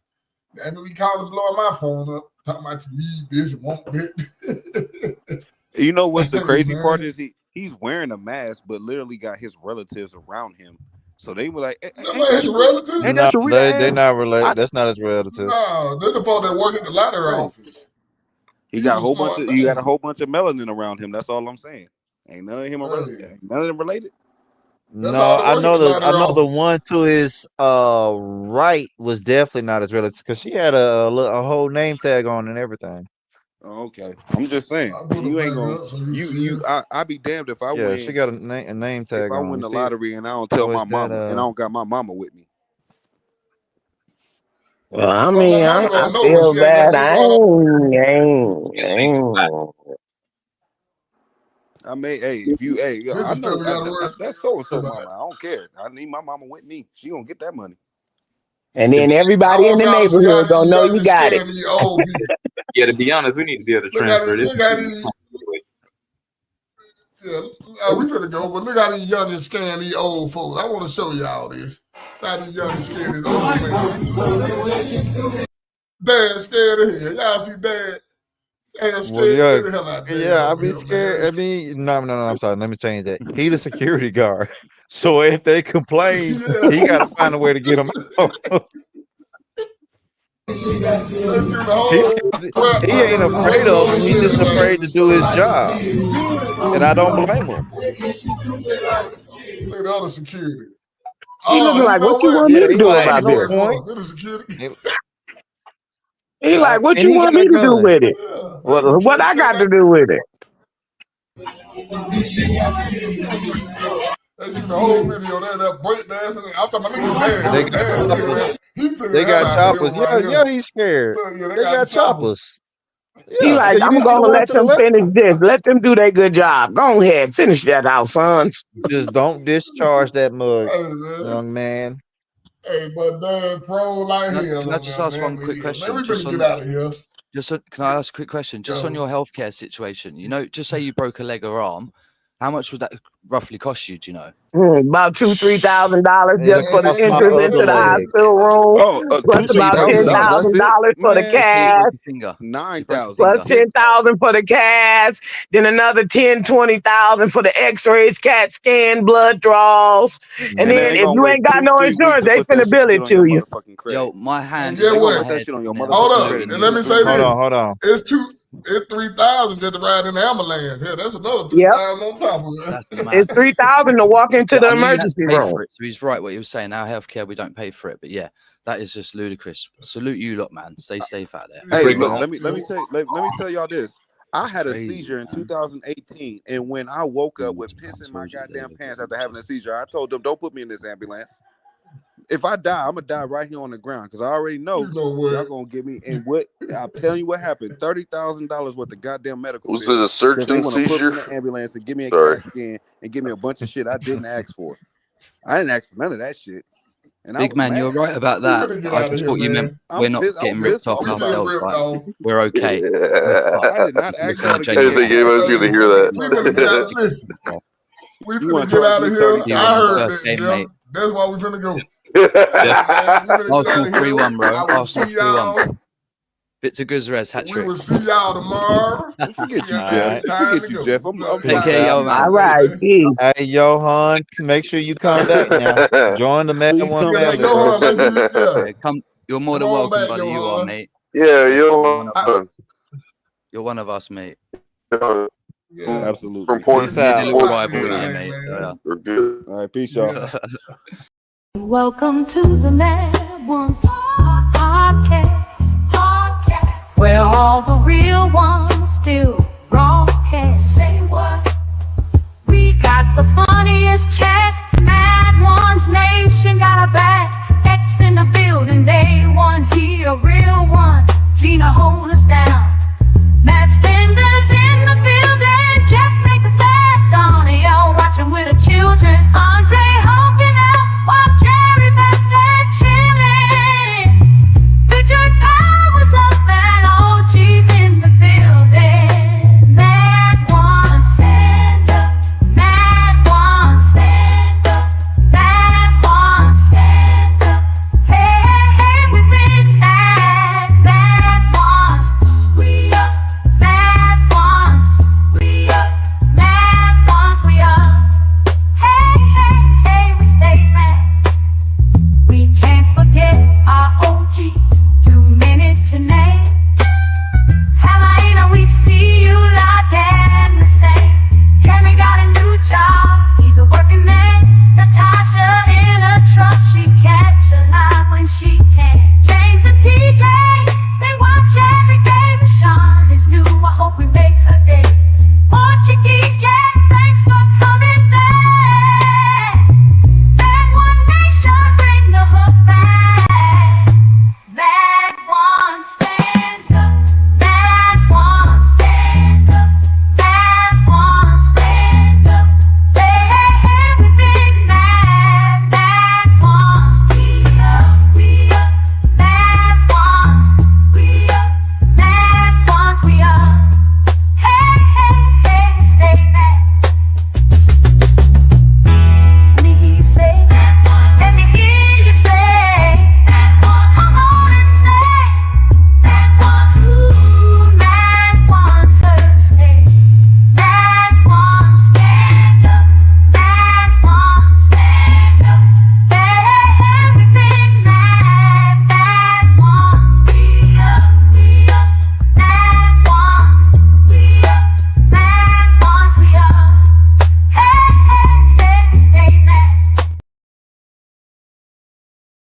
And we calling, blowing my phone up, talking about you need this and want that. You know what's the crazy Man. part is he's wearing a mask, but literally got his relatives around him. So they were like, His relatives? Ain't No, that Sharita they ass? not related. That's not his relatives. No, they're the folks that work in the lottery office. He got a He's whole smart bunch of man. you got a whole bunch of melanin around him. That's all I'm saying. Ain't none of him related. None of them related. That's No, all the I work know in the I lottery know the office. one to his right was definitely not his relative because she had a whole name tag on and everything. Okay, I'm just saying you ain't gonna I be damned if I win. She got a name tag if I on. win the lottery and I don't tell my that, mama and I don't got my mama with me. Well, I mean, I feel bad. I ain't. I mean, hey, if you, I know that's so and so mama. I don't care. I need my mama with me. She gonna get that money. And then everybody in the neighborhood gonna know you got it. Yeah, to be honest, we need to be able to transfer this. We finna go, but look how these young and scan these old folks. I want to show y'all this. How these young and scan these old men. Dad scared of here. Y'all see Dad? Dad scared the hell out of Dad. I be scared. I mean, no, I'm sorry. Let me change that. He the security guard. So if they complain, he got to find a way to get them out. He ain't afraid of him. He's just afraid to do his job. And I don't blame him. Look at the other security. He looking like, what you want me to do about this? He like, what you want me to do with it? What I got to do with it? They see the whole video there, that break dancing. I'm talking about They got choppers. Yeah, he's scared. They got choppers. He like, I'm gonna let them finish this. Let them do their good job. Go ahead, finish that out, sons. Just don't discharge that mug, young man. Hey, but Dad pro like him. Can I just ask one quick question? Man, we better get out of here. Can I ask a quick question? Just on your healthcare situation, just say you broke a leg or arm, how much would that roughly cost you? Do you know? About $2,000-$3,000 just for the entrance into the hospital room. Plus about $10,000 for the cast. $9,000 plus $10,000 for the cast. Then another $10,000-$20,000 for the X-rays, CAT scan, blood draws. And then if you ain't got no insurance, they finna bill it to you. Yo, my hand. Hold up, and let me say this. Hold on. It's $3,000 just to ride in the ambulance. Yeah, that's another $3,000 on top of it. It's $3,000 to walk into the emergency room. So he's right what he was saying. Our healthcare, we don't pay for it. But yeah, that is just ludicrous. Salute you lot, man. Stay safe out there. Hey, look, let me tell y'all this. I had a seizure in 2018, and when I woke up with piss in my goddamn pants after having a seizure, I told them, "Don't put me in this ambulance. If I die, I'm gonna die right here on the ground because I already know y'all gonna get me." And what I'm telling you, what happened? $30,000 worth of goddamn medical. Was it a surgeon seizure? Put me in an ambulance and give me a CAT scan and give me a bunch of shit I didn't ask for. I didn't ask for none of that shit. And Big man, you're right about that. I just thought you meant we're not getting ripped off ourselves. Like, we're okay. I did not ask for I didn't think anybody was gonna hear that. We finna get out of here. I heard that, Jim. That's why we're gonna go. Arsenal 3-1, bro. Arsenal 3-1. Victor Guzres hat trick. We will see y'all tomorrow. Forget you, Jeff. Take care, yo, man. All right, peace. Hey, Johan, make sure you come back now. Join the Mad One family. Come, you're more than welcome, buddy. You are, mate. Yeah, Johan. You're one of us, mate. Absolutely. From point mate. We're good. All right, peace, y'all. Welcome to the Mad Ones podcast, where all the real ones still broadcast. Say what? We got the funniest chat. Mad Ones Nation got a bad